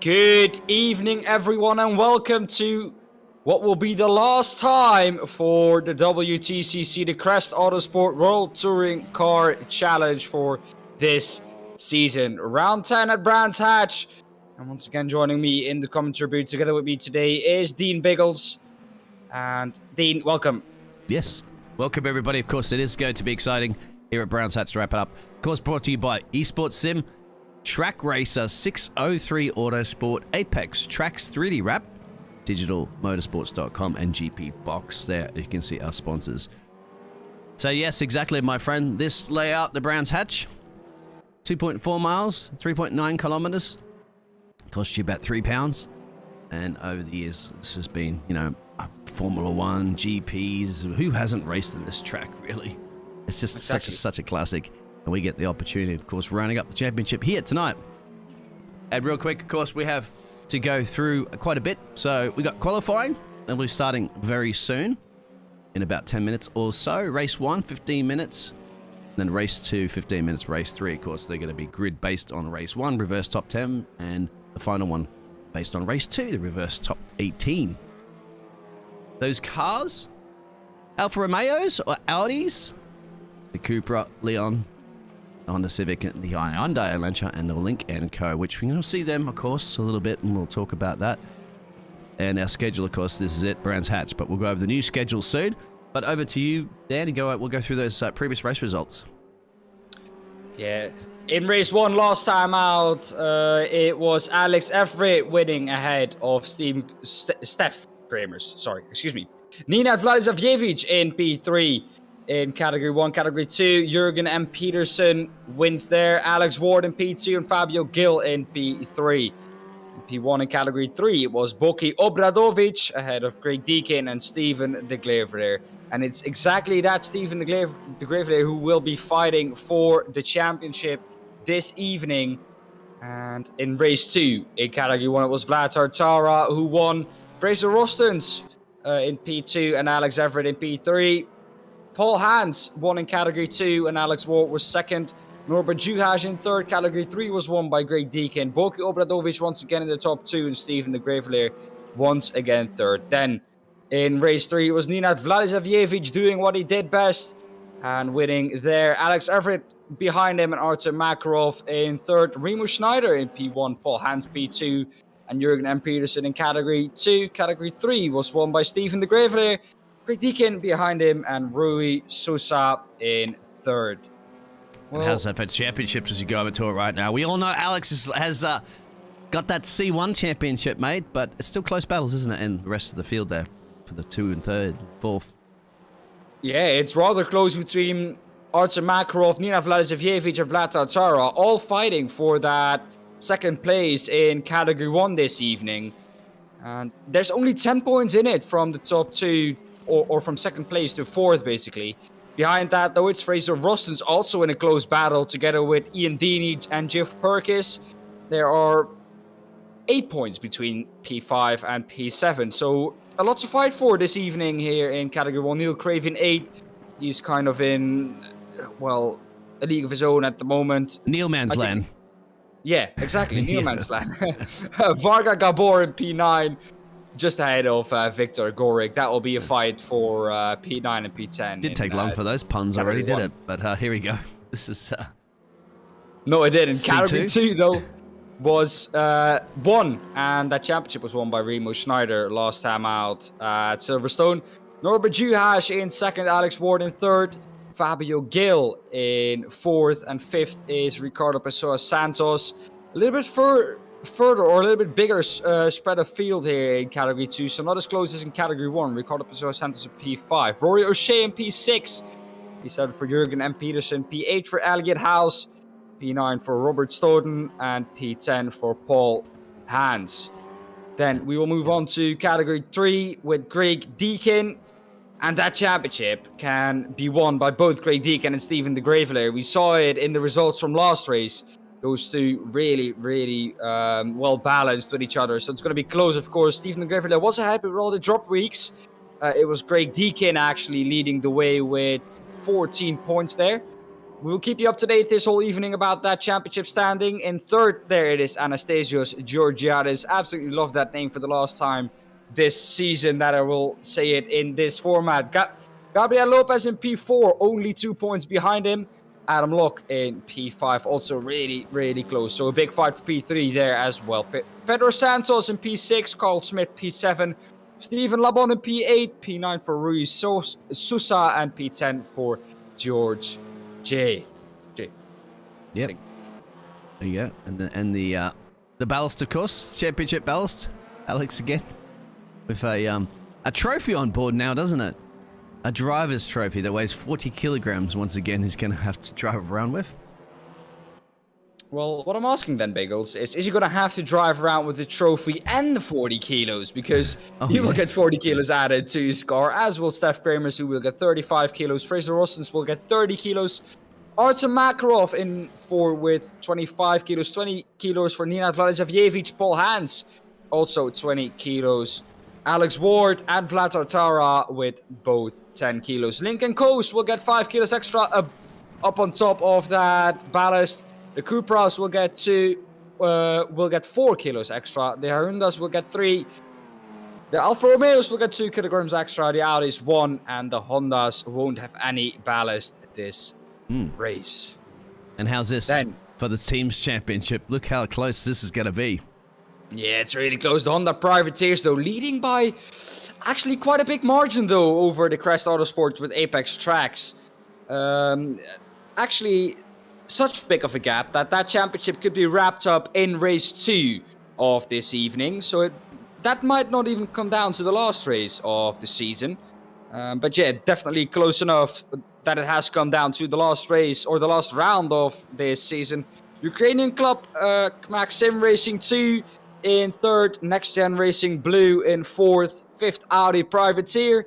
Good evening, everyone, and welcome to what will be the last time for the WTCC, the Crest Autosport World Touring Car Challenge for this season. Round 10 at Brands Hatch. And once again, joining me in the commentary booth together with me today is Dean Biggles. And Dean, welcome. Yes, welcome everybody. Of course, it is going to be exciting here at Brands Hatch to wrap it up. Of course, brought to you by Esports Sim, Track Racer, 603 Autosport, Apex, Tracks 3D Wrap, digitalmotorsports.com, and GP Box. There you can see our sponsors. So yes, exactly, my friend. This layout, the Brands Hatch, 2.4 miles, 3.9 kilometers, cost you about £3. And over the years, this has been, Formula One, GPs. Who hasn't raced in this track, really? It's just such a classic. And we get the opportunity, of course, rounding up the championship here tonight. And real quick, of course, we have to go through quite a bit. So we got qualifying, and we'll be starting very soon, in about 10 minutes or so. Race 1, 15 minutes. Then race 2, 15 minutes. Race 3, of course, they're going to be grid based on race 1, reverse top 10. And the final one based on race 2, the reverse top 18. Those cars, Alfa Romeos or Audis, the Cupra, Leon, Honda Civic, and the Hyundai Elantra, and the Link & Co., which we're going to see them, of course, a little bit, and we'll talk about that. And our schedule, of course, this is it, Brands Hatch, but we'll go over the new schedule soon. But over to you, Dan, we'll go through those previous race results. Yeah. In race 1, last time out, it was Alex Everitt winning ahead of Steph Kramers. Sorry, excuse me. Nenad Vladislavievich in P3. In Category 1, Category 2, Jurgen M. Peterson wins there. Alex Ward in P2 and Fabio Gil in P3. In P1 in Category 3, it was Boki Obradovic ahead of Craig Deakin and Steven de Greveleer. And it's exactly that Steven de Greveleer who will be fighting for the championship this evening. And in race 2, in Category 1, it was Vlad Tartara who won. Fraser Rostens in P2 and Alex Everitt in P3. Paul Hans won in Category 2 and Alex Ward was second. Norbert Juhasz in third. Category 3 was won by Craig Deakin. Boki Obradovic once again in the top 2 and Steven de Greveleer once again third. Then in race 3 it was Nenad Vladislavievich doing what he did best and winning there. Alex Everitt behind him and Artur Makarov in third. Remo Schneider in P1, Paul Hans P2 and Jurgen M. Peterson in Category 2. Category 3 was won by Steven de Greveleer. Craig Deakin behind him, and Rui Sousa in third. Well, how's that for championships as you go over to it right now? We all know Alex has got that C1 championship, mate, but it's still close battles, isn't it? And the rest of the field there for the 2 and 3rd, 4th. Yeah, it's rather close between Artur Makarov, Nenad Vladislavievich, and Vlad Tartara, all fighting for that second place in Category 1 this evening. And there's only 10 points in it from the top 2. Or from second place to 4th, basically. Behind that, though, it's Fraser Rostens also in a close battle together with Ian Deeney and Jeff Perkis. There are 8 points between P5 and P7. So a lot to fight for this evening here in Category 1. Neil Craven 8th. He's kind of in, a league of his own at the moment. Neil Man's Land. Yeah, exactly. Neil Man's Land. Varga Gabor in P9. Just ahead of Victor Gorik. That will be a fight for P9 and P10. Didn't take long for those puns already, did it? But here we go. This is... No, it didn't. C2? Category 2, though, was won. And that championship was won by Remo Schneider last time out at Silverstone. Norbert Juhasz in second. Alex Ward in third. Fabio Gil in 4th. And 5th is Ricardo Pessoa Santos. A little bit further or a little bit bigger spread of field here in Category 2, so not as close as in Category 1. Ricardo Pessoa Santos in P5, Rory O'Shea in P6, P7 for Jurgen M. Peterson, P8 for Elliot House, P9 for Robert Stoden, and P10 for Paul Hans. Then we will move on to Category 3 with Craig Deakin, and that championship can be won by both Craig Deakin and Steven de Greveleer. We saw it in the results from last race. Those two really well balanced with each other. So it's going to be close, of course. Steven de Greveleer wasn't happy with all the drop weeks. It was Craig Deakin actually leading the way with 14 points there. we'll keep you up to date this whole evening about that championship standing. In third, there it is, Anastasios Georgiadis. Absolutely love that name for the last time this season that I will say it in this format. Gabriel Lopez in P4, only 2 points behind him. Adam Locke in P5, also really, really close. So a big fight for P3 there as well. Pedro Santos in P6, Carl Smith P7, Stephen Labon in P8, P9 for Rui Sousa, and P10 for George J. Yep. There you go. And the ballast, of course, championship ballast. Alex again with a trophy on board now, doesn't it? A driver's trophy that weighs 40 kilograms. Once again, he's going to have to drive around with. Well, what I'm asking then, Biggles, is he going to have to drive around with the trophy and the 40 kilos? Because he will get 40 kilos added to his car, as will Steph Bramers, who will get 35 kilos. Fraser Rostens will get 30 kilos. Artem Makarov in 4 with 25 kilos. 20 kilos for Nenad Vladisavljevic. Paul Hans, also 20 kilos. Alex Ward and Vlad Tartara with both 10 kilos. Lincoln Coast will get 5 kilos extra up on top of that ballast. The Cupras will get 4 kilos extra. The Hyundais will get 3. The Alfa Romeos will get 2 kilograms extra. The Audis 1, and the Hondas won't have any ballast this race. And how's this for the team's championship? Look how close this is going to be. Yeah, it's really close. The Honda Privateers, though, leading by actually quite a big margin, though, over the Crest Autosport with Apex Tracks. Actually, such big of a gap that championship could be wrapped up in race 2 of this evening. So that might not even come down to the last race of the season. But yeah, definitely close enough that it has come down to the last race or the last round of this season. Ukrainian club Maxim Racing 2 in 3rd, Next Gen Racing Blue in 4th, 5th Audi Privateer,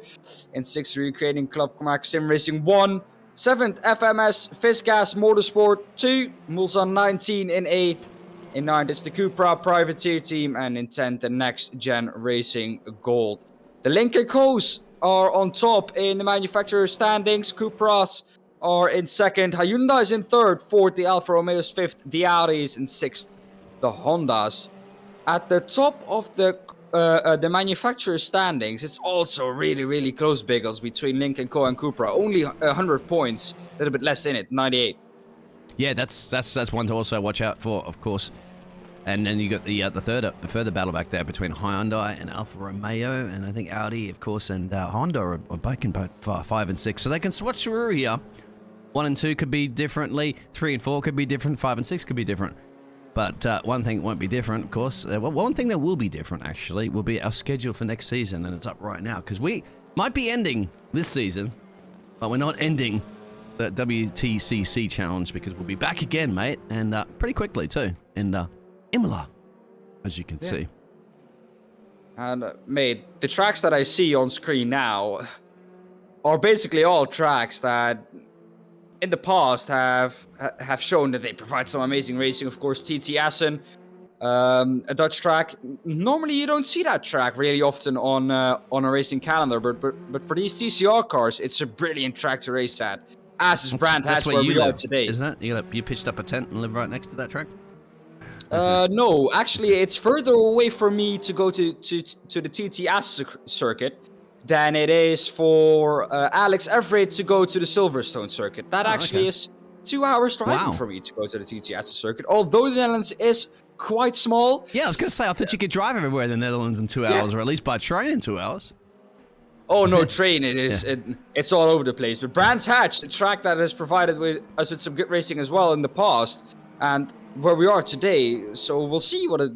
in 6th Ukrainian club Maxim Racing 1, 7th FMS Fizzgas Motorsport 2, Mulsanne 19 in 8th, in 9th it's the Cupra Privateer team, and in 10th the Next Gen Racing Gold. The Lincoln Co's are on top in the manufacturer standings. Cupras are in 2nd, Hyundai is in 3rd, 4th the Alfa Romeos 5th, the Audis in 6th, the Hondas. At the top of the manufacturer standings, it's also really, really close, Biggles, between Lincoln Co and Cupra. Only 100 points, a little bit less in it, 98. Yeah, that's one to also watch out for, of course. And then you got the further battle back there between Hyundai and Alfa Romeo, and I think Audi, of course, and Honda are back in both 5 and 6, so they can swatch through here. 1 and 2 could be differently, 3 and 4 could be different, 5 and 6 could be different. But one thing won't be different, of course. One thing that will be different, actually, will be our schedule for next season, and it's up right now, because we might be ending this season, but we're not ending the WTCC challenge, because we'll be back again, mate, and pretty quickly, too, in Imola, as you can see. And, mate, the tracks that I see on screen now are basically all tracks that in the past have shown that they provide some amazing racing. Of course, TT Assen, a Dutch track. Normally, you don't see that track really often on a racing calendar, but for these TCR cars, it's a brilliant track to race at. As is Brands Hatch, where we are today. Isn't it? You pitched up a tent and live right next to that track? No, actually, it's further away for me to go to the TTS circuit than it is for Alex Everitt to go to the Silverstone circuit. That actually is 2 hours driving for me to go to the TTS circuit, although the Netherlands is quite small. Yeah, I was going to say, I thought you could drive everywhere in the Netherlands in 2 hours, or at least by train in 2 hours. Oh, no, train, it is. It's all over the place. But Brands Hatch, the track that has provided us with some good racing as well in the past, and where we are today, so we'll see what it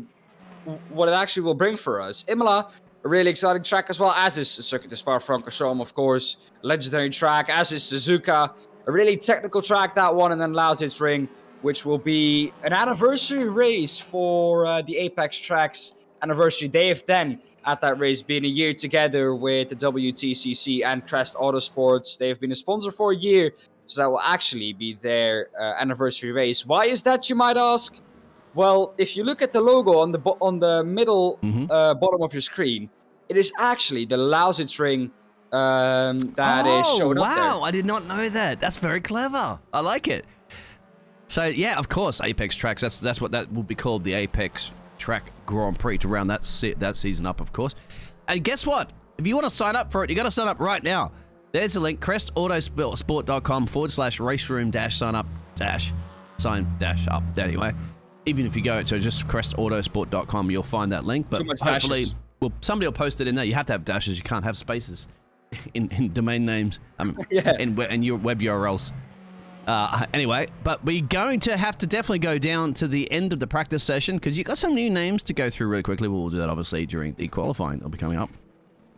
actually will bring for us. Imola, a really exciting track as well, as is Circuit de Spa-Francorchamps, of course. A legendary track, as is Suzuka. A really technical track, that one, and then Lausitzring, which will be an anniversary race for the Apex Tracks anniversary. They have then, at that race, been a year together with the WTCC and Crest Autosports. They have been a sponsor for a year, so that will actually be their anniversary race. Why is that, you might ask? Well, if you look at the logo on the middle bottom of your screen, it is actually the Lausitzring that is showed up there. Wow, I did not know that. That's very clever. I like it. So yeah, of course, Apex Tracks. That's what that will be called, the Apex Track Grand Prix, to round that season up, of course. And guess what? If you want to sign up for it, you got to sign up right now. There's a link, crestautosport.com/raceroom-sign-up. Anyway, even if you go to just crestautosport.com, you'll find that link. But hopefully, somebody will post it in there. You have to have dashes. You can't have spaces in domain names. In your web URLs. Anyway, but we're going to have to definitely go down to the end of the practice session because you got some new names to go through really quickly. We'll do that obviously during the qualifying. They'll be coming up.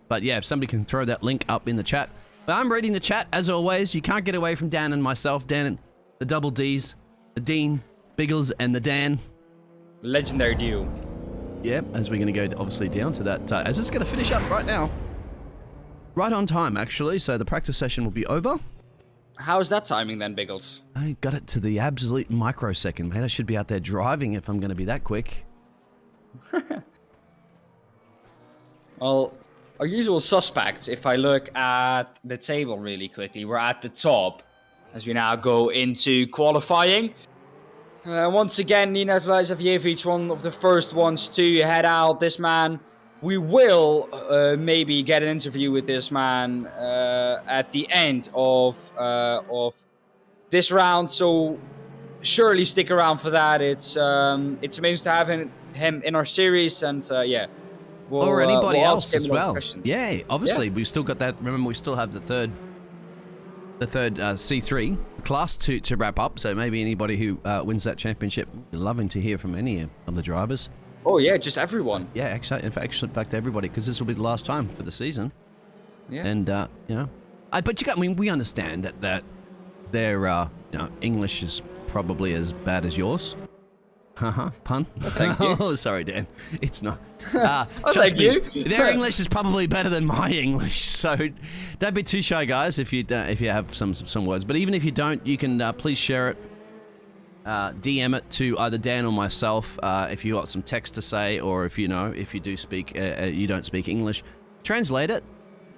But yeah, if somebody can throw that link up in the chat. But I'm reading the chat as always. You can't get away from Dan and myself. Dan and the double Ds, the Dean, Biggles, and the Dan. Legendary duo. Yeah, as we're going to go obviously down to that. As it's going to finish up right now. Right on time, actually. So the practice session will be over. How's that timing then, Biggles? I got it to the absolute microsecond, mate. I should be out there driving if I'm going to be that quick. Well, our usual suspects, if I look at the table really quickly, we're at the top as we now go into qualifying. Once again, Nina Vlasievich, one of the first ones to head out. This man, we will maybe get an interview with this man at the end of this round. So surely stick around for that. It's amazing to have him in our series, and yeah. Or anybody else as well. Yeah, obviously we've still got that. Remember, we still have the third C3 class to wrap up. So maybe anybody who wins that championship, loving to hear from any of the drivers. Oh yeah, just everyone. Yeah, in fact, everybody, because this will be the last time for the season. Yeah. And you know, but we understand that their English is probably as bad as yours. Pun. Oh, thank you. Oh, sorry, Dan. It's not. Thank you. Their English is probably better than my English, so don't be too shy, guys. If you have some words, but even if you don't, you can please share it. DM it to either Dan or myself if you got some text to say, or if you do speak, you don't speak English, translate it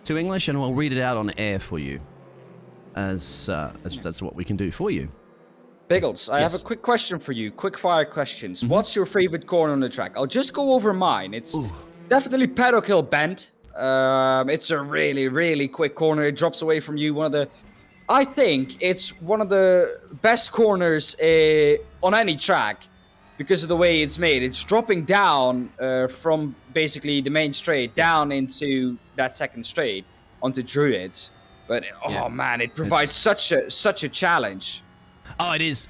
to English, and we'll read it out on air for you. As that's what we can do for you. Biggles, I have a quick question for you. Quick fire questions. Mm-hmm. What's your favorite corner on the track? I'll just go over mine. It's definitely Paddock Hill Bend. It's a really, really quick corner. It drops away from you. I think it's one of the best corners on any track because of the way it's made. It's dropping down from basically the main straight down into that second straight onto Druids. But man, it provides such a challenge. Oh, it is.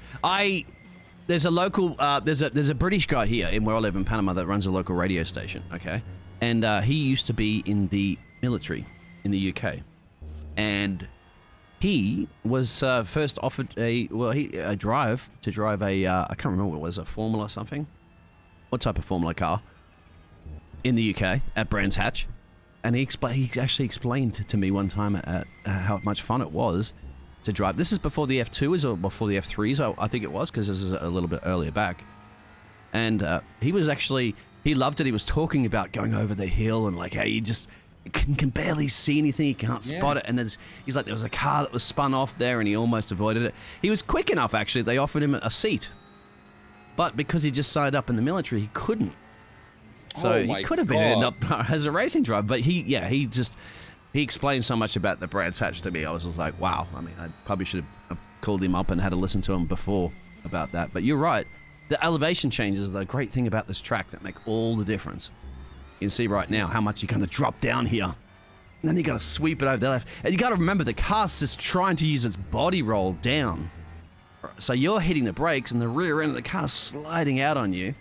There's a local, there's a British guy here in where I live in Panama that runs a local radio station. Okay, and he used to be in the military in the UK, and he was first offered a drive a I can't remember what it was, a Formula something, what type of Formula car in the UK at Brands Hatch, and he actually explained to me one time at how much fun it was to drive. This is before the F2s or before the F3s, I think it was, because this is a little bit earlier back. And he loved it. He was talking about going over the hill and like how you just can barely see anything, you can't spot it. And he's like, there was a car that was spun off there and he almost avoided it. He was quick enough, actually. They offered him a seat. But because he just signed up in the military, he couldn't. So he could have been ended up as a racing driver. But he explained so much about the Brands Hatch to me. I was just like, wow. I mean, I probably should have called him up and had a listen to him before about that. But you're right. The elevation changes are the great thing about this track that make all the difference. You can see right now how much you're going to drop down here. And then you got to sweep it over the left. And you got to remember the car's just trying to use its body roll down. So you're hitting the brakes and the rear end of the car's sliding out on you.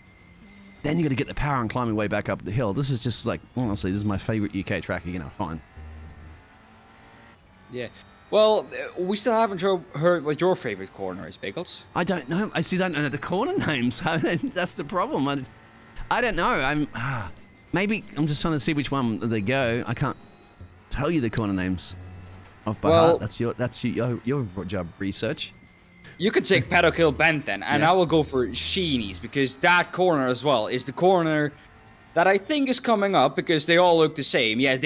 Then you got to get the power and climb your way back up the hill. This is just like, honestly, this is my favorite UK track you're going to find. Yeah. Well, we still haven't heard what your favorite corner is, Biggles. I don't know. I still don't know the corner names. That's the problem. I don't know. Maybe I'm just trying to see which one they go. I can't tell you the corner names off by heart. That's your job, research. You could take Paddock Hill Bend then, and I will go for Sheenies, because that corner as well is the corner that I think is coming up, because they all look the same. Yeah,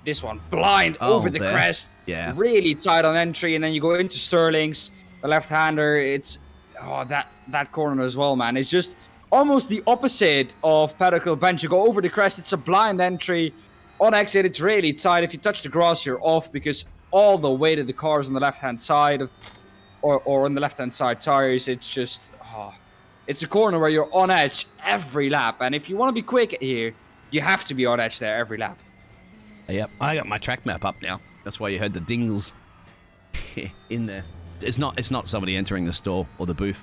this one blind over the there. crest. Yeah. Really tight on entry, and then you go into Sterling's, the left-hander. It's that corner as well, man. It's just almost the opposite of Pedicle Bench. You go over the crest, it's a blind entry. On exit, it's really tight. If you touch the grass, you're off because all the weight of the car is on the left-hand side or on the left-hand side tires. It's just, it's a corner where you're on edge every lap. And if you want to be quick here, you have to be on edge there every lap. Yep, I got my track map up now. That's why you heard the dingles in there. It's not somebody entering the store or the booth.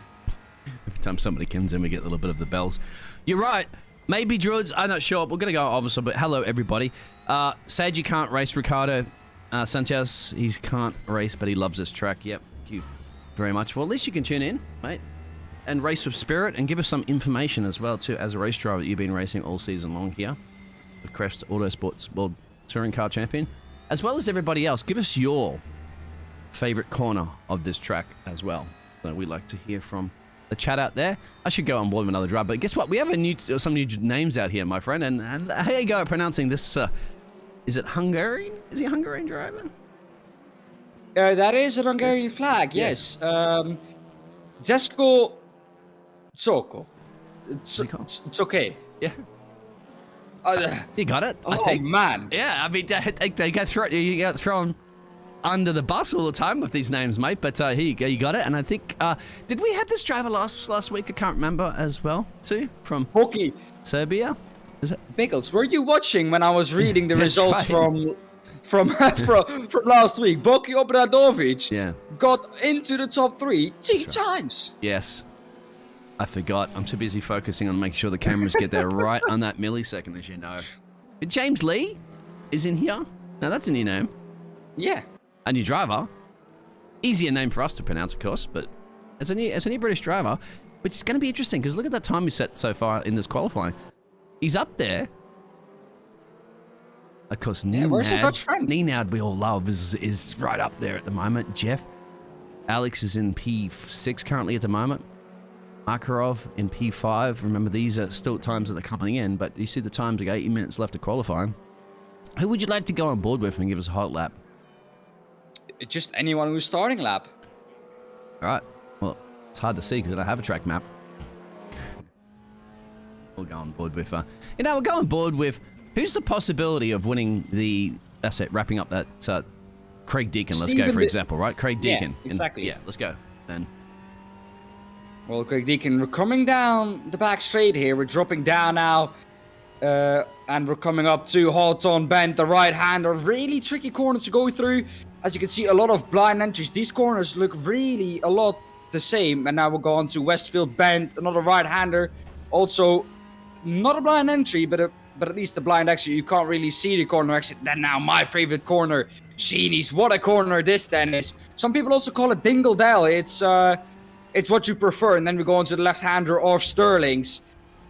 Every time somebody comes in, we get a little bit of the bells. You're right. Maybe Druids, I'm not sure. We're going to go obviously, but hello, everybody. Sage, you can't race. Ricardo Sanchez, he can't race, but he loves this track. Yep, thank you very much. Well, at least you can tune in, mate, and race with spirit and give us some information as well, too, as a race driver that you've been racing all season long here with Crest Autosport's World Touring Car Champion, as well as everybody else. Give us your favorite corner of this track as well. So we'd like to hear from the chat out there. I should go on board with another drive, but guess what? We have some new names out here, my friend. And how you go at pronouncing this? Is it Hungarian? Is he a Hungarian driver? That is a Hungarian flag, yes. Zesko Tsoko. It's okay. Yeah. You got it. I think. Man. Yeah, I mean, they get thrown under the bus all the time with these names, mate. But here you go, you got it. And I think, did we have this driver last week? I can't remember as well, too, from Hockey. Serbia. Is it? Biggles, were you watching when I was reading the results from last week? Boki Obradovic got into the top 3 two times. Yes. I forgot. I'm too busy focusing on making sure the cameras get there right on that millisecond, as you know. But James Lee is in here. Now, that's a new name. Yeah. A new driver. Easier name for us to pronounce, of course, but it's a new British driver, which is going to be interesting because look at that time he set so far in this qualifying. He's up there. Of course, Nenad, we all love, is right up there at the moment. Jeff. Alex is in P6 currently at the moment. Makarov in P5. Remember, these are still times that are coming in, but you see the times, like 80 minutes left to qualifying. Who would you like to go on board with and give us a hot lap? Just anyone who's starting lap. All right. Well, it's hard to see because I don't have a track map. We'll go on board with... we'll go on board with... Who's the possibility of winning the... That's it, wrapping up that... Craig Deakin, let's go, for example, right? Craig Deakin. Yeah, exactly. Yeah, let's go, then. Well, Craig Deakin, we're coming down the back straight here. We're dropping down now. And we're coming up to Hawthorne Bend, the right-hander. Really tricky corner to go through. As you can see, a lot of blind entries. These corners look really a lot the same. And now we'll go on to Westfield Bend, another right-hander. Also, not a blind entry, but at least a blind exit. You can't really see the corner exit. Then now my favorite corner, Sheenies. What a corner this then is. Some people also call it Dingle Dell. It's what you prefer. And then we go on to the left-hander of Sterling's.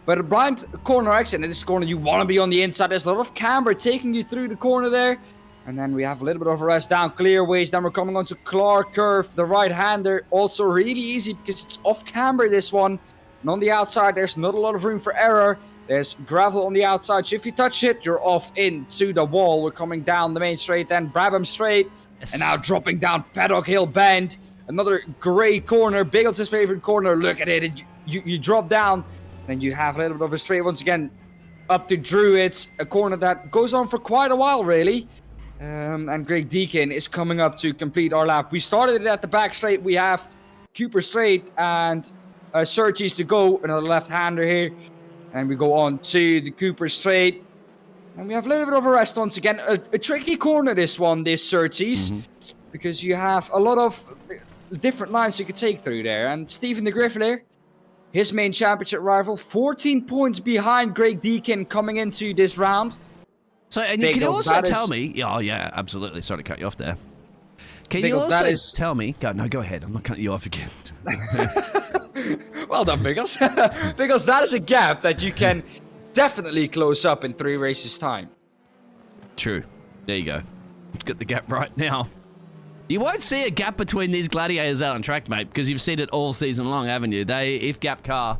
But a blind corner exit, in this corner you want to be on the inside. There's a lot of camber taking you through the corner there. And then we have a little bit of a rest down clearways. Then we're coming on to Clark Curve, the right-hander. Also really easy because it's off camber, this one. And on the outside, there's not a lot of room for error. There's gravel on the outside. So if you touch it, you're off into the wall. We're coming down the main straight, then Brabham Straight. Yes. And now dropping down Paddock Hill Bend. Another great corner. Biggles' favorite corner. Look at it. You drop down. Then you have a little bit of a straight once again up to Druids, a corner that goes on for quite a while, really. And Craig Deakin is coming up to complete our lap. We started it at the back straight. We have Cooper Straight and Surtees to go, another left-hander here. And we go on to the Cooper Straight. And we have a little bit of a rest once again. A tricky corner, this Surtees, because you have a lot of different lines you could take through there. And Stephen de Greveleer, his main championship rival, 14 points behind Craig Deakin coming into this round. So, and you can also tell me... Oh, yeah, absolutely. Sorry to cut you off there. Can you also tell me... Go ahead. I'm not cutting you off again. Well done, Biggles. Biggles, that is a gap that you can definitely close up in 3 races' time. True. There you go. Let's get the gap right now. You won't see a gap between these gladiators out on track, mate, because you've seen it all season long, haven't you? If gap car,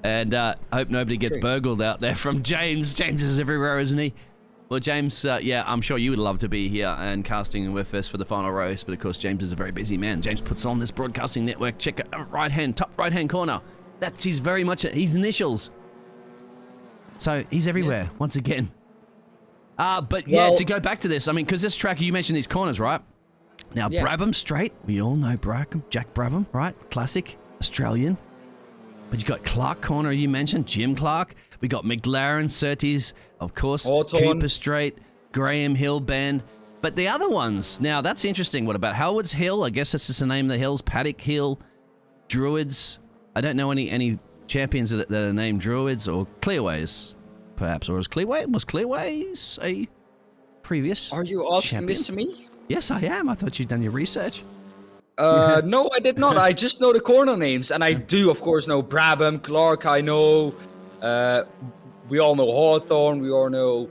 and hope nobody gets burgled out there from James. James is everywhere, isn't he? Well, James, yeah, I'm sure you would love to be here and casting with us for the final race, but of course, James is a very busy man. James puts on this broadcasting network. Check it, top right-hand corner. That's his his initials. So he's everywhere, once again. But yeah, to go back to this, I mean, because this track, you mentioned these corners, right? Now, Brabham Straight, we all know Jack Brabham, right? Classic, Australian. But you got Clark Corner, you mentioned, Jim Clark. We got McLaren, Surtees, of course, Cooper Straight, Graham Hill Bend. But the other ones, now that's interesting. What about Howard's Hill? I guess that's just the name of the hills. Paddock Hill, Druids. I don't know any champions that are named Druids or Clearways, perhaps. Or was Clearways a previous Are you asking champion? this to me? Yes, I am. I thought you'd done your research. No, I did not. I just know the corner names, and I do, of course, know Brabham, Clark. I know. We all know Hawthorne. We all know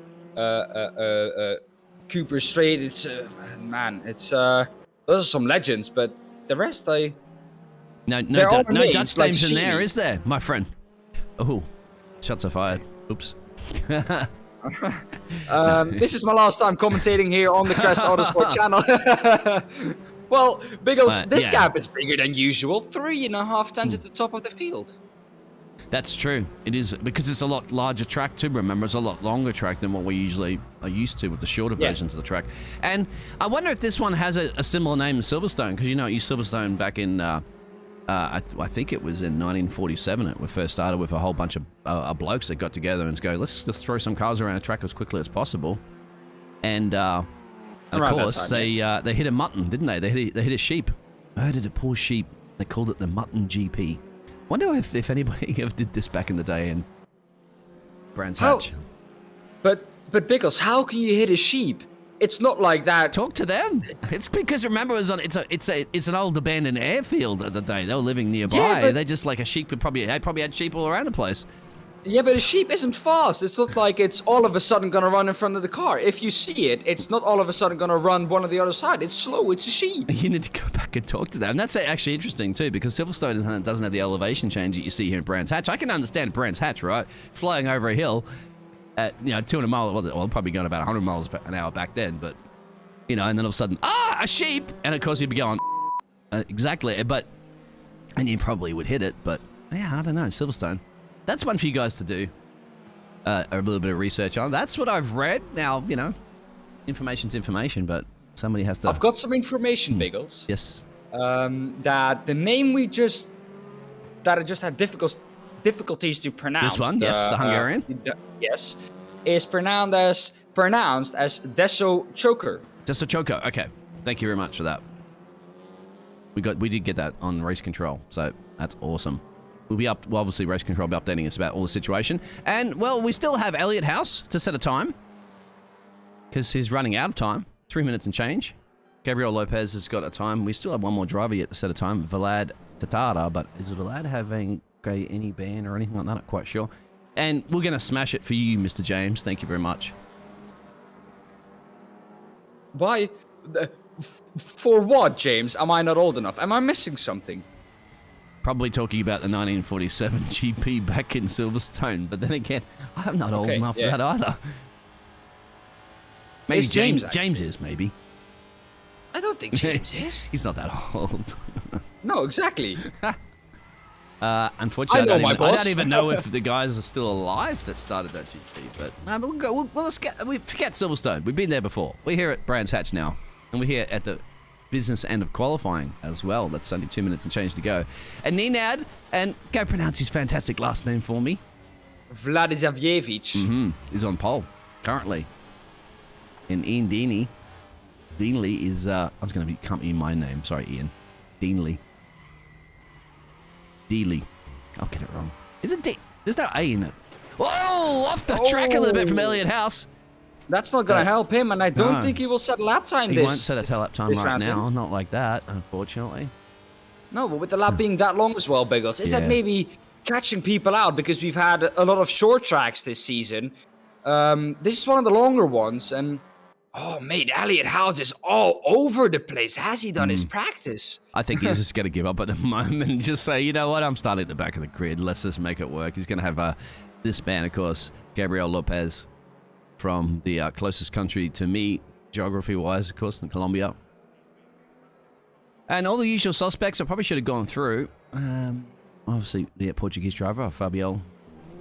Cooper Straight. It's those are some legends, but the rest no Dutch like names in there, Sheeny. is there, my friend? Oh, shots are fired. Oops. This is my last time commentating here on the Crest Autosport channel. Well, Biggles, this gap is bigger than usual. 3.5 tenths at the top of the field. That's true. It is, because it's a lot larger track too. Remember, it's a lot longer track than what we usually are used to with the shorter versions of the track. And I wonder if this one has a similar name to Silverstone, because you know, it used Silverstone back in, I think it was in 1947. It first started with a whole bunch of blokes that got together and go, let's just throw some cars around a track as quickly as possible. And of course, they hit a mutton, didn't they? They hit a sheep. Murdered a poor sheep. They called it the Mutton GP. Wonder if anybody ever did this back in the day in Brands Hatch. But Biggles, how can you hit a sheep? It's not like that. Talk to them. It's because remember, it's an old abandoned airfield at the day. They were living nearby. Yeah, they just like a sheep could probably had sheep all around the place. Yeah, but a sheep isn't fast. It's not like it's all of a sudden gonna run in front of the car. If you see it, it's not all of a sudden gonna run one on the other side. It's slow. It's a sheep. You need to go back and talk to them. And that's actually interesting too, because Silverstone doesn't have the elevation change that you see here in Brands Hatch. I can understand Brands Hatch, right? Flying over a hill at 200 miles. Well, probably going about 100 miles an hour back then, but and then all of a sudden, a sheep, and of course you'd be going exactly, and you probably would hit it, but yeah, I don't know, Silverstone. That's one for you guys to do a little bit of research on. That's what I've read. Now, information's information, but somebody has to... I've got some information, Biggles. Yes. That the name that I just had difficulties to pronounce. This one, yes, the Hungarian. Yes, is pronounced as Deso Choker. Deso Choker. Okay, thank you very much for that. We did get that on race control, so that's awesome. We'll be up, well, obviously race control will be updating us about all the situation. And, well, we still have Elliot House to set a time, because he's running out of time. 3 minutes and change. Gabriel Lopez has got a time. We still have one more driver yet to set a time, Vlad Tatara, but is Vlad having any ban or anything like that? Not quite sure. And we're going to smash it for you, Mr. James. Thank you very much. Why? For what, James? Am I not old enough? Am I missing something? Probably talking about the 1947 GP back in Silverstone, but then again, I'm not old enough for that either. Maybe James is, maybe. I don't think James is. He's not that old. No, exactly. Unfortunately, I don't even know if the guys are still alive that started that GP, but we forget Silverstone. We've been there before. We're here at Brands Hatch now, and we're here at the business end of qualifying as well. That's only 2 minutes and change to go. And Nenad, and go pronounce his fantastic last name for me. Vladislavievich. Is on pole currently. And Ian Deanley is I was going to be can't be my name. Sorry, Ian. Deanley. I'll get it wrong. Is it D? There's no A in it. Whoa! Off the track a little bit from Elliot House. That's not going to help him, and I don't think he will set a lap time. He won't set a lap time right now. Not like that, unfortunately. No, but with the lap being that long as well, Biggles, is that maybe catching people out, because we've had a lot of short tracks this season. This is one of the longer ones, and oh, mate, Elliot House is all over the place. Has he done his practice? I think he's just going to give up at the moment and just say, you know what, I'm starting at the back of the grid. Let's just make it work. He's going to have this man, of course, Gabriel Lopez from the closest country to me, geography-wise, of course, in Colombia. And all the usual suspects I probably should have gone through. Obviously, the Portuguese driver, Fabio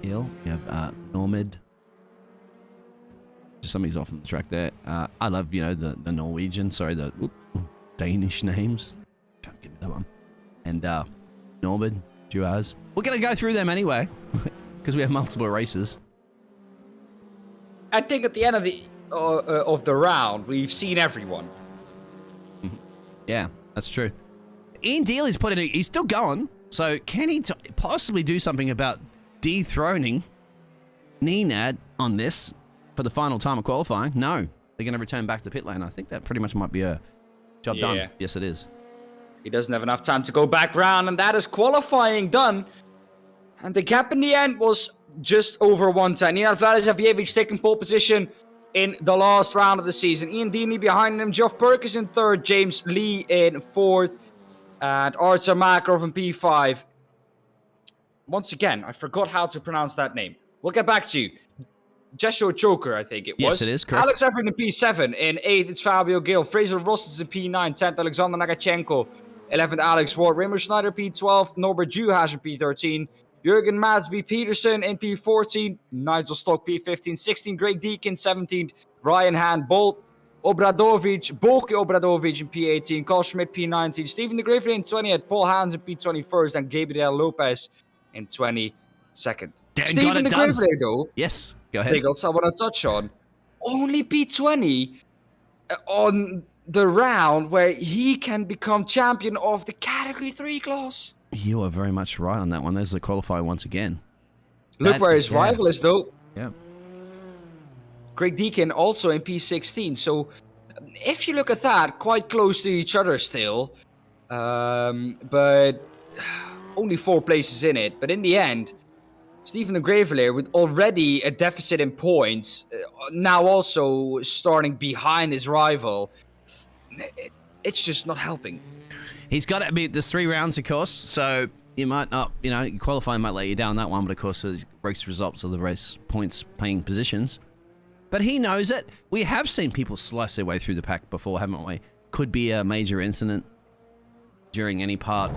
Hill. You have Norbert. Just somebody's off on the track there. I love, the Norwegian, the Danish names. Can't give me that one. And Norbert, Juhasz. We're going to go through them anyway, because we have multiple races. I think at the end of the round, we've seen everyone. Yeah, that's true. Ian Dealey's he's still going. So can he possibly do something about dethroning Nenad on this for the final time of qualifying? No. They're going to return back to the pit lane. I think that pretty much might be a job done. Yes, it is. He doesn't have enough time to go back round, and that is qualifying done. And the gap in the end was just over 110. Nenad Vladislavievich taking pole position in the last round of the season. Ian Deaney behind him, Geoff Perkins in third, James Lee in fourth, and Artur Makarov in P5. Once again, I forgot how to pronounce that name. We'll get back to you. Jesho Choker, I think it was. Yes, it is, correct. Alex Everett in P7. In 8th, it's Fabio Gill. Fraser Ross in P9. 10th, Alexander Nagachenko. 11th, Alex Ward. Remo Schneider, P12. Norbert Juhasz in P13. Jürgen Madsby Peterson in P14. Nigel Stock, P15. 16, Craig Deakin. 17, Ryan Hand. Bolt Boki Obradovic in P18. Carl Schmidt, P19. Stephen de Greveleer in 20th. Paul Hans in P21st. And Gabriel Lopez in 22nd. Stephen de Greveleer, though. Yes, go ahead. Biggles, I want to touch on. Only P20 on the round where he can become champion of the Category 3 class. You are very much right on that one. There's the qualifier once again. Look where his rival is, though. Yeah. Craig Deakin also in P16. So if you look at that, quite close to each other still. But only 4 places in it. But in the end, Stephen de Greveleer, with already a deficit in points, now also starting behind his rival, it's just not helping. He's got to be, there's 3 rounds, of course, so you might not, qualifying might let you down that one, but of course, the race results of the race points paying positions. But he knows it. We have seen people slice their way through the pack before, haven't we? Could be a major incident during any part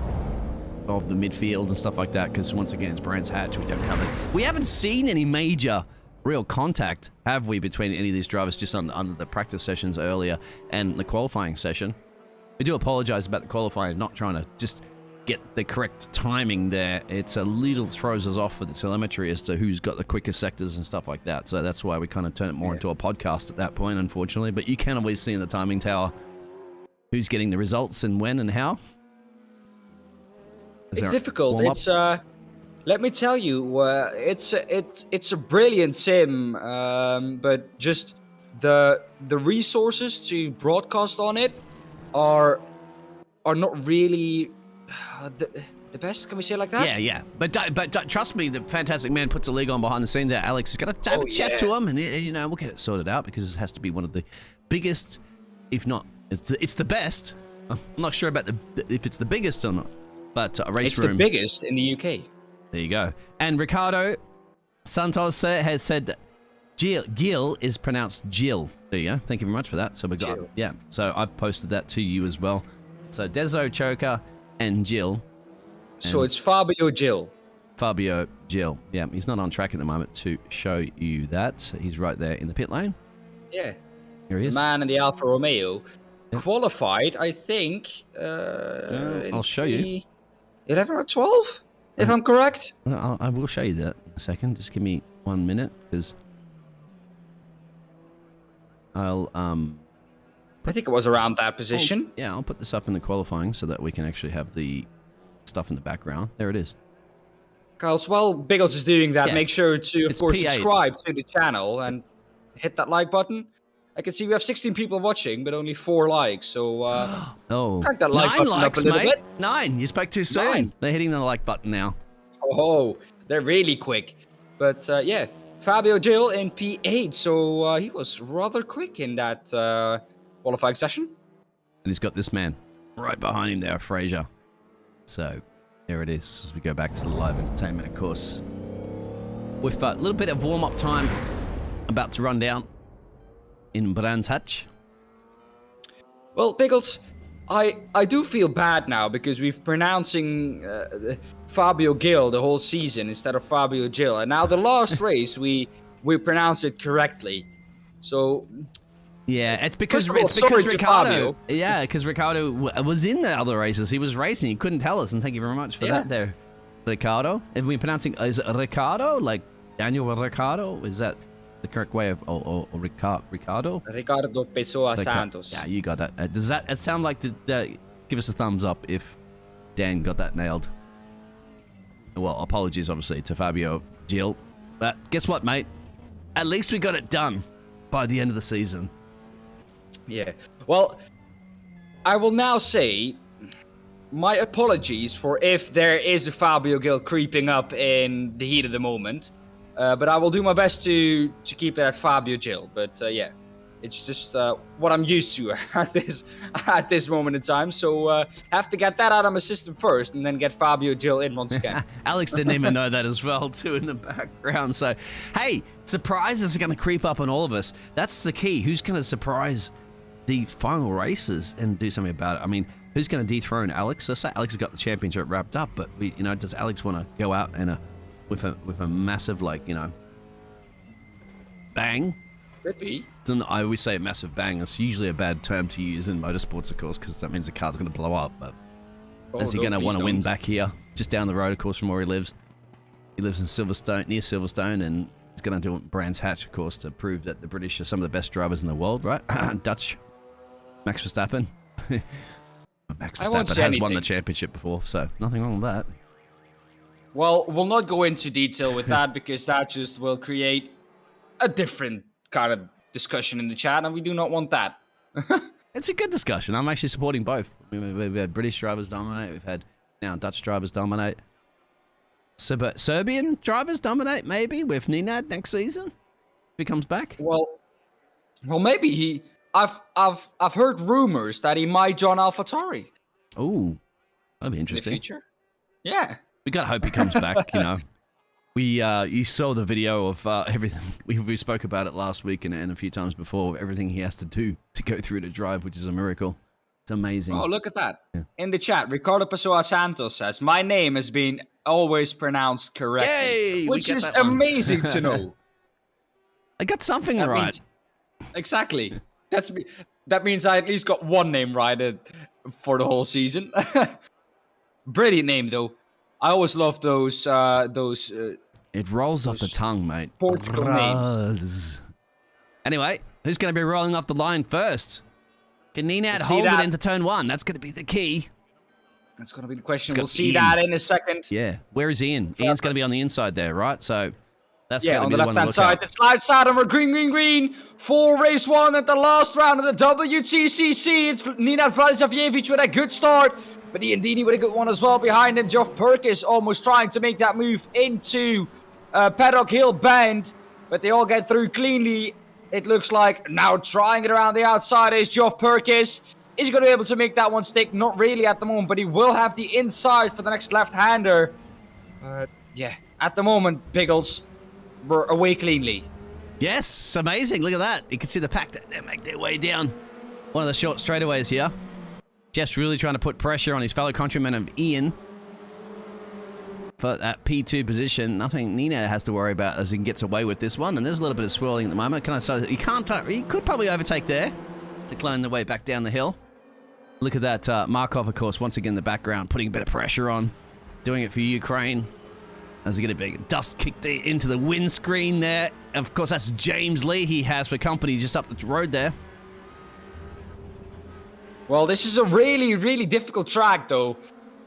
of the midfield and stuff like that, because once again, it's Brands Hatch, we don't cover it. We haven't seen any major real contact, have we, between any of these drivers just under the practice sessions earlier and the qualifying session. We do apologize about the qualifying, not trying to just get the correct timing there. It's a little throws us off with the telemetry as to who's got the quickest sectors and stuff like that. So that's why we kind of turn it more into a podcast at that point, unfortunately. But you can always see in the timing tower who's getting the results and when and how. It's difficult. It's let me tell you, it's a brilliant sim, but just the resources to broadcast on it are not really the best. Can we say it like that? Yeah. But trust me, the fantastic man puts a league on behind the scenes there. Alex is going to have a chat to him, and we'll get it sorted out, because it has to be one of the biggest, if not, it's the best. I'm not sure about if it's the biggest or not, but a race room. It's the biggest in the UK. There you go. And Ricardo Santos has said Gil is pronounced Jill. There you go. Thank you very much for that. So we got Jill. Yeah. So I posted that to you as well. So Dezo, Choker, and Jill. So it's Fabio Gil. Fabio Gil. Yeah, he's not on track at the moment to show you that. He's right there in the pit lane. Yeah. Here he is. The man in the Alfa Romeo. Yeah. Qualified, I think. I'll show you. 11 or 12, if I'm correct. I will show you that in a second. Just give me 1 minute, because I'll I think it was around that position. Yeah, I'll put this up in the qualifying so that we can actually have the stuff in the background. There it is. Carlos, while Biggles is doing that, make sure to, of course, P8. subscribe to the channel and hit that like button. I can see we have 16 people watching, but only 4 likes. So, crack that like 9 button likes, up a little mate. bit. 9. You spoke too soon. 9. They're hitting the like button now. Oh, they're really quick. But yeah, Fabio Gil in P8. So he was rather quick in that qualifying session. And he's got this man right behind him there, Fraser. So there it is as we go back to the live entertainment, of course. With a little bit of warm-up time about to run down. in Brands Hatch? Well, Biggles, I do feel bad now because we've pronouncing Fabio Gil the whole season instead of Fabio Gil, and now the last race we pronounced it correctly. So yeah, it's because sorry Ricardo. Yeah, because Ricardo was in the other races. He was racing. He couldn't tell us, and thank you very much for that there, Ricardo. If we're pronouncing, is it Ricardo, like Daniel Ricardo? Is that the correct way of Ricardo? Ricardo Pessoa Santos. Yeah, you got that. Does that it sound like give us a thumbs up if Dan got that nailed? Well, apologies, obviously, to Fabio Gil. But guess what, mate? At least we got it done by the end of the season. Yeah. Well, I will now say my apologies for if there is a Fabio Gil creeping up in the heat of the moment. But I will do my best to keep it at Fabio Gil. But yeah, it's just what I'm used to at this moment in time. So have to get that out of my system first, and then get Fabio Gil in once again. Alex didn't even know that as well, too, in the background. So, hey, surprises are going to creep up on all of us. That's the key. Who's going to surprise the final races and do something about it? I mean, who's going to dethrone Alex? Let's say Alex has got the championship wrapped up, but does Alex want to go out and with a massive, bang? Could be. I always say a massive bang. It's usually a bad term to use in motorsports, of course, because that means the car's going to blow up. But is he going to want to win back here, just down the road, of course, from where he lives? He lives in Silverstone, near Silverstone, and he's going to do Brands Hatch, of course, to prove that the British are some of the best drivers in the world, right? Dutch, Max Verstappen. Max Verstappen has won the championship before, so nothing wrong with that. Well, we'll not go into detail with that because that just will create a different kind of discussion in the chat, and we do not want that. It's a good discussion. I'm actually supporting both. We've had British drivers dominate. We've had now Dutch drivers dominate. Serbian drivers dominate, maybe, with Nenad next season if he comes back. Well, maybe I've heard rumors that he might join AlphaTauri. Oh, that'd be interesting. In the future. Yeah. We gotta hope he comes back. You saw the video of everything. We spoke about it last week and a few times before. Everything he has to do to go through to drive, which is a miracle. It's amazing. Oh, look at that. Yeah. In the chat, Ricardo Pessoa Santos says, my name has been always pronounced correctly. Yay, which is amazing to know. I got something right. Exactly. That means I at least got one name right for the whole season. Brilliant name, though. I always love those. It rolls off the tongue, mate. Portugal names. Anyway, who's going to be rolling off the line first? Can Nenad hold it into turn one? That's going to be the key. That's going to be the question. We'll see that in a second. Yeah. Where is Ian? Ian's going to be on the inside there, right? So that's going to on be the left-hand side. The slide side, and we're green. For race one at the last round of the WTCC. It's Nenad Vladislav with a good start. But Ian Dini with a good one as well behind him. Geoff Perkins almost trying to make that move into Paddock Hill Bend. But they all get through cleanly. It looks like now trying it around the outside is Geoff Perkins. Is he going to be able to make that one stick? Not really at the moment, but he will have the inside for the next left-hander. Yeah, at the moment, Biggles, we're away cleanly. Yes, amazing. Look at that. You can see the pack they make their way down one of the short straightaways here. Jeff's really trying to put pressure on his fellow countryman of Ian for that P2 position. Nothing Nenad has to worry about as he gets away with this one. And there's a little bit of swirling at the moment. He could probably overtake there to clone the way back down the hill. Look at that. Markov, of course, once again in the background, putting a bit of pressure on. Doing it for Ukraine. As he get a big dust kicked into the windscreen there. Of course, that's James Lee he has for company just up the road there. Well, this is a really, really difficult track, though,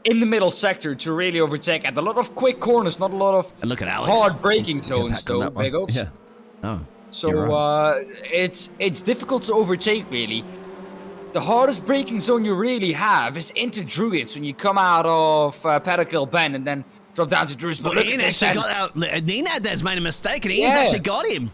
in the middle sector to really overtake. And a lot of quick corners, not a lot of look at Alex. Hard braking zones, though, Biggles. Yeah. Oh, so right. It's difficult to overtake, really. The hardest braking zone you really have is into Druids when you come out of Paddock Hill Bend and then drop down to Druids. But Ian actually got out. Nenad has made a mistake, and Ian's actually got him.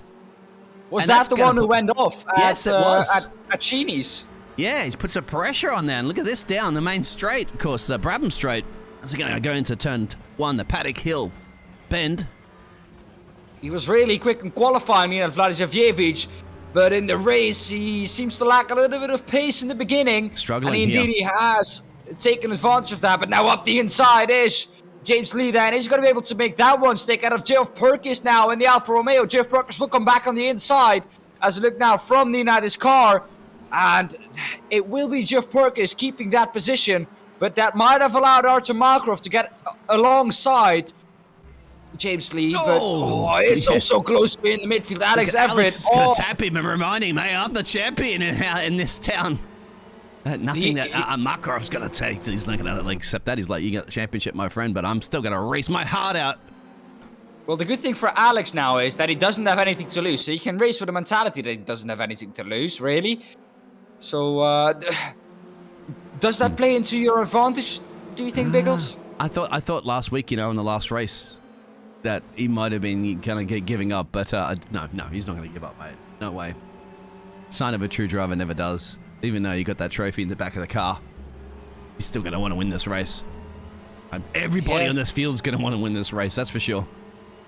Was that the one who went off? Yes, it was. At Cheney's. Yeah, he's put some pressure on there. And look at this down the main straight, of course, the Brabham Straight. As he's going to go into turn one, the Paddock Hill Bend. He was really quick in qualifying, Nenad Vladislav, But in the race, he seems to lack a little bit of pace in the beginning. Struggling and here. Indeed, he has taken advantage of that. But now up the inside is James Lee then. Is he going to be able to make that one stick out of Geoff Perkins now in the Alfa Romeo? Geoff Perkins will come back on the inside as we look now from the United's car. And it will be Geoff Perkins keeping that position. But that might have allowed Artem Markov to get alongside James Lee, but it's so close to be in the midfield. Alex Everett. Alex is going to tap him and remind him, hey, I'm the champion in this town. Nothing that Makarov's going to take. He's not going to accept that. He's like, you got the championship, my friend, but I'm still going to race my heart out. Well, the good thing for Alex now is that he doesn't have anything to lose. So he can race with a mentality that he doesn't have anything to lose, really. So, does that play into your advantage, do you think, Biggles? I thought last week, in the last race, that he might have been kind of giving up, but no, he's not going to give up, mate. No way. Sign of a true driver never does. Even though you got that trophy in the back of the car, he's still going to want to win this race. Everybody on this field is going to want to win this race, that's for sure.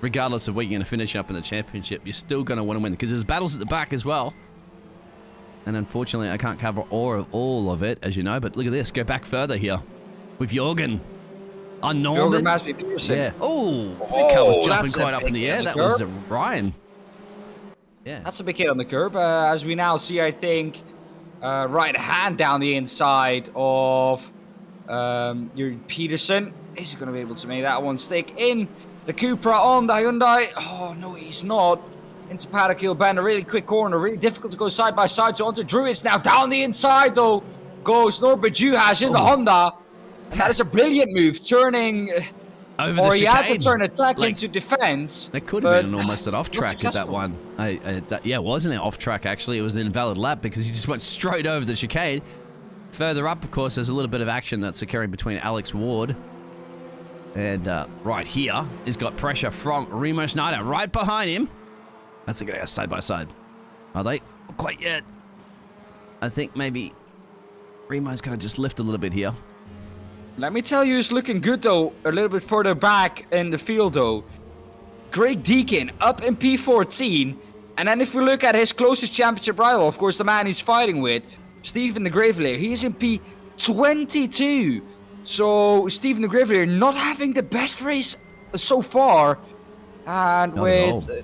Regardless of where you're going to finish up in the championship, you're still going to want to win because there's battles at the back as well. And unfortunately, I can't cover all of it, as you know, but look at this. Go back further here with Jorgen. Norbert. Yeah. Oh, the car was jumping quite up in the air. That was Ryan. Yeah. That's a big hit on the curb. As we now see, I think, right hand down the inside of your Peterson. Is he going to be able to make that one stick in the Cupra on the Hyundai? Oh, no, he's not. Into paddock hill bend, a really quick corner, really difficult to go side by side. So onto Druids now. Down the inside, though, goes Norbert Juhasz in the Honda. And that is a brilliant move, turning over or the he had to chicane. turn attack into defense. That could have been almost an off track at that one. Yeah, wasn't it off track actually? It was an invalid lap because he just went straight over the chicane. Further up, of course, there's a little bit of action that's occurring between Alex Ward and right here, he's got pressure from Remo Schneider right behind him. That's going to go side by side. Are they? Not quite yet. I think maybe Remo's going to just lift a little bit here. Let me tell you, it's looking good, though, a little bit further back in the field, though. Craig Deakin up in P14. And then if we look at his closest championship rival, of course, the man he's fighting with, Stephen de Greveleer, he's in P22. So, Stephen de Greveleer not having the best race so far. And with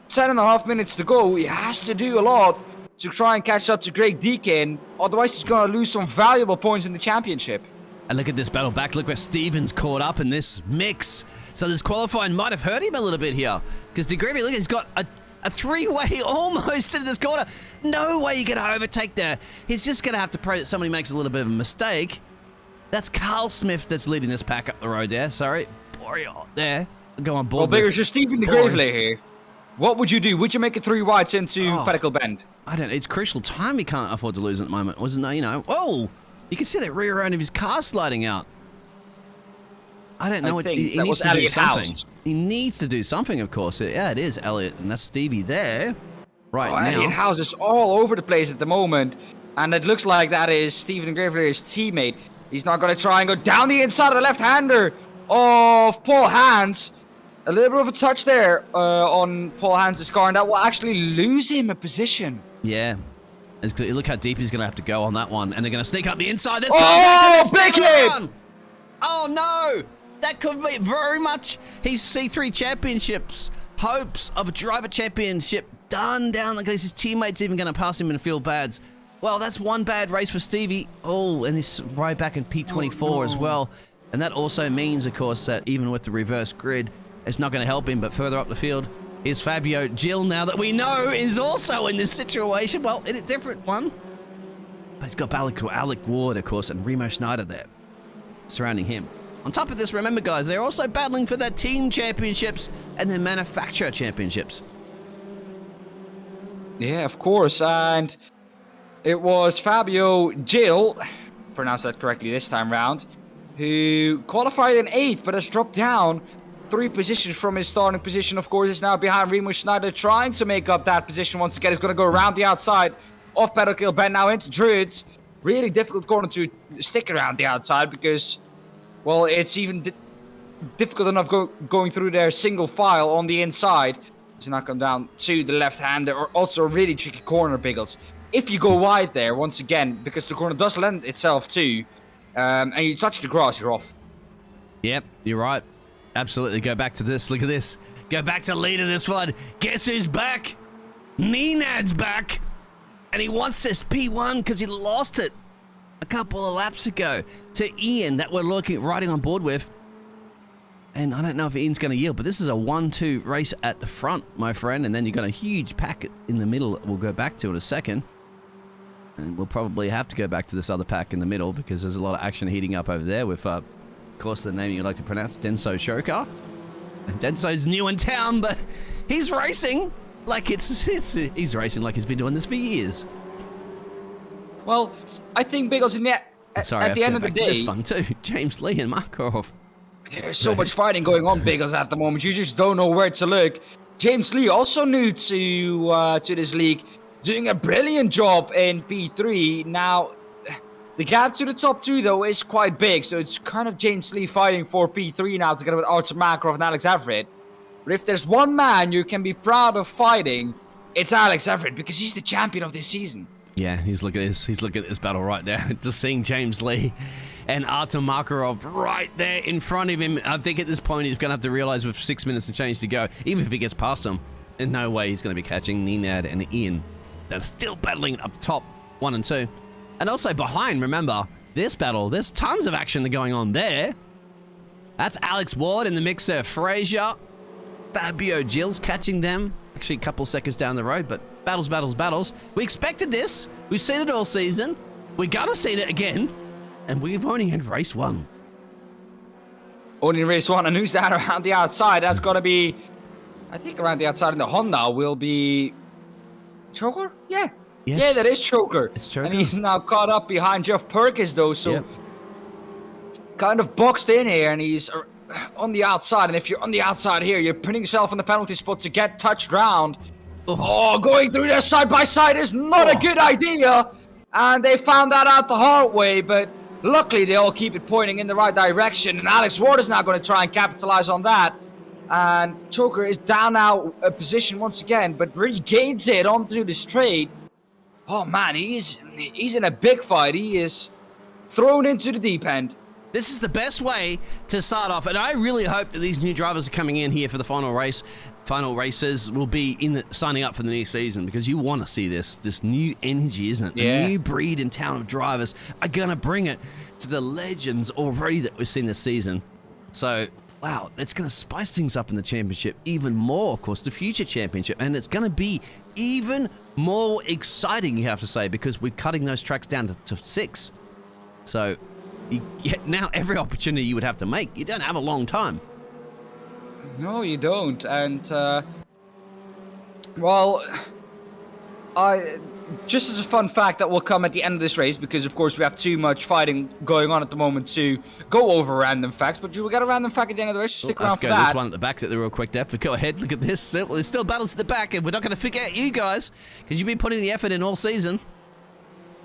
10.5 minutes to go, he has to do a lot to try and catch up to Craig Deakin. Otherwise, he's going to lose some valuable points in the championship. And look at this battle back. Look where Stevens caught up in this mix. So this qualifying might have hurt him a little bit here. Because de Greveleer, look, he's got a three-way almost into this corner. No way you're going to overtake there. He's just going to have to pray that somebody makes a little bit of a mistake. That's Carl Smith that's leading this pack up the road there. Sorry. Boreal there. Go on board. Well, Biggles, you're Stephen de Greveleer here. What would you do? Would you make it 3 wides into Pedicle Bend? I don't know. It's crucial time he can't afford to lose at the moment. Wasn't there, Oh! You can see that rear end of his car sliding out. I don't know. He needs to do something. He needs to do something, of course. Yeah, it is Elliot, and that's Stevie there right now. Elliot House is all over the place at the moment, and it looks like that is Stephen Greveleer's teammate. He's not going to try and go down the inside of the left-hander of Paul Hans. A little bit of a touch there on Paul Hans' car, and that will actually lose him a position. Yeah. Look how deep he's going to have to go on that one. And they're going to sneak up the inside. There's big hit! Oh, no! That could be very much his C3 championships. Hopes of a driver championship done down because his teammates even going to pass him and feel bad. Well, that's one bad race for Stevie. Oh, and he's right back in P24 as well. And that also means, of course, that even with the reverse grid, it's not going to help him. But further up the field, here's Fabio Gil now that we know is also in this situation. Well, in a different one. But he's got Alec Ward, of course, and Remo Schneider there surrounding him. On top of this, remember, guys, they're also battling for their team championships and their manufacturer championships. Yeah, of course. And it was Fabio Gil, pronounced that correctly this time round, who qualified in 8th but has dropped down 3 positions from his starting position. Of course, is now behind Remo Schneider, trying to make up that position once again. He's going to go around the outside of Pedicle Bend now into Druids. Really difficult corner to stick around the outside because, well, it's even difficult enough going through their single file on the inside. to not come down to the left-hander, or also a really tricky corner, Biggles. If you go wide there, once again, because the corner does lend itself to, and you touch the grass, you're off. Yep, you're right. Absolutely. Go back to this. Look at this. Go back to leading this one. Guess who's back? Nenad's back. And he wants this P1 because he lost it a couple of laps ago to Ian that we're riding on board with. And I don't know if Ian's going to yield, but this is a 1-2 race at the front, my friend. And then you've got a huge pack in the middle that we'll go back to in a second. And we'll probably have to go back to this other pack in the middle because there's a lot of action heating up over there with, of course, the name you'd like to pronounce, Denso Shoka. And Denso's new in town, but he's racing like he's racing like he's been doing this for years. Well, I think Biggles at the end of the day, this one too. James Lee and Markov. There's so much fighting going on, Biggles, at the moment. You just don't know where to look. James Lee, also new to this league, doing a brilliant job in P3. Now, the gap to the top two, though, is quite big. So it's kind of James Lee fighting for P3 now together with Artur Makarov and Alex Everitt. But if there's one man you can be proud of fighting, it's Alex Everitt, because he's the champion of this season. Yeah, he's looking at this. He's looking at this battle right now. Just seeing James Lee and Artur Makarov right there in front of him. I think at this point he's going to have to realize with 6 minutes and change to go, even if he gets past them, in no way he's going to be catching Nenad and Ian. They're still battling up top, 1 and 2. And also behind, remember, this battle, there's tons of action going on there. That's Alex Ward in the mix there. Frazier, Fabio Gilles catching them. Actually, a couple seconds down the road, but battles. We expected this. We've seen it all season. We're going to see it again. And we've only had race 1. Only race 1, and who's that around the outside? That's got to be, I think around the outside in the Honda will be Choker? Yeah. Yes. Yeah, that is Choker. It's Choker. And he's now caught up behind Jeff Perkins, though, so kind of boxed in here, and he's on the outside. And if you're on the outside here, you're putting yourself in the penalty spot to get touched round. Oh, going through there side by side is not a good idea. And they found that out the hard way, but luckily they all keep it pointing in the right direction. And Alex Ward is now going to try and capitalize on that. And Choker is down now a position once again, but regains it onto the straight. Oh man, he's in a big fight. He is thrown into the deep end. This is the best way to start off, and I really hope that these new drivers are coming in here for the final race. Final races will be signing up for the new season, because you want to see this new energy, isn't it? Yeah. The new breed in town of drivers are going to bring it to the legends already that we've seen this season. So, wow, it's going to spice things up in the championship even more, of course, the future championship, and it's going to be even more exciting, you have to say, because we're cutting those tracks down to 6. So, you get now every opportunity you would have to make. You don't have a long time. No, you don't. And, well, just as a fun fact that will come at the end of this race, because of course we have too much fighting going on at the moment to go over random facts, but you will get a random fact at the end of the race, so stick around for that. There's one at the back that they're real quick there. Go ahead, look at this. There's still battles at the back, and we're not going to forget you guys, because you've been putting the effort in all season.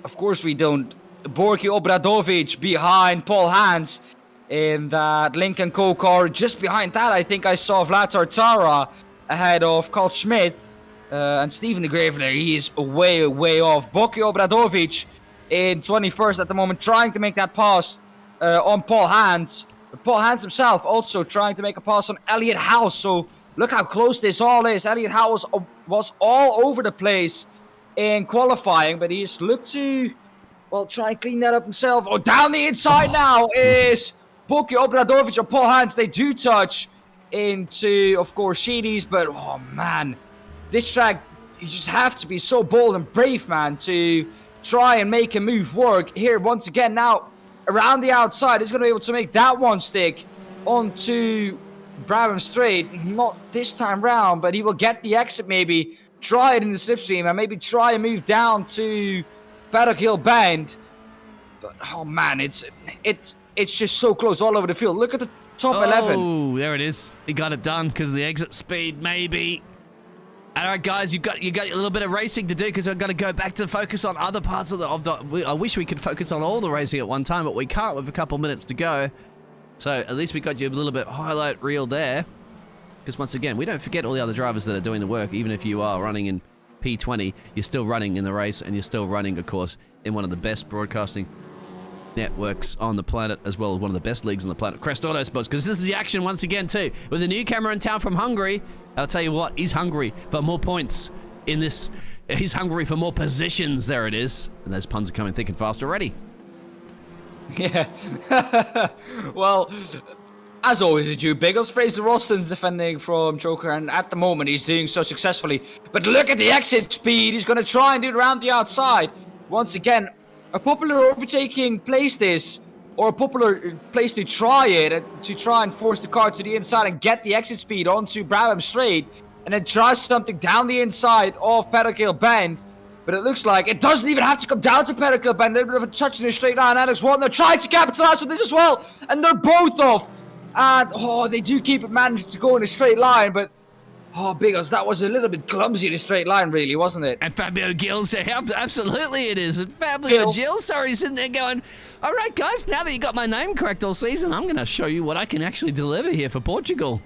Of course we don't. Borky Obradovic behind Paul Hans in that Lincoln Co car. Just behind that, I think I saw Vlad Tartara ahead of Carl Schmidt and Steven de Greveleer. He is way off. Borky Obradovic in 21st at the moment, trying to make that pass on Paul Hans. But Paul Hans himself also trying to make a pass on Elliot House. So look how close this all is. Elliot House was all over the place in qualifying, but he's looked to, well, try and clean that up himself. Oh, down the inside now is Borky Obradovic and Paul Hans. They do touch into, of course, Sheedies, but oh man, this track, you just have to be so bold and brave, man, to try and make a move work. Here, once again, now around the outside, he's going to be able to make that one stick onto Brabham Straight. Not this time round, but he will get the exit maybe, try it in the slipstream, and maybe try and move down to Paddock Hill Bend. But oh man, it's just so close all over the field. Look at the top 11. Oh, there it is. He got it done because of the exit speed, maybe. All right, guys, you got a little bit of racing to do, because I've got to go back to focus on other parts of the. I wish we could focus on all the racing at one time, but we can't with a couple minutes to go. So at least we got you a little bit highlight reel there. Because once again, we don't forget all the other drivers that are doing the work. Even if you are running in P20, you're still running in the race, and you're still running, of course, in one of the best broadcasting networks on the planet, as well as one of the best leagues on the planet, Crest Autosport. Because this is the action once again too, with a newcomer in town from Hungary. I'll tell you what, he's hungry for more points in this. He's hungry for more positions. There it is, and those puns are coming thick and fast already. Yeah. Well, as always with you, Biggles, Fraser Roston's defending from Joker, and at the moment he's doing so successfully. But look at the exit speed. He's going to try and do it around the outside. Once again, a popular overtaking place this, or a popular place to try it, to try and force the car to the inside and get the exit speed onto Brabham Straight, and then try something down the inside of Petterkill Bend. But it looks like it doesn't even have to come down to Petterkill Bend. They're a touch in a straight line. Alex Walton, they're trying to capitalize on this as well, and they're both off. And they do keep it managed to go in a straight line, but Biggles, that was a little bit clumsy in a straight line, really, wasn't it? And Fabio Gil's, absolutely it is. And Fabio Gil's, sitting there going, all right, guys, now that you got my name correct all season, I'm going to show you what I can actually deliver here for Portugal.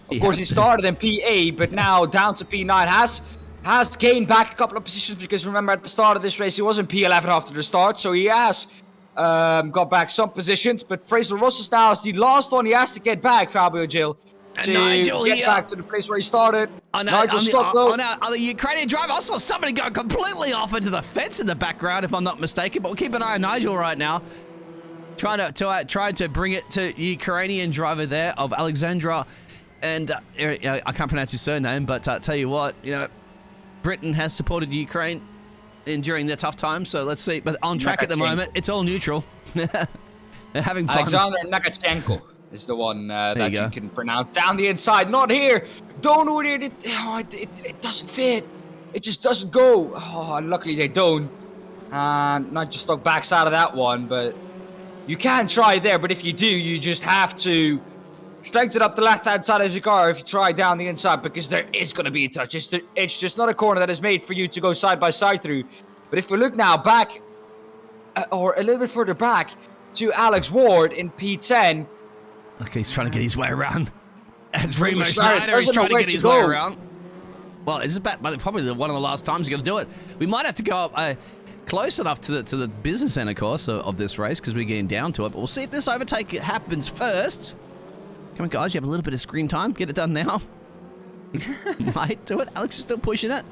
Of course, he started in P8, but now down to P9. Has gained back a couple of positions, because remember, at the start of this race, he was in P11 after the start, so he has got back some positions. But Fraser Russell now is the last one he has to get back, Fabio Gil. To Nigel get back to the place where he started. Nigel stuck low. On the Ukrainian driver, I saw somebody go completely off into the fence in the background, if I'm not mistaken. But we'll keep an eye on Nigel right now, trying to bring it to Ukrainian driver there of Alexandra, and I can't pronounce his surname, but tell you what, Britain has supported Ukraine during their tough times, so let's see. But on track at the moment, it's all neutral. They're having fun. Alexander Nakachenko is the one that you can pronounce. Down the inside, not here. Don't know where it doesn't fit. It just doesn't go. Luckily they don't. Not just stuck backside of that one, but you can try there. But if you do, you just have to strengthen up the left-hand side of your car if you try down the inside, because there is going to be a touch. It's just not a corner that is made for you to go side-by-side through. But if we look now back, or a little bit further back, to Alex Ward in P10. Okay, he's trying to get his way around. As Remo Schneider is trying to get his way around. Well, this is probably one of the last times you're going to do it. We might have to go up close enough to the business end, of course, of this race, because we're getting down to it. But we'll see if this overtake happens first. Come on, guys, you have a little bit of screen time. Get it done now. Might do it. Alex is still pushing it.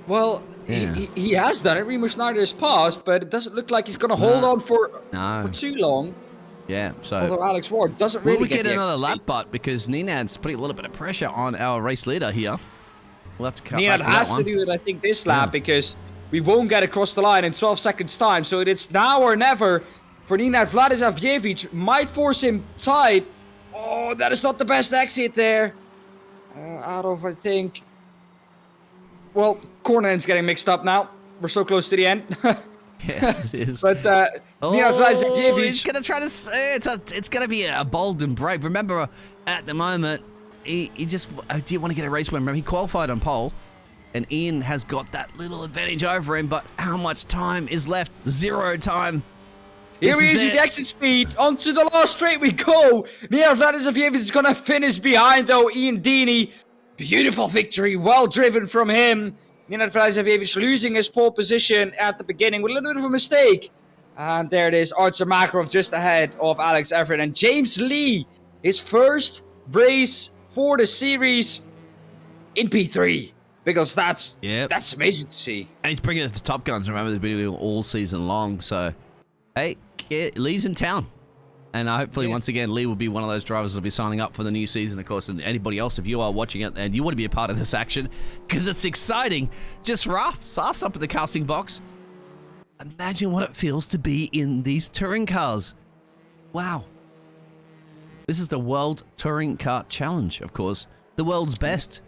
Well, yeah. he has done it. Remo Schneider has passed, but it doesn't look like he's going to hold on for too long. Yeah, so... Although Alex Ward doesn't really get another lap, but because Ninad's putting a little bit of pressure on our race leader here. We'll have to cut back to that one. Ninad has to do it, I think, this lap, because we won't get across the line in 12 seconds' time. So it's now or never for Ninad. Vladislav might force him tight. Oh, that is not the best exit there. Out of, I think... Well, corner end's getting mixed up now. We're so close to the end. Yes, it is. But he's gonna try to. It's gonna be a bold and brave. Remember, at the moment, he just. Do you want to get a race win? Remember, he qualified on pole, and Ian has got that little advantage over him. But how much time is left? 0 time. Here he is with the exit speed. Onto the last straight we go. Nina Vladislav is gonna finish behind though. Ian Deeney, beautiful victory, well driven from him. Ninad Vladislav losing his pole position at the beginning with a little bit of a mistake. And there it is, Artur Makarov just ahead of Alex Everitt. And James Lee, his first race for the series in P3. Because that's amazing to see. And he's bringing it to Top Guns. Remember, they've been doing it all season long. So, hey, Lee's in town. And hopefully, once again, Lee will be one of those drivers that will be signing up for the new season, of course. And anybody else, if you are watching it and you want to be a part of this action, because it's exciting, just ask up at the casting box. Imagine what it feels to be in these touring cars. Wow. This is the World Touring Car Challenge, of course. The world's best.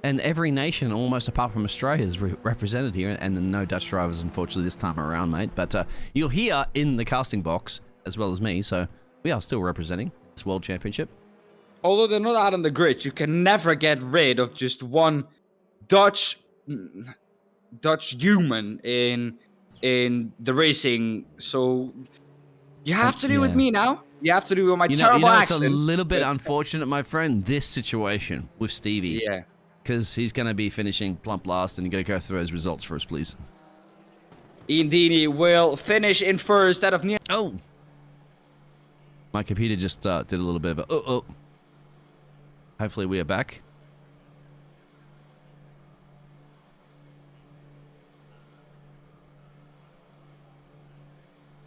And every nation, almost apart from Australia, is represented here. And no Dutch drivers, unfortunately, this time around, mate. But you're here in the casting box, as well as me, so... we are still representing this World Championship. Although they're not out on the grid, you can never get rid of just one Dutch human in the racing. So You have to do with me now. You have to do with my terrible accent. It's a little bit unfortunate, my friend, this situation with Stevie. Yeah. Because he's going to be finishing plump last, and you're going to go through those results for us, please. Ian Deeney will finish in first out of near. Oh! My computer just did a little bit of a oh. Hopefully we are back.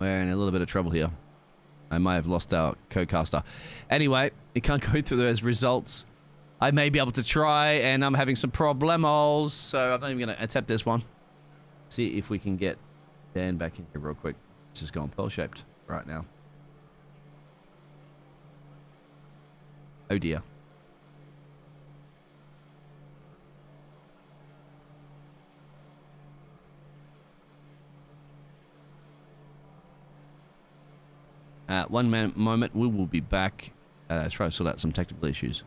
We're in a little bit of trouble here. I might have lost our co-caster. Anyway, you can't go through those results. I may be able to try, and I'm having some problemos, so I'm not even going to attempt this one. See if we can get Dan back in here real quick. This is going pearl-shaped right now. Oh dear. One moment, we will be back. Try to sort out some technical issues.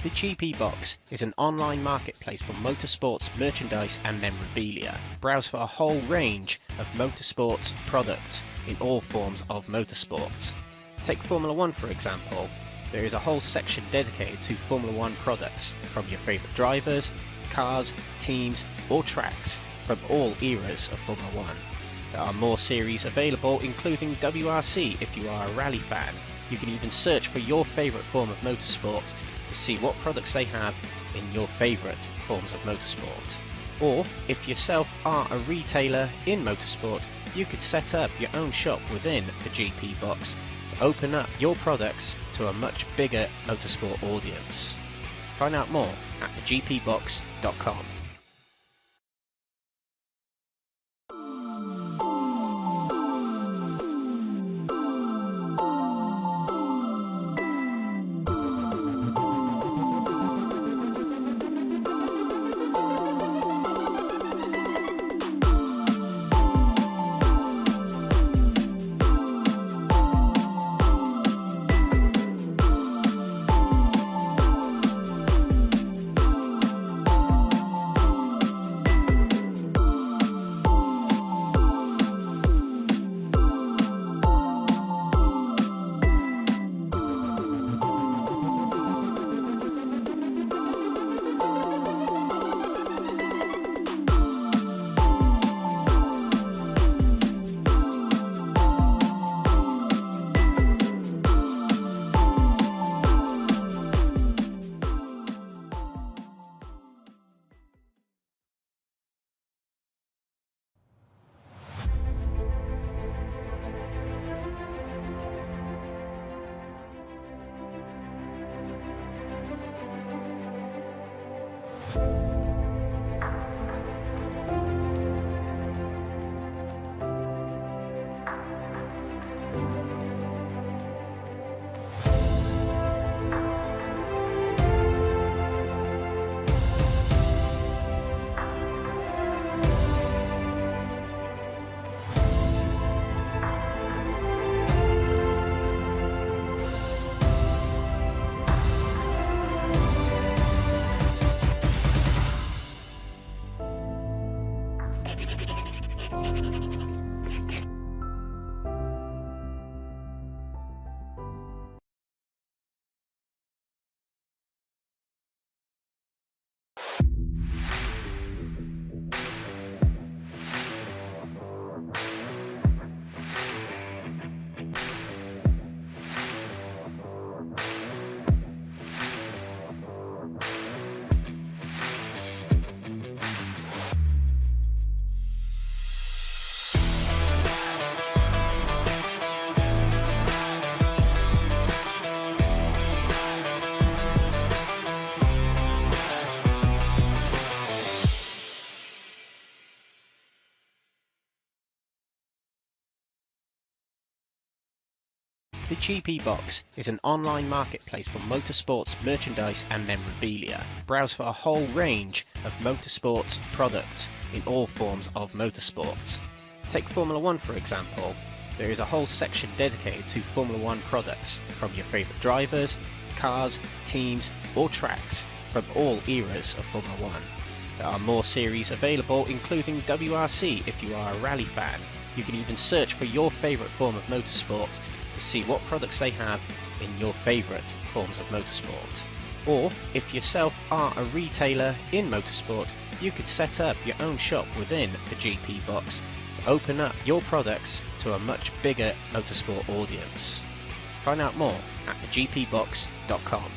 The GP Box is an online marketplace for motorsports merchandise and memorabilia. Browse for a whole range of motorsports products in all forms of motorsport. Take Formula 1 for example. There is a whole section dedicated to Formula 1 products from your favourite drivers, cars, teams or tracks from all eras of Formula 1. There are more series available, including WRC if you are a rally fan. You can even search for your favourite form of motorsport to see what products they have in your favourite forms of motorsport. Or, if yourself are a retailer in motorsport, you could set up your own shop within the GP Box to open up your products to a much bigger motorsport audience. Find out more at thegpbox.com. The GP Box is an online marketplace for motorsports merchandise and memorabilia. Browse for a whole range of motorsports products in all forms of motorsport. Take Formula One for example. There is a whole section dedicated to Formula One products from your favourite drivers, cars, teams or tracks from all eras of Formula One. There are more series available, including WRC if you are a rally fan. You can even search for your favourite form of motorsport to see what products they have in your favourite forms of motorsport. Or, if yourself are a retailer in motorsport, you could set up your own shop within the GP Box to open up your products to a much bigger motorsport audience. Find out more at thegpbox.com.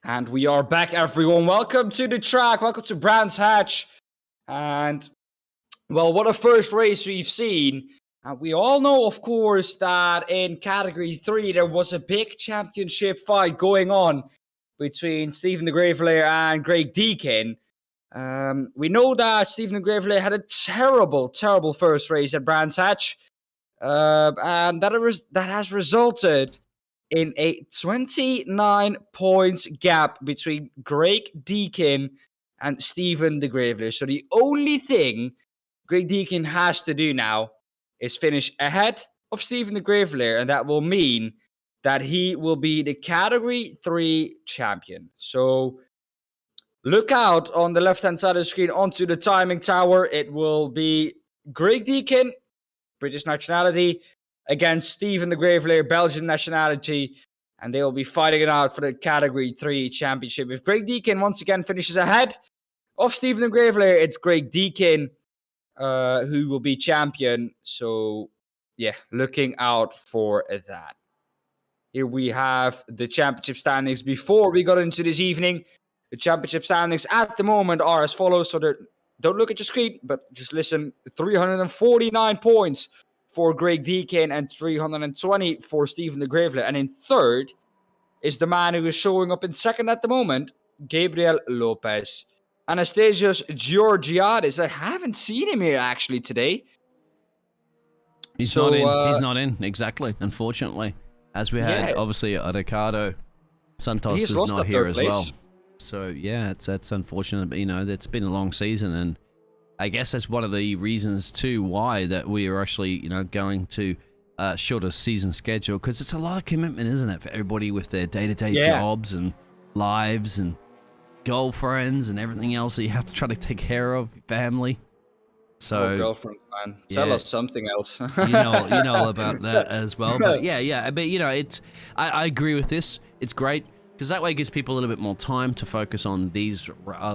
And we are back, everyone. Welcome to the track. Welcome to Brands Hatch. And, well, what a first race we've seen. We all know, of course, that in Category 3, there was a big championship fight going on between Stephen de Greveleer and Craig Deakin. We know that Stephen de Greveleer had a terrible, terrible first race at Brands Hatch. And that has resulted in a 29 points gap between Craig Deakin and Stephen de Greveleer. So the only thing Craig Deakin has to do now is finish ahead of Stephen de Greveleer, and that will mean that he will be the Category 3 champion. So look out on the left-hand side of the screen onto the timing tower. It will be Craig Deakin, British nationality, against Stephen de Greveleer, Belgian nationality, and they will be fighting it out for the Category 3 championship. If Craig Deakin once again finishes ahead of Stephen de Greveleer, it's Craig Deakin who will be champion. So, yeah, looking out for that. Here we have the championship standings before we got into this evening. The championship standings at the moment are as follows. So don't look at your screen, but just listen. 349 points for Craig Deakin and 320 for Stephen de Greveleer. And in third is the man who is showing up in second at the moment, Gabriel Lopez. Anastasios Georgiadis. I haven't seen him here actually today. He's not in. He's not in, exactly, unfortunately. As we had, obviously, Ricardo Santos is not here as well. So, yeah, that's unfortunate. But, it's been a long season. And I guess that's one of the reasons, too, why that we are actually, going to shorter season schedule. Because it's a lot of commitment, isn't it, for everybody with their day-to-day jobs and lives and girlfriends and everything else that you have to try to take care of, family. So, girlfriend, man, tell us something else. you know all about that as well. But but I agree with this. It's great because that way it gives people a little bit more time to focus on these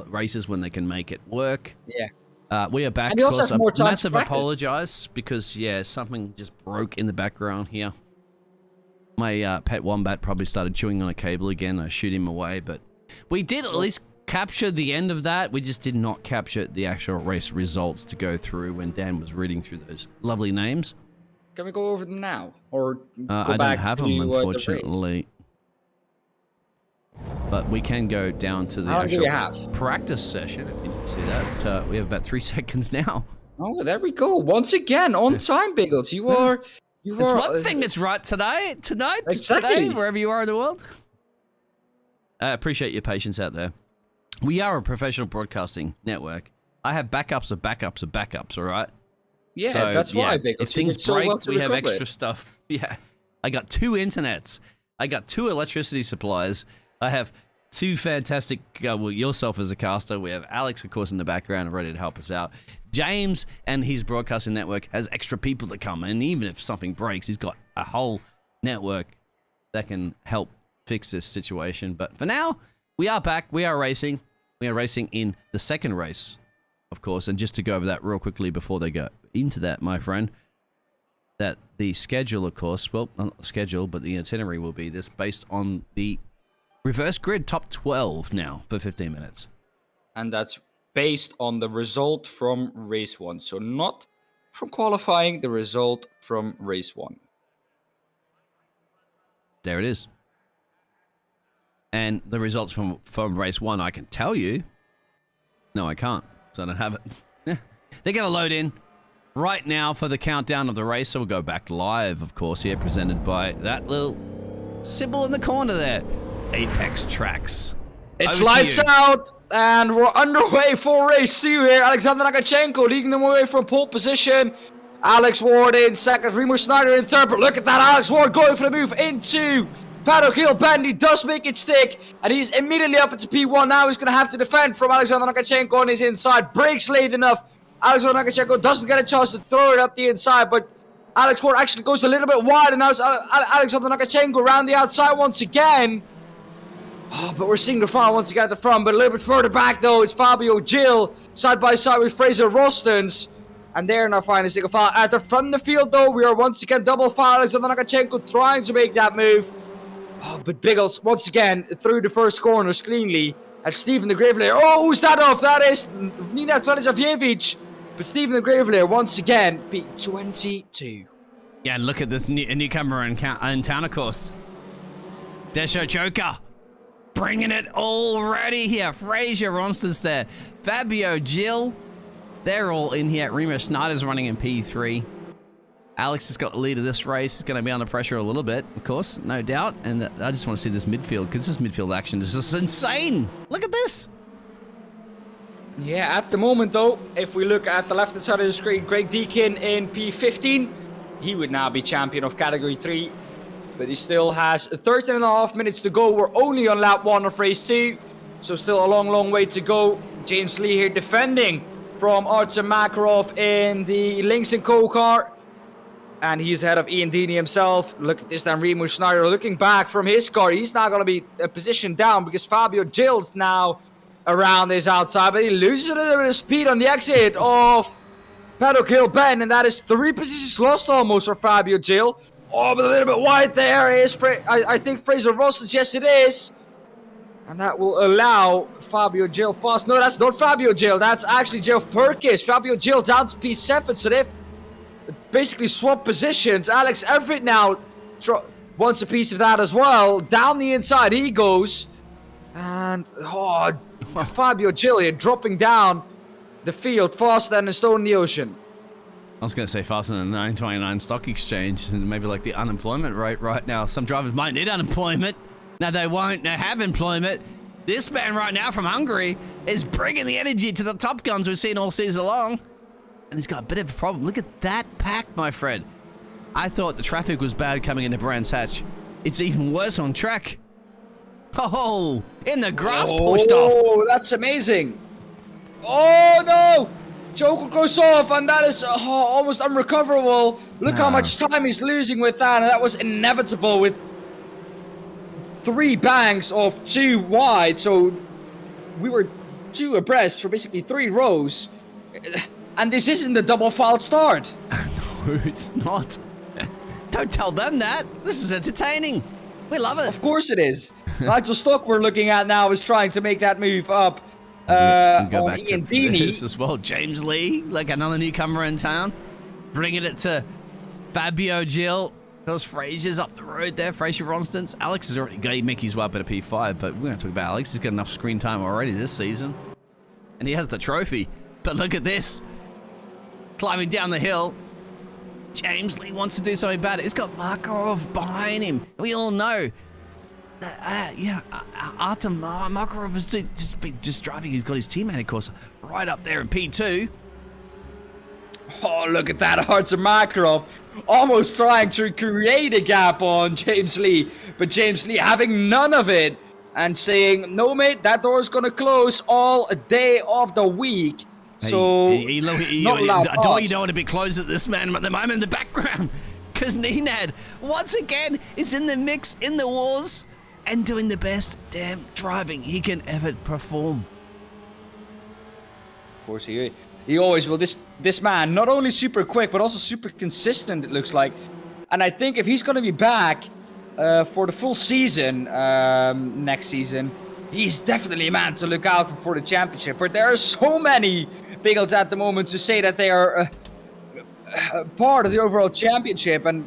races when they can make it work. Yeah. We are back. And you also have more time massive apologize because something just broke in the background here. My pet wombat probably started chewing on a cable again. I shoot him away, but we did at least capture the end of that. We just did not capture the actual race results to go through when Dan was reading through those lovely names. Can we go over them now, or go I back don't have to them, unfortunately. But we can go down to the actual practice session. If you can see that, we have about 3 seconds now. Oh, there we go. Once again, on time, Biggles. You are. It's one thing that's right today, wherever you are in the world. I appreciate your patience out there. We are a professional broadcasting network. I have backups of backups of backups, all right? Yeah, so, that's why, Biggles. If things break, we have extra stuff. Yeah. I got 2 internets. I got 2 electricity supplies. I have 2 fantastic, yourself as a caster. We have Alex, of course, in the background ready to help us out. James and his broadcasting network has extra people to come. And even if something breaks, he's got a whole network that can help fix this situation. But for now, we are back. We are racing. We are racing in the second race, of course. And just to go over that real quickly before they go into that, my friend, that the schedule, of course, well, not the schedule, but the itinerary will be this based on the reverse grid top 12 now for 15 minutes. And that's based on the result from race 1. So not from qualifying, the result from race 1. There it is. And the results from race 1, I can tell you. No, I can't, so I don't have it. They're going to load in right now for the countdown of the race. So we'll go back live, of course, here, presented by that little symbol in the corner there. Apex Tracks. It's lights out, and we're underway for race 2 here. Alexander Nakachenko leading them away from pole position. Alex Ward in second, Remo Schneider in third. But look at that, Alex Ward going for the move into Paddock Hill Bend. He does make it stick, and he's immediately up into P1. Now he's going to have to defend from Alexander Nakachenko on his inside. Brakes late enough. Alexander Nakachenko doesn't get a chance to throw it up the inside, but Alex Ward actually goes a little bit wide, and now it's Alexander Nakachenko around the outside once again. Oh, but we're seeing the final once again at the front, but a little bit further back though is Fabio Gil, side by side with Fraser Rostens. And they're now finding a single file. At the front of the field though, we are once again double file. Alexander Nakachenko trying to make that move. Oh, but Biggles once again through the first corners cleanly. And Stephen the Greveleer. Oh, who's that off? That is Nina Tvalizavievich. But Stephen the Greveleer once again beat 22. Yeah, and look at this newcomer in town, of course. Desho Joker. Bringing it already here. Fraser Rostens there. Fabio Gil. They're all in here. Remo Schneider's running in P3. Alex has got the lead of this race. He's going to be under pressure a little bit, of course, no doubt. And I just want to see this midfield, because this midfield action is just insane. Look at this. Yeah, at the moment, though, if we look at the left-hand side of the screen, Craig Deakin in P15. He would now be champion of Category 3. But he still has 13.5 minutes to go. We're only on lap 1 of race 2. So still a long, long way to go. James Lee here defending from Artem Makarov in the Lynx & Co car. And he's ahead of Ian Deeney himself. Look at this then, Remo Schneider looking back from his car. He's now going to be positioned down because Fabio Gil's now around his outside. But he loses a little bit of speed on the exit of Paddock Hill Bend. And that is 3 positions lost almost for Fabio Gil. Oh, but a little bit wide there is, I think, Fraser Rostens. Yes, it is. And that will allow Fabio Gil past. No, that's not Fabio Gil. That's actually Geoff Perkins. Fabio Gil down to P7. So they've basically swapped positions. Alex Everitt now wants a piece of that as well. Down the inside he goes. And, Fabio Gillian dropping down the field faster than a stone in the ocean. I was going to say faster than the 929 stock exchange, and maybe like the unemployment rate right now. Some drivers might need unemployment. Now they won't. They have employment. This man right now from Hungary is bringing the energy to the Top Guns we've seen all season long. And he's got a bit of a problem. Look at that pack, my friend. I thought the traffic was bad coming into Brands Hatch. It's even worse on track. Oh, in the grass pushed off. Oh, that's amazing. Oh, no. Joker goes off, and that is almost unrecoverable. Look how much time he's losing with that, and that was inevitable with 3 banks of 2 wide. So we were 2 abreast for basically 3 rows. And this isn't the double foul start. No, it's not. Don't tell them that. This is entertaining. We love it. Of course it is. Nigel Stock we're looking at now is trying to make that move up on Ian Deeney. As well. James Lee, like another newcomer in town. Bringing it to Fabio Gil. Those Fraser's up the road there. Fraser Ronstons. Alex has already got Mickey's way up at a P5, but we're going to talk about Alex. He's got enough screen time already this season. And he has the trophy. But look at this. Climbing down the hill. James Lee wants to do something about it. He's got Makarov behind him. We all know that, Artem Makarov is just driving. He's got his teammate, of course, right up there in P2. Oh, look at that. Artem Makarov almost trying to create a gap on James Lee. But James Lee having none of it and saying, no, mate, that door is going to close all day of the week. So, don't you don't want to be close at this man at the moment in the background, because Nenad once again is in the mix, in the wars, and doing the best damn driving he can ever perform. Of course, he always will. This man, not only super quick, but also super consistent, it looks like. And I think if he's going to be back for the full season next season, he's definitely a man to look out for the championship. But there are so many Biggles at the moment to say that they are part of the overall championship and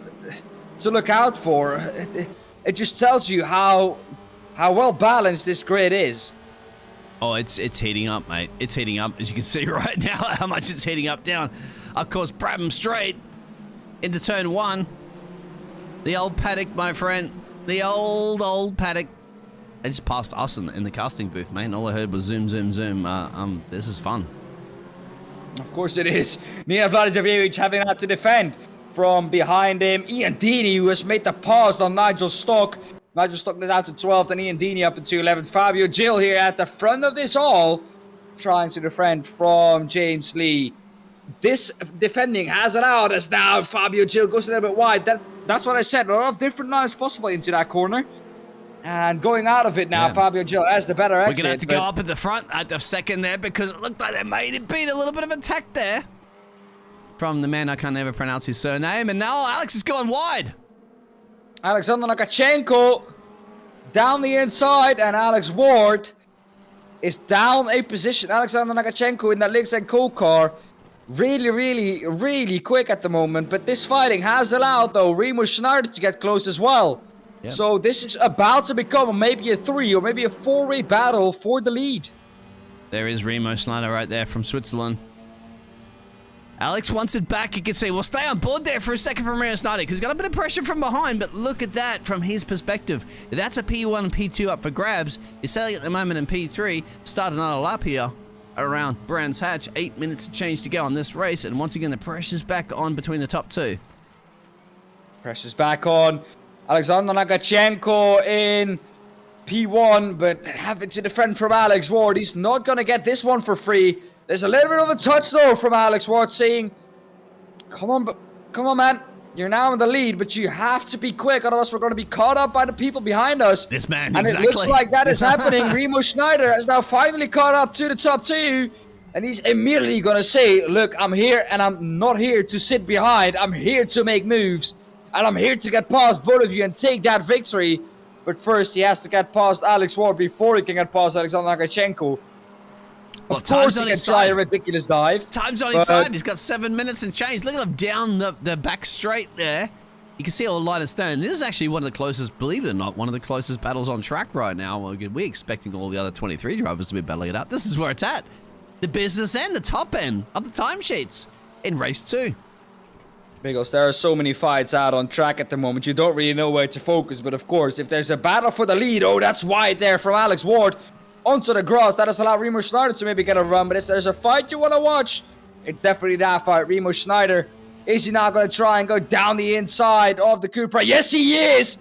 to look out for. It just tells you how well balanced this grid is. Oh, it's heating up, mate. It's heating up, as you can see right now, how much it's heating up down. Of course, Brabham straight into turn 1. The old paddock, my friend. The old paddock. They just passed us in the casting booth, mate. And all I heard was zoom, zoom, zoom. This is fun. Of course it is. Nenad Vladijevic having had to defend from behind him. Ian Deeney, who has made the pass on Nigel Stock. Nigel Stock down to 12th, and Ian Deeney up into 11th. Fabio Gil here at the front of this all, trying to defend from James Lee. This defending has it out as now Fabio Gil goes a little bit wide. That's what I said. A lot of different lines possible into that corner. And going out of it now, yeah. Fabio Gil has the better exit. We're going to have to go up at the front at the second there because it looked like they made it beat a little bit of attack there from the man I can't ever pronounce his surname. And now Alex has gone wide. Alexander Nakachenko down the inside, and Alex Ward is down a position. Alexander Nakachenko in that Lynx & Co car. Really quick at the moment. But this fighting has allowed, though, Remo Schneider to get close as well. Yep. So this is about to become maybe a 3 or maybe a 4-way battle for the lead. There is Remo Schneider right there from Switzerland. Alex wants it back. You can see, we'll stay on board there for a second from Remo Schneider because he's got a bit of pressure from behind, but look at that from his perspective. That's a P1 and P2 up for grabs. He's sailing at the moment in P3. Start another lap here around Brands Hatch. 8 minutes to change to go on this race, and once again, the pressure's back on between the top 2. Pressure's back on. Alexander Nakachenko in P1, but having to defend from Alex Ward. He's not going to get this one for free. There's a little bit of a touch, though, from Alex Ward saying, come on, man. You're now in the lead, but you have to be quick, otherwise we're going to be caught up by the people behind us. This man, and exactly. It looks like that is happening. Remo Schneider has now finally caught up to the top 2, and he's immediately going to say, look, I'm here, and I'm not here to sit behind. I'm here to make moves. And I'm here to get past both of you and take that victory. But first, he has to get past Alex Ward before he can get past Alexander Nakachenko. Of course, he can try a ridiculous dive. Time's on his side. He's got 7 minutes and change. Look at him down the back straight there. You can see all light astern. This is actually one of the closest, believe it or not, one of the closest battles on track right now. We're expecting all the other 23 drivers to be battling it out. This is where it's at. The business end, the top end of the timesheets in race 2. Biggles, there are so many fights out on track at the moment. You don't really know where to focus. But of course, if there's a battle for the lead, oh, that's wide there from Alex Ward onto the grass. That has allowed Remo Schneider to maybe get a run. But if there's a fight you want to watch, it's definitely that fight. Remo Schneider, is he now going to try and go down the inside of the Cupra? Yes, he is.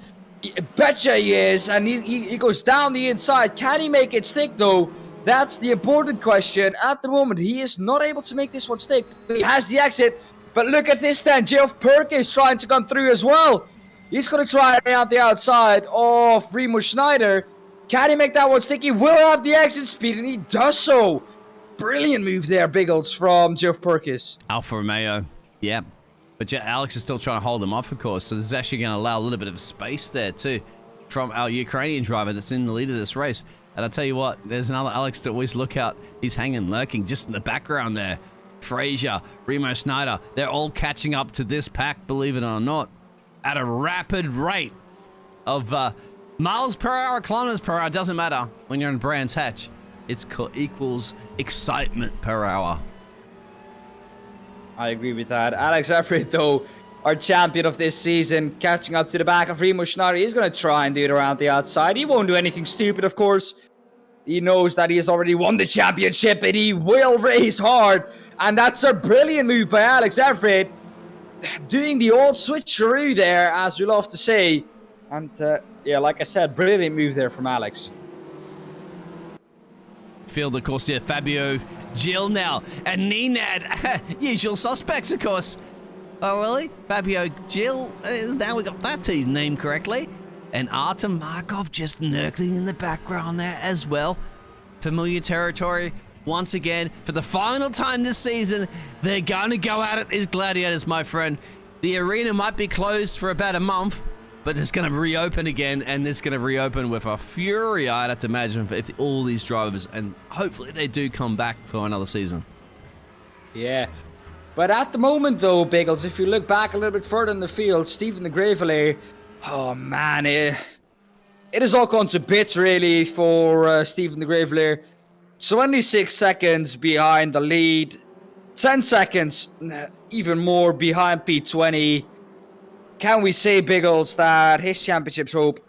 Betcha he is. And he goes down the inside. Can he make it stick, though? That's the important question. At the moment, he is not able to make this one stick. He has the exit. But look at this then. Geoff Perkins trying to come through as well. He's going to try out the outside of Remo Schneider. Can he make that one stick? He will have the exit speed, and he does so. Brilliant move there, Biggles, from Geoff Perkins. Alfa Romeo, yeah. But Alex is still trying to hold him off, of course. So this is actually going to allow a little bit of space there, too, from our Ukrainian driver that's in the lead of this race. And I'll tell you what, there's another Alex to always look out. He's hanging, lurking just in the background there. Fraser, Remo Schneider, they're all catching up to this pack, believe it or not, at a rapid rate of miles per hour, kilometers per hour. Doesn't matter when you're in Brands Hatch. It's equals excitement per hour. I agree with that. Alex Everett, though, our champion of this season, catching up to the back of Remo Schneider. He's going to try and do it around the outside. He won't do anything stupid, of course. He knows that he has already won the championship, and he will race hard. And that's a brilliant move by Alex Everett. Doing the old switcheroo there, as we love to say. And, yeah, like I said, brilliant move there from Alex. Field, of course, here, Fabio, Jill now, and Nenad. Usual suspects, of course. Oh, really? Fabio, Jill, now we got that team's name correctly. And Artem Markov just nurgling in the background there as well. Familiar territory. Once again, for the final time this season, they're going to go at it as gladiators, my friend. The arena might be closed for about a month, but it's going to reopen again, and it's going to reopen with a fury, I'd have to imagine, if all these drivers, and hopefully they do come back for another season. Yeah. But at the moment, though, Biggles, if you look back a little bit further in the field, Stephen the Greveleer, oh, man, it has all gone to bits, really, for Stephen the Greveleer. 26 seconds behind the lead, 10 seconds, even more behind P20. Can we say, Biggles, that his championships hope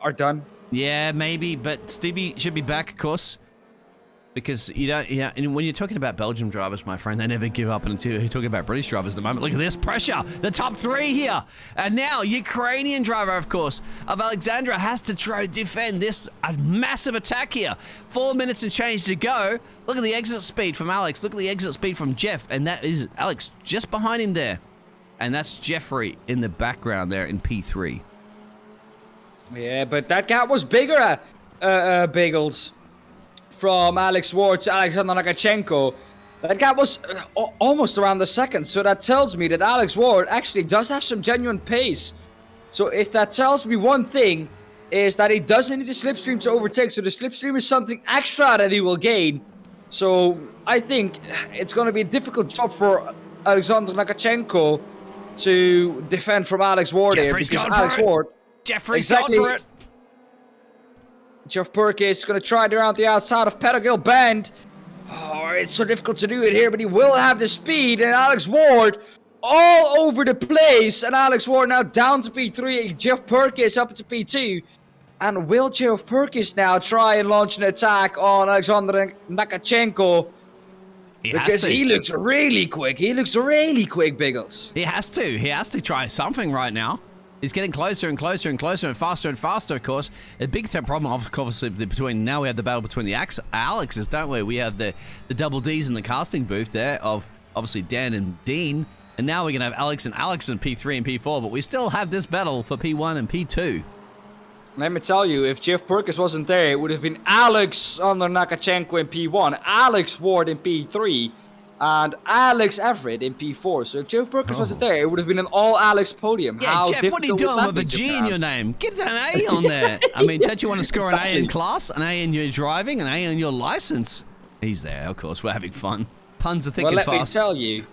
are done? Yeah, maybe, but Stevie should be back, of course. Because you don't, and when you're talking about Belgium drivers, my friend, they never give up until you're talking about British drivers at the moment. Look at this pressure. The top 3 here. And now, Ukrainian driver, of course, of Alexandra has to try to defend this massive attack here. 4 minutes and change to go. Look at the exit speed from Alex. Look at the exit speed from Jeff. And that is Alex just behind him there. And that's Jeffrey in the background there in P3. Yeah, but that gap was bigger, Biggles. From Alex Ward to Alexander Nakachenko. That gap was almost around the second. So that tells me that Alex Ward actually does have some genuine pace. So if that tells me one thing, is that he doesn't need the slipstream to overtake. So the slipstream is something extra that he will gain. So I think it's going to be a difficult job for Alexander Nakachenko to defend from Alex Ward here. Jeffrey's Because gone Alex for it. Ward, Jeffrey's gone for it. Geoff Perkins is going to try it around the outside of Pettergill Bend. Oh, it's so difficult to do it here, but he will have the speed. And Alex Ward all over the place. And Alex Ward now down to P3. Geoff Perkins up to P2. And will Geoff Perkins now try and launch an attack on Alexander Nakachenko? Because he looks really quick. He looks really quick, Biggles. He has to. He has to try something right now. He's getting closer and closer and closer and faster, of course. A big problem, obviously, between now we have the battle between the Alexes, don't we? We have the double Ds in the casting booth there of, obviously, Dan and Dean. And now we're going to have Alex in P3 and P4. But we still have this battle for P1 and P2. Let me tell you, if Geoff Perkins wasn't there, it would have been Alex under Nakachenko in P1, Alex Ward in P3, and Alex Everett in P4. So if Geoff Perkins wasn't there, it would have been an all-Alex podium. Yeah, How Jeff, what are you doing with a G G in your name? Get an A on there. I mean, don't you want to score Exactly. an A in class, an A in your driving, an A in your license? He's there, of course. We're having fun. Puns are thick Well, and let me fast. tell you,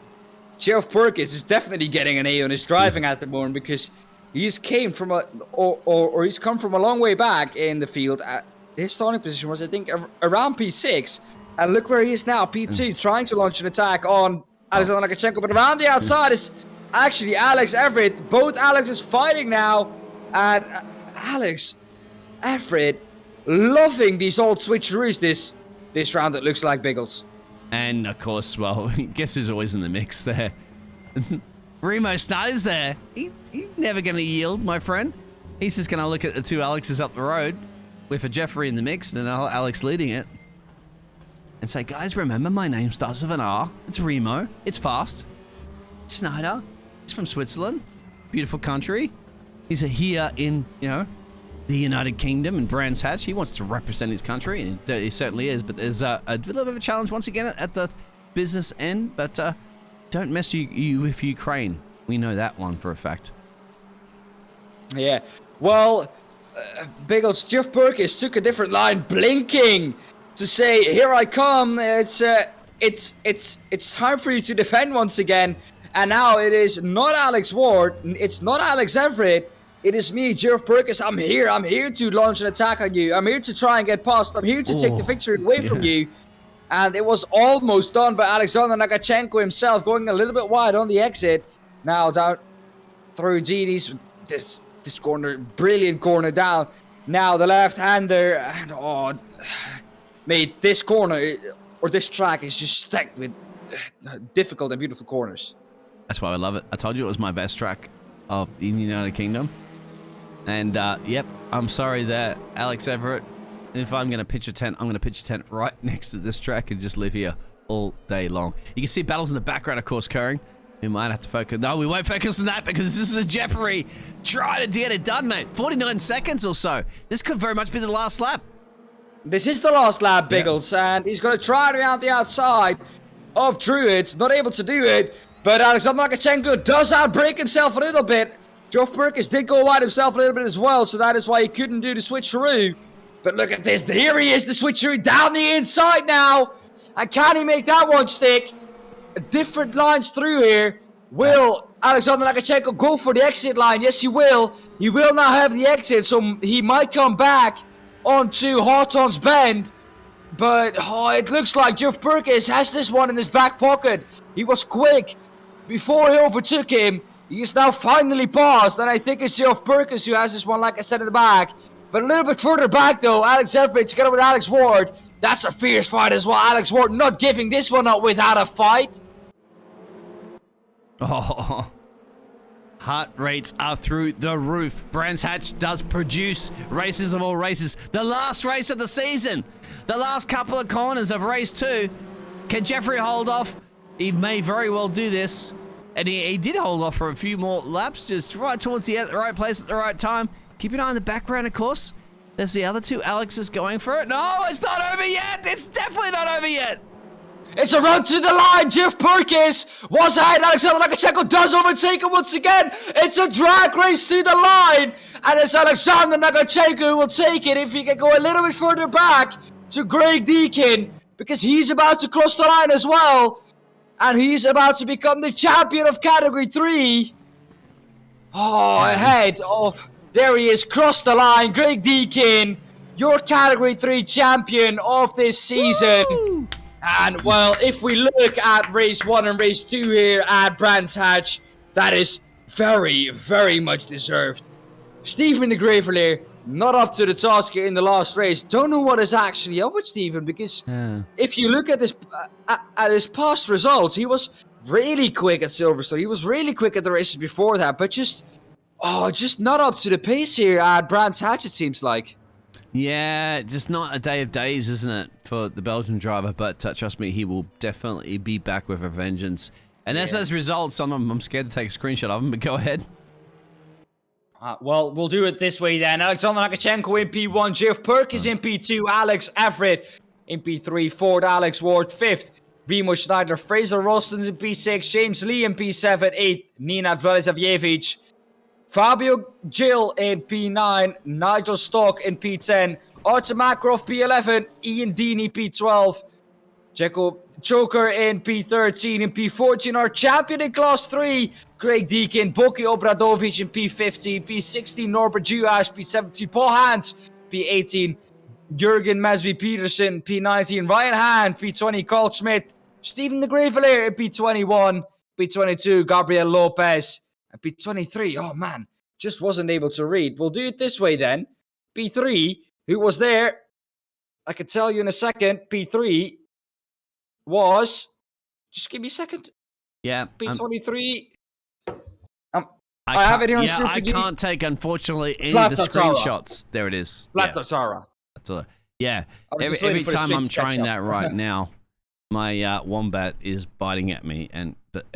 Geoff Perkins is definitely getting an A on his driving at the moment because He's came from he's come from a long way back in the field. His starting position was, I think, around P6. And look where he is now, P2, trying to launch an attack on Alexander Lukashenko. But around the outside is actually Alex Everett. Both Alexes fighting now. And Alex Everett loving these old switcheroos this round, it looks like, Biggles. And, of course, well, guess who's always in the mix there? Remo Schneider's there. He's never going to yield, my friend. He's just going to look at the two Alexes up the road with a Jeffrey in the mix and Alex leading it. And say, guys, remember my name starts with an R. It's Remo. It's fast. Schneider. He's from Switzerland. Beautiful country. He's here in, the United Kingdom and Brands Hatch. He wants to represent his country, and he certainly is. But there's a little bit of a challenge once again at the business end. But don't mess you with Ukraine. We know that one for a fact. Yeah. Well, Biggles, Jeff Perkins took a different line, blinking to say, "Here I come." It's time for you to defend once again. And now it is not Alex Ward. It's not Alex Everett. It is me, Jeff Perkins. I'm here. I'm here to launch an attack on you. I'm here to try and get past. I'm here to take the victory away from you. And it was almost done by Alexander Lukashenko himself, going a little bit wide on the exit. Now down through Georgiadis. This corner, brilliant corner down. Now the left-hander, and mate, this corner, or this track is just stacked with difficult and beautiful corners. That's why I love it. I told you it was my best track in the United Kingdom. And, yep, I'm sorry that Alex Everett, if I'm going to pitch a tent, I'm going to pitch a tent right next to this track and just live here all day long. You can see battles in the background, of course, occurring. We might have to focus. No, we won't focus on that because this is a Jeffrey trying to get it done, mate. 49 seconds or so. This could very much be the last lap. This is the last lap, Biggles, and he's going to try around the outside of Druids. Not able to do it, but Alexander Lukashenko does outbreak himself a little bit. Geoff Perkins did go wide himself a little bit as well, so that is why he couldn't do the switcheroo. But look at this. Here he is, the switcheroo down the inside now. And can he make that one stick? Different lines through here. Will Alexander Lukashenko go for the exit line? Yes, he will. He will now have the exit, so he might come back onto Hawthorne's Bend. But it looks like Geoff Perkins has this one in his back pocket. He was quick before he overtook him. He is now finally paused, and I think it's Geoff Perkins who has this one, like I said, in the back. But a little bit further back, though, Alex Everett together with Alex Ward. That's a fierce fight as well. Alex Ward not giving this one up without a fight. Oh, heart rates are through the roof. Brands Hatch does produce races of all races. The last race of the season. The last couple of corners of race 2. Can Jeffrey hold off? He may very well do this. And he did hold off for a few more laps, just right towards the right place at the right time. Keep an eye on the background, of course. There's the other two Alexes going for it. No, it's not over yet. It's definitely not over yet. It's a run to the line. Geoff Perkins was ahead. Alexander Lukashenko does overtake him once again. It's a drag race to the line. And it's Alexander Lukashenko who will take it if he can go a little bit further back to Craig Deakin, because he's about to cross the line as well. And he's about to become the champion of Category 3. Ahead of... There he is, crossed the line. Craig Deakin, your Category 3 champion of this season. Woo! And, well, if we look at Race 1 and Race 2 here at Brands Hatch, that is very, very much deserved. Stephen de Greveleer, not up to the task here in the last race. Don't know what is actually up with Stephen, because if you look at his past results, he was really quick at Silverstone. He was really quick at the races before that, but just not up to the pace here at Brands Hatch, it seems like. Yeah, just not a day of days, isn't it, for the Belgian driver? But trust me, he will definitely be back with a vengeance. And there's those results. I'm scared to take a screenshot of them, but go ahead. Well, we'll do it this way then. Alexander Lukashenko in P1, Geoff Perkins in P2, Alex Everett in P3, Ford Alex Ward 5th, Remo Schneider, Fraser Rostons in P6, James Lee in P7, 8th, Nenad Velisavievich, Fabio Gil in P9, Nigel Stock in P10, Artur Makarov P11, Ian Deeney P12, Jekyll Joker in P13. In P14, our champion in Class 3, Craig Deakin. Boki Obradovic in P15. P16, Norbert Juhasz. P17, Paul Hans. P18, Jurgen Mesby Peterson. P19, Ryan Hand. P20, Carl Schmidt. Stephen de Greveleer in P21. P22, Gabriel Lopez. And P23, oh man, just wasn't able to read. We'll do it this way then. P3, who was there? I can tell you in a second. P3 was, just give me a second. Yeah. P23. I have it here on screen. I can't take, unfortunately, any of the screenshots. There it is. Flatatara. Yeah. Every time I'm trying that right now, my wombat is biting at me and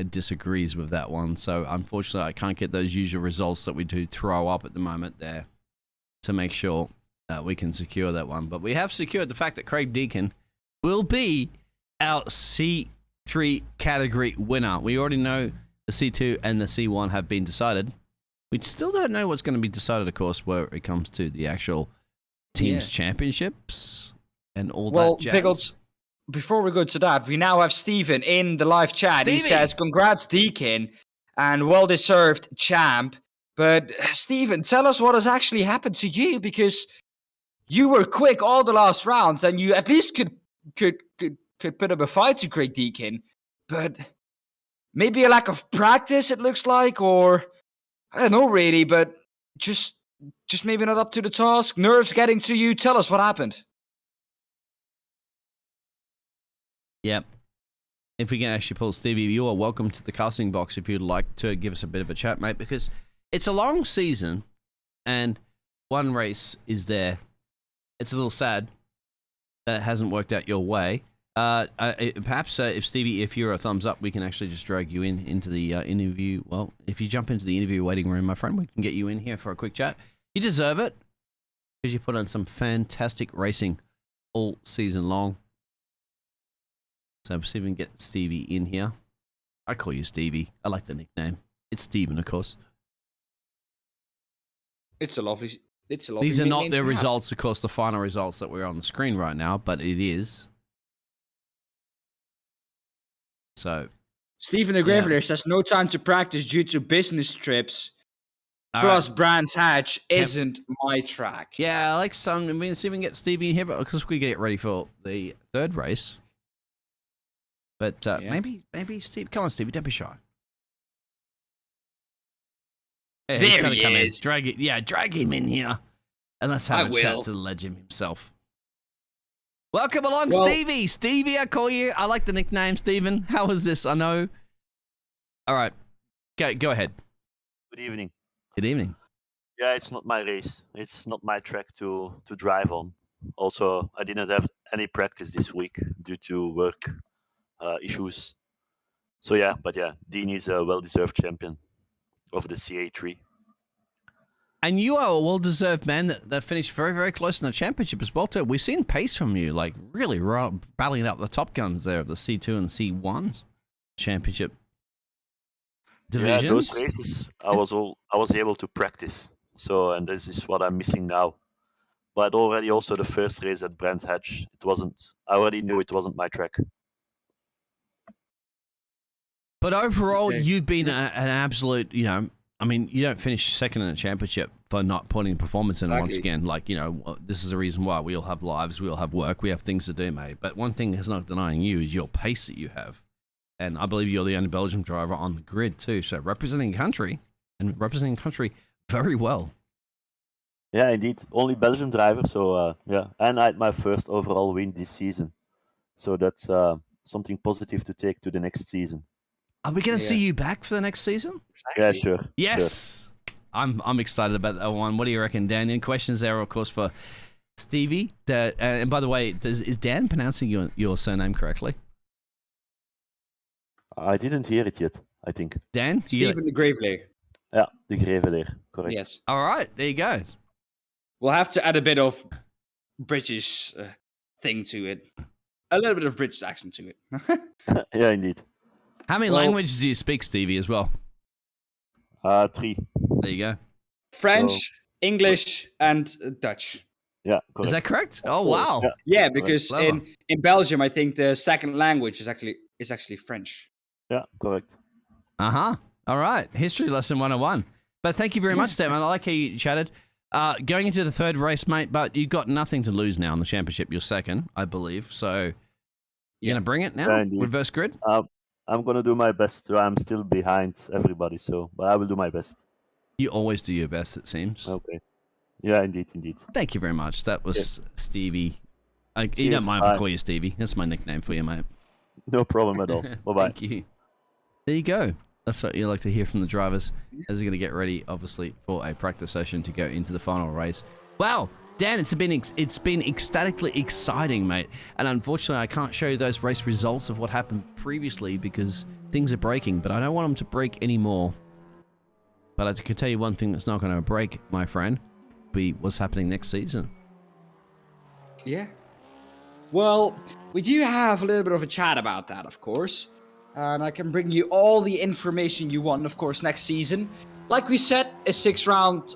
disagrees with that one. So, unfortunately, I can't get those usual results that we do throw up at the moment there to make sure we can secure that one. But we have secured the fact that Craig Deakin will be our C3 category winner. We already know the C2 and the C1 have been decided. We still don't know what's going to be decided, of course, where it comes to the actual teams championships and all that jazz. Biggles, before we go to that, we now have Stephen in the live chat. Stevie! He says, congrats, Deakin, and well-deserved champ. But, Stephen, tell us what has actually happened to you, because you were quick all the last rounds, and you at least could put up a fight to Craig Deakin. But maybe a lack of practice, it looks like, or I don't know really, but just maybe not up to the task. Nerves getting to you. Tell us what happened. Yep. If we can actually pull Stevie, you are welcome to the casting box if you'd like to give us a bit of a chat, mate, because it's a long season and one race is there. It's a little sad that it hasn't worked out your way. Perhaps if Stevie, if you're a thumbs up, we can actually just drag you into the interview. Well, if you jump into the interview waiting room, my friend, we can get you in here for a quick chat. You deserve it because you put on some fantastic racing all season long. So see if we can get Stevie in here. I call you Stevie. I like the nickname. It's Steven, of course. It's a lovely. These are not the results, of course, the final results that we're on the screen right now, but it is. So, Stephen de Greveleer says no time to practice due to business trips. Plus, Brands Hatch isn't my track. Yeah, I like some. I mean, see if we can get Stevie in here, but because we get ready for the third race. But maybe Steve. Come on, Stevie, don't be shy. Hey, there he is. Drag him in here, and let's have a chat to the legend himself. Welcome along, Stevie. Stevie, I call you. I like the nickname, Steven. How is this? I know. All right. Go ahead. Good evening. Good evening. Yeah, it's not my race. It's not my track to drive on. Also, I didn't have any practice this week due to work issues. So yeah, but yeah, Dean is a well-deserved champion of the CA3. And you are a well-deserved man that finished very, very close in the championship as well, too. We've seen pace from you, like really battling out the top guns there of the C2 and the C1 championship divisions. Yeah, those races I was able to practice. So, and this is what I'm missing now. But already also the first race at Brands Hatch, I already knew it wasn't my track. But overall, you've been an absolute, I mean, you don't finish second in a championship for not putting performance in once again. Like, this is the reason why we all have lives, we all have work, we have things to do, mate. But one thing that's not denying you is your pace that you have. And I believe you're the only Belgian driver on the grid too. So representing country very well. Yeah, indeed. Only Belgian driver. So, yeah. And I had my first overall win this season. So that's something positive to take to the next season. Are we going to see you back for the next season? Yeah, sure. Yes. Sure. I'm excited about that one. What do you reckon, Dan? Any questions there, of course, for Stevie? And by the way, is Dan pronouncing your surname correctly? I didn't hear it yet, I think. Dan? Stephen de Greveleer. Yeah, de Greveleer. Correct. Yes. All right. There you go. We'll have to add a bit of British thing to it. A little bit of British accent to it. Yeah, indeed. How many languages do you speak, Stevie, as well? 3. There you go. French, English, and Dutch. Yeah, correct. Is that correct? Of Oh, course, wow. yeah. Yeah, because Clever. in Belgium, I think the second language is actually French. Yeah, correct. Uh-huh. All right. History lesson 101. But thank you very much, Stefan. I like how you chatted. Going into the third race, mate, but you've got nothing to lose now in the championship. You're second, I believe. So you're going to bring it now? Yeah, indeed. Reverse grid? I'm gonna do my best. I'm still behind everybody, but I will do my best. You always do your best, it seems. Okay. Yeah, indeed. Thank you very much. That was Stevie. You don't Cheers, mind if I bye. call you Stevie. That's my nickname for you, mate. No problem at all. Bye-bye. Thank you. There you go. That's what you like to hear from the drivers as they're going to get ready, obviously, for a practice session to go into the final race. Wow, Dan, it's been ecstatically exciting, mate. And unfortunately, I can't show you those race results of what happened previously because things are breaking, but I don't want them to break anymore. But I can tell you one thing that's not going to break, my friend, be what's happening next season. Yeah. Well, we do have a little bit of a chat about that, of course. And I can bring you all the information you want, of course, next season. Like we said, a 6-round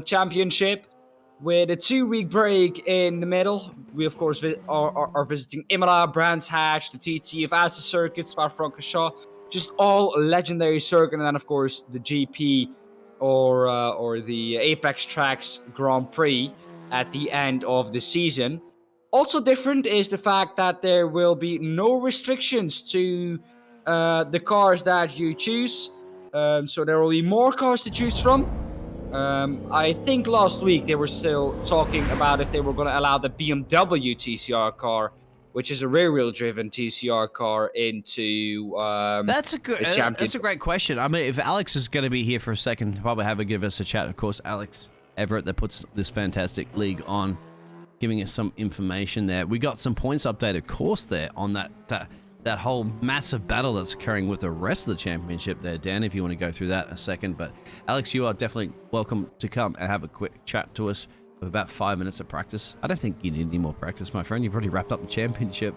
championship with a 2-week break in the middle. We, of course, are visiting Imola, Brands Hatch, the TT of Asa Circuit, Spa-Francorchamps, just all legendary circuit. And then, of course, the GP or the Apex Tracks Grand Prix at the end of the season. Also different is the fact that there will be no restrictions to the cars that you choose. So there will be more cars to choose from. I think last week they were still talking about if they were going to allow the BMW TCR car, which is a rear-wheel driven TCR car, into That's a great question. I mean, if Alex is going to be here for a second, he'll probably have a give us a chat. Of course, Alex Everitt that puts this fantastic league on, giving us some information there. We got some points update, of course, there on that whole massive battle that's occurring with the rest of the championship there, Dan, if you want to go through that in a second. But Alex, you are definitely welcome to come and have a quick chat to us with about 5 minutes of practice. I don't think you need any more practice, my friend. You've already wrapped up the championship.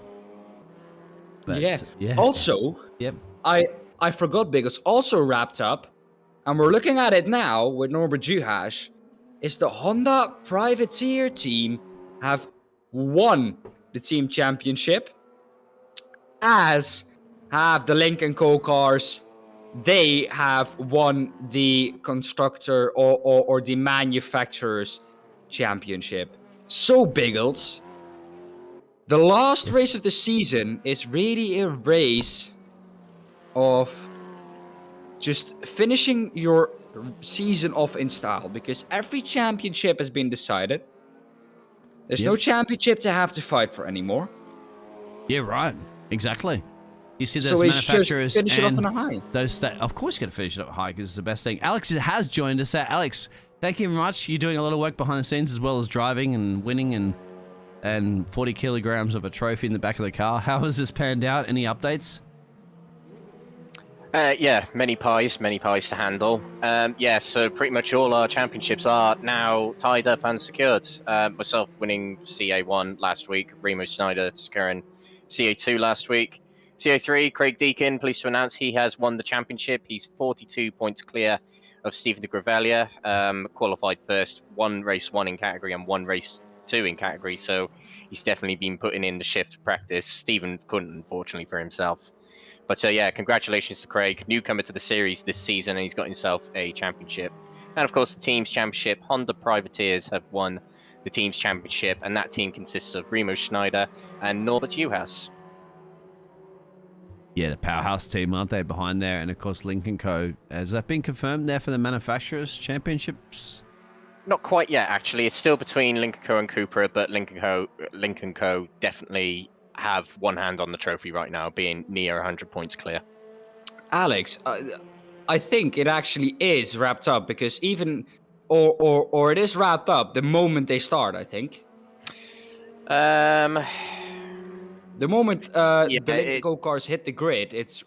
But, yeah. Also, yep. I forgot Biggles also wrapped up, and we're looking at it now with Norbert Juhasz, is the Honda Privateer team have won the team championship, as have the Lincoln Co cars. They have won the constructor or the manufacturer's championship. So Biggles, the last race of the season is really a race of just finishing your season off in style, because every championship has been decided. There's no championship to have to fight for anymore. Yeah, right. Exactly. You see those so manufacturers finish it off on a and high. those of course you're going to finish it up high because it's the best thing. Alex has joined us. Alex, thank you very much. You're doing a lot of work behind the scenes as well as driving and winning and 40 kilograms of a trophy in the back of the car. How has this panned out? Any updates? Yeah, many pies to handle. So pretty much all our championships are now tied up and secured. Myself winning CA1 last week, Remo Schneider securing CA2 last week. CA3, Craig Deakin, pleased to announce he has won the championship. He's 42 points clear of Stephen de Greveleer, qualified first, race 1 in category and race 2 in category, so he's definitely been putting in the shift practice. Stephen couldn't, unfortunately, for himself. But yeah, congratulations to Craig, newcomer to the series this season, and he's got himself a championship. And of course, the team's championship, Honda Privateers have won the team's championship, and that team consists of Remo Schneider and Norbert Juhasz. Yeah, the powerhouse team, aren't they, behind there? And of course, Lincoln Co. Has that been confirmed there for the manufacturers' championships? Not quite yet, actually. It's still between Lincoln Co and Cupra, but Lincoln Co definitely have one hand on the trophy right now, being near 100 points clear. Alex, I think it actually is wrapped up, because even or it is wrapped up the moment they start, I think. The moment the Lincoln Co cars hit the grid, it's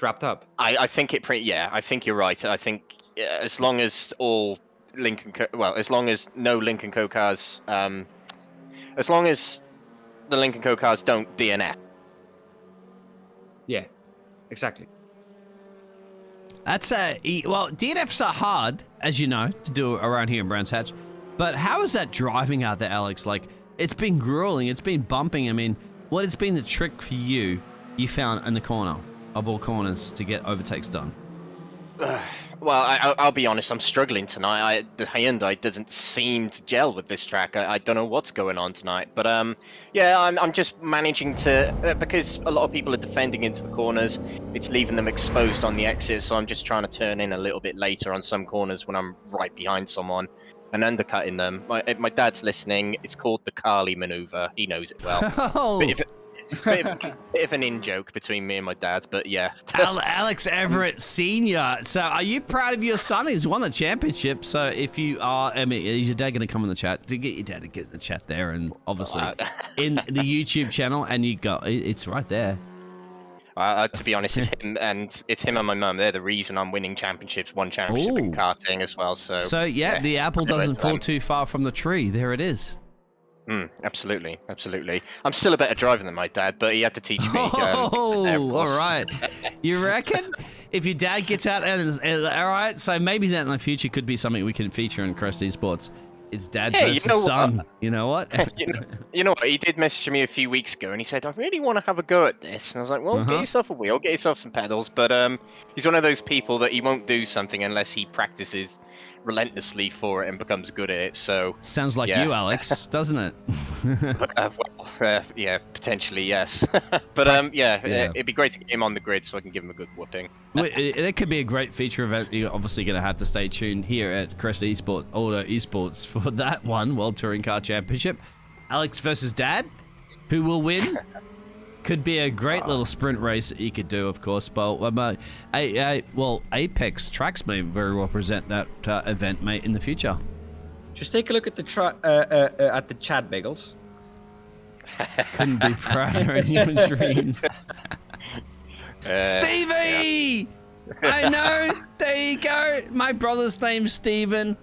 wrapped up. I think I think you're right. I think as long as all as long as no Lincoln Co cars, as long as the Lincoln Co cars don't DNF. Yeah, exactly. That's well, DNFs are hard, as you know, to do around here in Brands Hatch. But how is that driving out there, Alex? Like, it's been grueling. It's been bumping. I mean, what has been the trick for you found in the corner of all corners to get overtakes done? Well, I'll be honest, I'm struggling tonight. The Hyundai doesn't seem to gel with this track. I don't know what's going on tonight. But yeah, I'm just managing to, because a lot of people are defending into the corners, it's leaving them exposed on the exits, so I'm just trying to turn in a little bit later on some corners when I'm right behind someone and undercutting them. My dad's listening. It's called the Carly maneuver. He knows it well. Oh. Bit of an in-joke between me and my dad, but yeah. Alex Everitt Sr. So are you proud of your son? He's won the championship. So if you are, I mean, is your dad going to come in the chat? To get your dad to get in the chat there, and obviously in the YouTube channel, and you got, it's right there. To be honest, it's him and my mum. They're the reason I'm winning championships, one championship in karting as well. So yeah, the apple doesn't fall too far from the tree. There it is. Absolutely. I'm still a better driver than my dad, but he had to teach me. All right. You reckon? If your dad gets out and all right, so maybe that in the future could be something we can feature in Crest Esports. It's dad versus son. You know what? you know what? He did message me a few weeks ago, and he said, "I really want to have a go at this." And I was like, "Well, get yourself a wheel, get yourself some pedals." But he's one of those people that he won't do something unless he practices relentlessly for it and becomes good at it. So sounds like you, Alex, doesn't it? Yeah, potentially yes. But it'd be great to get him on the grid so I can give him a good whooping. It could be a great feature event. You're obviously going to have to stay tuned here at Crest Esports, Auto Esports, for that one, World Touring Car Championship. Alex versus Dad, who will win? Could be a great little sprint race that you could do, of course. But well, Apex Tracks may very well present that event, mate, in the future. Just take a look at the chat, Biggles. Couldn't be prouder of your dreams. Stevie! Yeah. I know. There you go. My brother's name's Steven.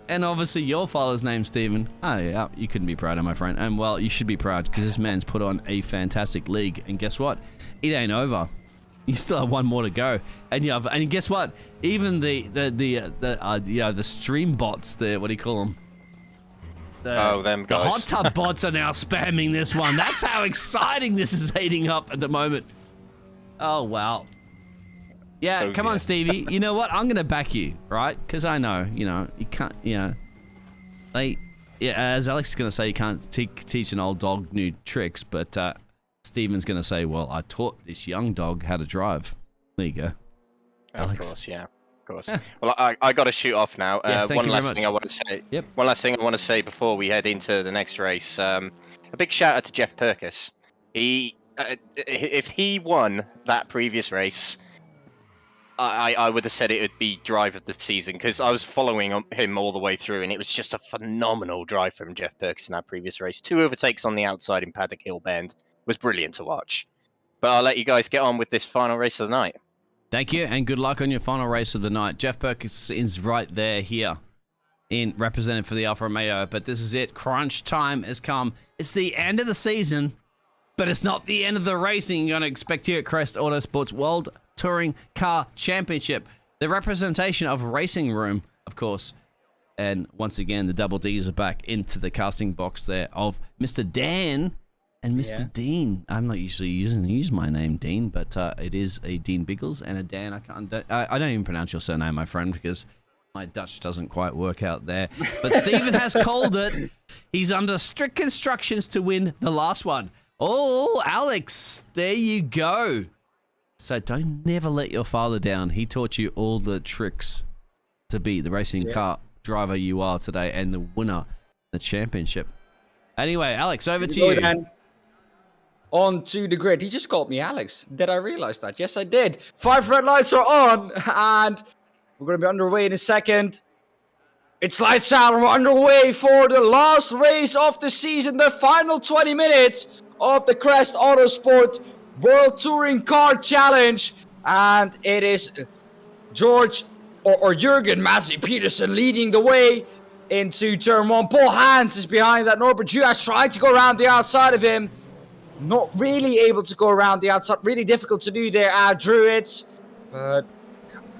And obviously your father's name's Steven. Oh, yeah. You couldn't be prouder, my friend. And, well, you should be proud because this man's put on a fantastic league. And guess what? It ain't over. You still have one more to go. And guess what? Even the stream bots, what do you call them? Them guys. The hot tub bots are now spamming this one. That's how exciting this is heating up at the moment. Oh, wow. Yeah, come on, Stevie. You know what? I'm going to back you, right? Because I know, you can't, as Alex is going to say, you can't teach an old dog new tricks, but Steven's going to say, well, I taught this young dog how to drive. There you go. Alex. Of course, yeah. Of course. Well, I got to shoot off now. Yes, one last thing I want to say. Yep. One last thing I want to say before we head into the next race. A big shout out to Jeff Perkis. If he won that previous race, I would have said it would be drive of the season because I was following him all the way through, and it was just a phenomenal drive from Jeff Perkis in that previous race. 2 overtakes on the outside in Paddock Hill Bend was brilliant to watch. But I'll let you guys get on with this final race of the night. Thank you, and good luck on your final race of the night. Jeff Perkins is right there here, represented for the Alfa Romeo. But this is it. Crunch time has come. It's the end of the season, but it's not the end of the racing you're going to expect here at Crest Autosports World Touring Car Championship. The representation of Racing Room, of course. And once again, the Double Ds are back into the casting box there of Mr. Dan and Mr. Dean. I'm not usually use my name Dean, but it is a Dean Biggles and a Dan. I don't even pronounce your surname, my friend, because my Dutch doesn't quite work out there. But Stephen has called it. He's under strict instructions to win the last one. Oh, Alex, there you go. So don't never let your father down. He taught you all the tricks to be the racing car driver you are today and the winner of the championship. Anyway, Alex, over to you. Dan. On to the grid. He just called me Alex. Did I realize that? Yes, I did. 5 red lights are on, and we're going to be underway in a second. It's lights out, and we're underway for the last race of the season, the final 20 minutes of the Crest Autosport World Touring Car Challenge, and it is George or Jurgen Mazzi Peterson leading the way into turn 1. Paul Hans is behind that. Norbert Juhasz trying to go around the outside of him. Not really able to go around the outside. Really difficult to do there at Druids. But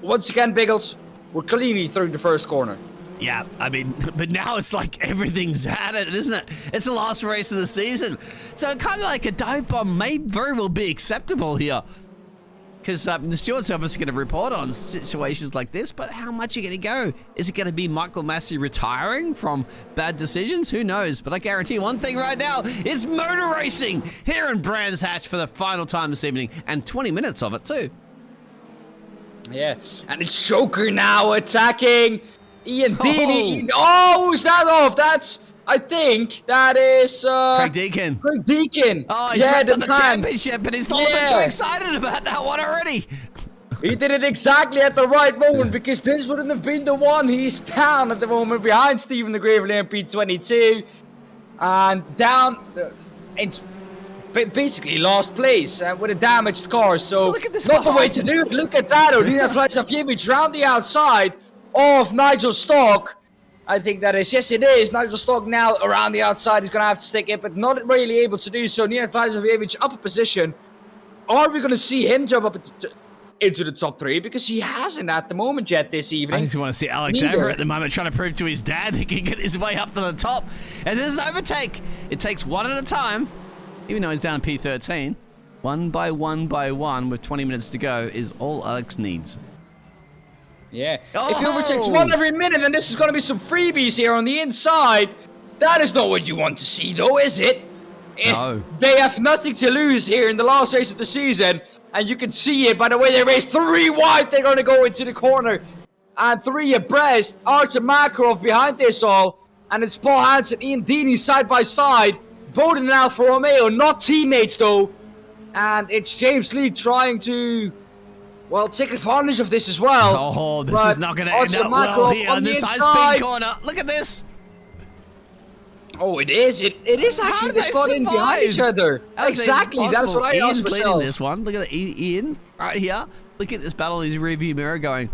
once again, Biggles, we're cleanly through the first corner. Yeah, I mean, but now it's like everything's at it, isn't it? It's the last race of the season. So kind of like a dive bomb may very well be acceptable here. Because the stewards are obviously going to report on situations like this, but how much are you going to go? Is it going to be Michael Massey retiring from bad decisions? Who knows? But I guarantee one thing right now, it's motor racing here in Brands Hatch for the final time this evening, and 20 minutes of it too. Yeah, and it's Joker now attacking Ian Dini. Oh, who's that off? I think that is Craig Deakin. Craig Deakin. Oh, he's wrapped up the championship, and he's a little bit too excited about that one already. He did it exactly at the right moment, because this wouldn't have been the one. He's down at the moment behind Stephen the Greveleer in P22. And down, it's basically last place with a damaged car. So look at this not the way to do it. Look at that. Olina Vlajsavjevic round the outside of Nigel Stock. I think that is, yes it is. Nigel Stock now around the outside. He's going to have to stick it, but not really able to do so. Nina Vlajsavjevic up a position. Are we going to see him jump up into the top 3? Because he hasn't at the moment yet this evening. I just want to see Alex Everett at the moment trying to prove to his dad he can get his way up to the top. And there's an overtake. It takes one at a time. Even though he's down P13. One by one with 20 minutes to go is all Alex needs. Yeah. If he overtakes one every minute, then this is going to be some freebies here on the inside. That is not what you want to see, though, is it? No. They have nothing to lose here in the last race of the season. And you can see it by the way they race 3 wide. They're going to go into the corner. And 3 abreast. Artem Makarov behind this all. And it's Paul Hansen, Ian Dini side by side. Both in Alfa Romeo, not teammates, though. And it's James Lee trying to... well, take advantage of this as well. Oh, this is not going to end up well here on this high-speed corner. Look at this. Oh, it is. It is actually this one in behind each other. Exactly. That's what I asked myself. Leading this one. Look at Ian right here. Look at this battle in his rearview mirror going,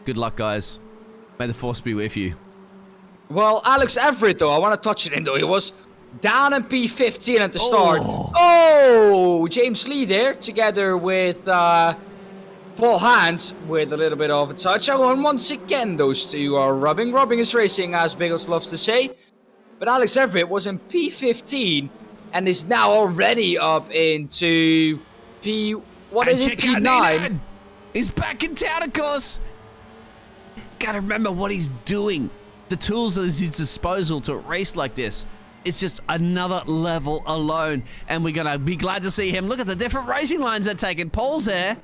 good luck, guys. May the force be with you. Well, Alex Everett, though, I want to touch it in, though. He was down in P15 at the start. Oh, James Lee there together with... Paul Hans with a little bit of a touch. Oh, and once again, those two are rubbing. Rubbing is racing, as Biggles loves to say. But Alex Everett was in P15 and is now already up into P9. He's back in town, of course. Gotta remember what he's doing. The tools at his disposal to race like this. It's just another level alone. And we're gonna be glad to see him. Look at the different racing lines they're taking. Paul's there.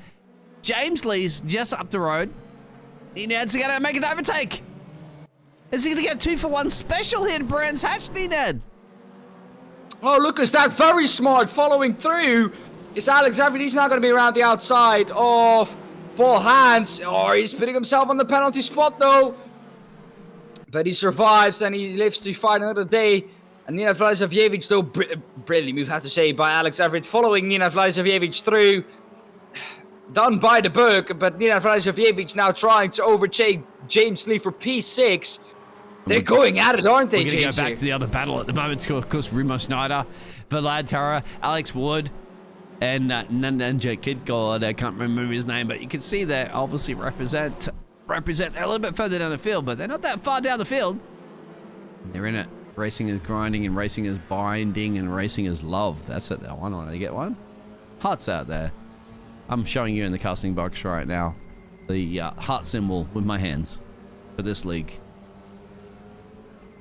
James Lee's just up the road. Nenad's going to make an overtake. Is he going to get 2-for-1 special here in Brands Hatch, Nenad? Oh, look, is that very smart following through. It's Alex Everett. He's now going to be around the outside of Paul Hans. Oh, he's putting himself on the penalty spot, though. But he survives and he lives to fight another day. And Nina Vlajsavjevic, though, brilliant move, I have to say, by Alex Everett, following Nina Vlajsavjevic through. Done by the book, but Nina Vlajsavjevic now trying to overtake James Lee for P6. They're going at it, aren't they, James? We're going to go back here? to the other battle at the moment. Of course, Remo Schneider, Vlad Tara, Alex Wood, and Nanja Kidgod. I can't remember his name, but you can see they obviously represent they're a little bit further down the field, but they're not that far down the field. They're in it. Racing is grinding, and racing is binding, and racing is love. That's it. That one. Want to get one? Hearts out there. I'm showing you in the casting box right now the heart symbol with my hands for this league.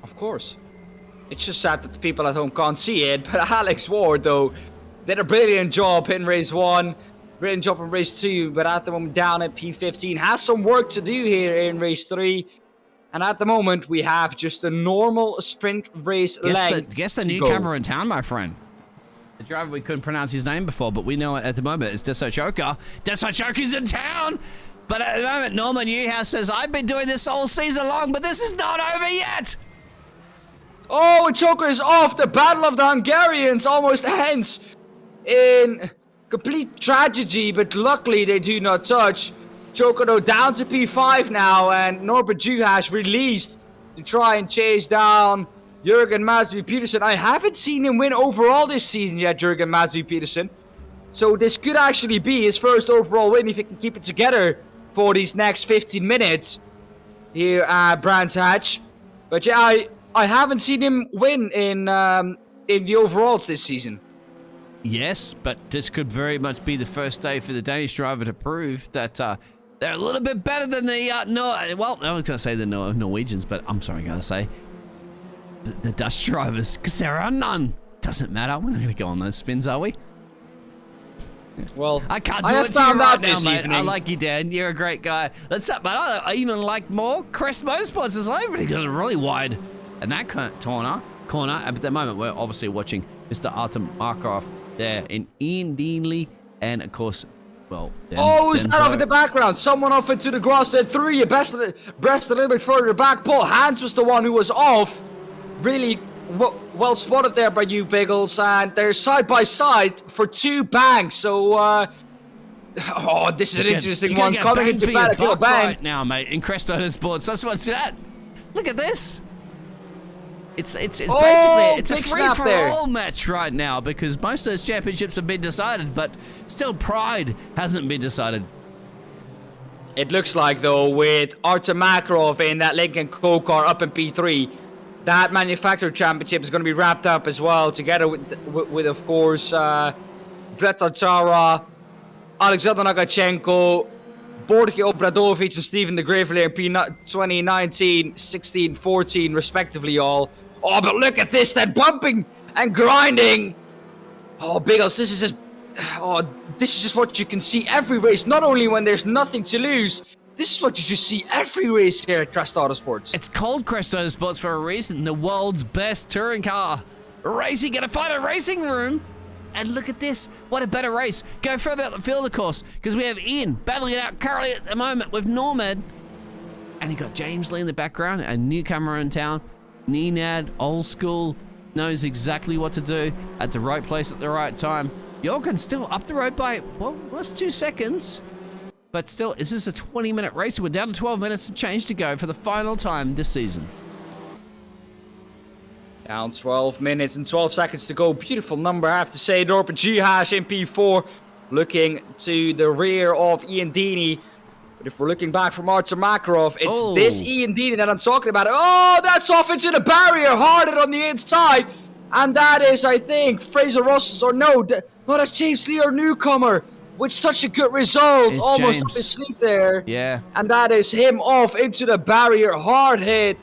Of course. It's just sad that the people at home can't see it, but Alex Ward, though, did a brilliant job in race 1, brilliant job in race 2, but at the moment down at P15. Has some work to do here in race 3. And at the moment, we have just a normal sprint race length. Guess the newcomer in town, my friend. The driver, we couldn't pronounce his name before, but we know it at the moment. It's Desochoka. Desochoka's in town! But at the moment, Norman Juhasz says, I've been doing this all season long, but this is not over yet! Oh, and Choker is off. The Battle of the Hungarians almost ends in complete tragedy, but luckily they do not touch. Choker, though, down to P5 now, and Norbert Juhasz released to try and chase down Jurgen Masvi Peterson. I haven't seen him win overall this season yet, Jurgen Masvi Peterson. So this could actually be his first overall win if he can keep it together for these next 15 minutes. here at Brands Hatch. But yeah, I haven't seen him win in the overalls this season. Yes, but this could very much be the first day for the Danish driver to prove that they're a little bit better than the I was going to say the Norwegians, but I'm sorry, I'm going to say the Dutch drivers, because there are none. Doesn't matter. We're not going to go on those spins, are we? Well, I can't do it to you right now, mate. I like you, Dan. You're a great guy. That's up, but I even like more Crest Motorsports as well, because it's really wide. And that corner, at the moment, we're obviously watching Mr. Artem Markov there in Ian Deanley, and of course, well, who's that off in the background? Someone off into the grass there, threw you breast a little bit further back. Paul Hans was the one who was off. Really well spotted there by you, Biggles, and they're side by side for 2 banks. So, this is an interesting one coming into Battlefield Bend right now, mate. In Crest Autosport, that's what's that. Look at this. It's basically it's a free-for-all match right now, because most of those championships have been decided, but still Pride hasn't been decided. It looks like, though, with Artem Makarov in that Lincoln Co car up in P3, that manufacturer championship is going to be wrapped up as well, together with of course, Vreta Tara, Alexander Nagachenko, Borky Obradovic, and Steven de Greveleer in P2019, 16, 14, respectively, all. Oh, but look at this, then bumping and grinding. Oh, Biggles, this is just what you can see every race. Not only when there's nothing to lose, this is what you just see every race here at Crest Autosports. It's called Crest Autosports for a reason. The world's best touring car racing at a Fighter Racing Room. And look at this. What a better race. Go further out the field, of course, because we have Ian battling it out currently at the moment with Norbert. And you got James Lee in the background, a newcomer in town. Nenad, old school, knows exactly what to do at the right place at the right time. Jorgen still up the road by, well, that's 2 seconds. But still, is this a 20-minute race? We're down to 12 minutes to change to go for the final time this season. Down 12 minutes and 12 seconds to go. Beautiful number, I have to say. Norbert Juhasz in P4, looking to the rear of Ian Deaney. But if we're looking back from Artem Makarov, it's this Ian Deaney that I'm talking about. Oh, that's off into the barrier, harded on the inside. And that is, I think, Fraser Russell's, or no, that's James Lee, our newcomer, with such a good result. It's almost James. up his sleeve there. Yeah. And that is him off into the barrier, hard hit.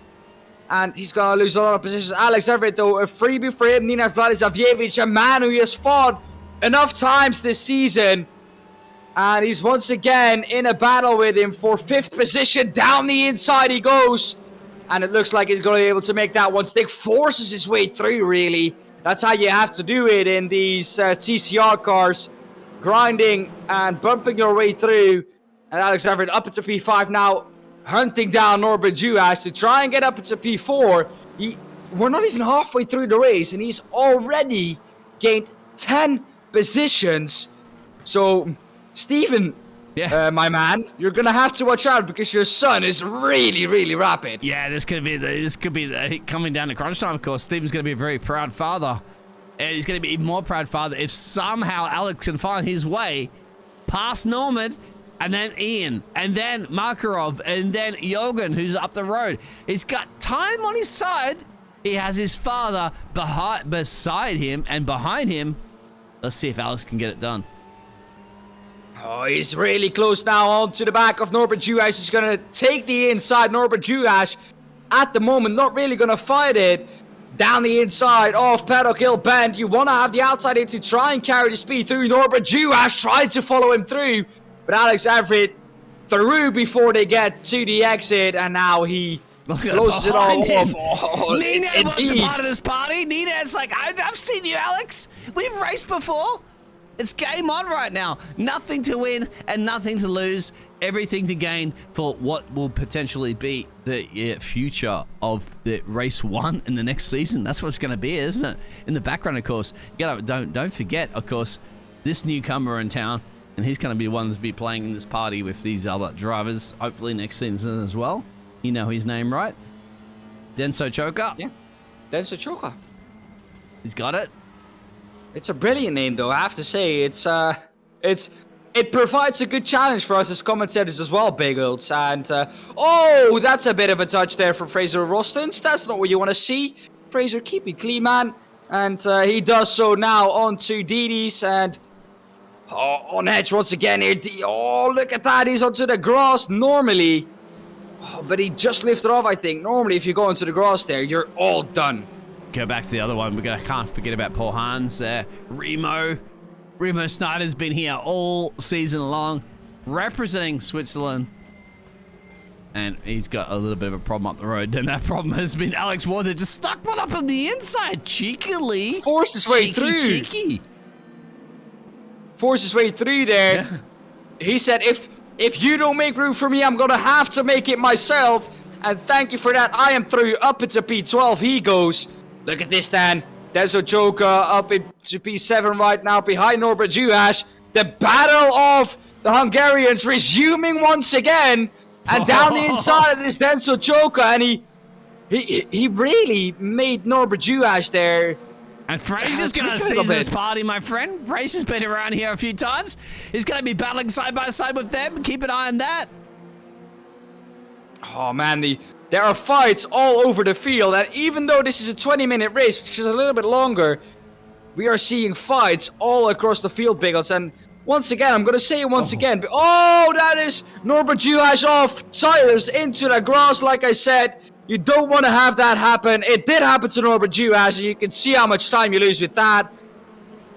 And he's going to lose a lot of positions. Alex Everitt, though, a freebie for him. Nenad Vladislavjevic, a man who he has fought enough times this season. And he's once again in a battle with him for 5th position. Down the inside he goes. And it looks like he's going to be able to make that one stick. Forces his way through, really. That's how you have to do it in these TCR cars. Grinding and bumping your way through. And Alex Everitt up into P5 now. Hunting down Norbert Juhasz to try and get up into P4. We're not even halfway through the race, and he's already gained 10 positions. So, Stephen, my man, you're gonna have to watch out, because your son is really, really rapid. Yeah, this could be coming down to crunch time. Of course, Stephen's gonna be a very proud father, and he's gonna be even more proud father if somehow Alex can find his way past Norbert. And then Ian, and then Makarov, and then Jorgen, who's up the road. He's got time on his side. He has his father beside him and behind him. Let's see if Alex can get it done. Oh, he's really close now on to the back of Norbert Juhasz. He's going to take the inside. Norbert Juhasz, at the moment, not really going to fight it. Down the inside of Paddock Hill Bend. You want to have the outside in to try and carry the speed through. Norbert Juhasz tried to follow him through. But Alex Everitt through before they get to the exit, and now he closes it all off. Oh, Nenad wants a part of this party. Nenad's like, I've seen you, Alex. We've raced before. It's game on right now. Nothing to win and nothing to lose. Everything to gain for what will potentially be the future of the race 1 in the next season. That's what it's going to be, isn't it? In the background, of course. Don't forget, of course, this newcomer in town. And he's going to be the one to be playing in this party with these other drivers, hopefully next season as well. You know his name, right? Denso Choker. Yeah, Denso Choker. He's got it. It's a brilliant name, though. I have to say, it's it provides a good challenge for us as commentators as well, Biggles. And, oh, that's a bit of a touch there from Fraser Rostens. That's not what you want to see. Fraser, keep it clean, man. And he does so now onto Dini's. And on edge once again here. Oh, look at that. He's onto the grass normally. Oh, but he just lifted off, I think. Normally, if you go into the grass there, you're all done. Go back to the other one. Can't forget about Paul Hans. Remo Schneider's been here all season long, representing Switzerland. And he's got a little bit of a problem up the road. And that problem has been Alex Water just stuck one up on the inside, cheekily. Forced his way through. Cheeky. Forced his way through there. Yeah. He said, if you don't make room for me, I'm going to have to make it myself. And thank you for that. I am through. Up into P12 he goes. Look at this, Dan. Denso Joka up into P7 right now behind Norbert Juhasz. The battle of the Hungarians resuming once again. And down the inside of this Denso Joka. And he really made Norbert Juhasz there. And Fraser's going to seize this party, my friend. Fraser's been around here a few times. He's going to be battling side by side with them. Keep an eye on that. Oh, man. There are fights all over the field. And even though this is a 20-minute race, which is a little bit longer, we are seeing fights all across the field, Biggles. And once again, I'm going to say it once again. Oh, that is Norbert Juhasz off Silas into the grass, like I said. You don't want to have that happen. It did happen to Norbert Juhasz, and you can see how much time you lose with that.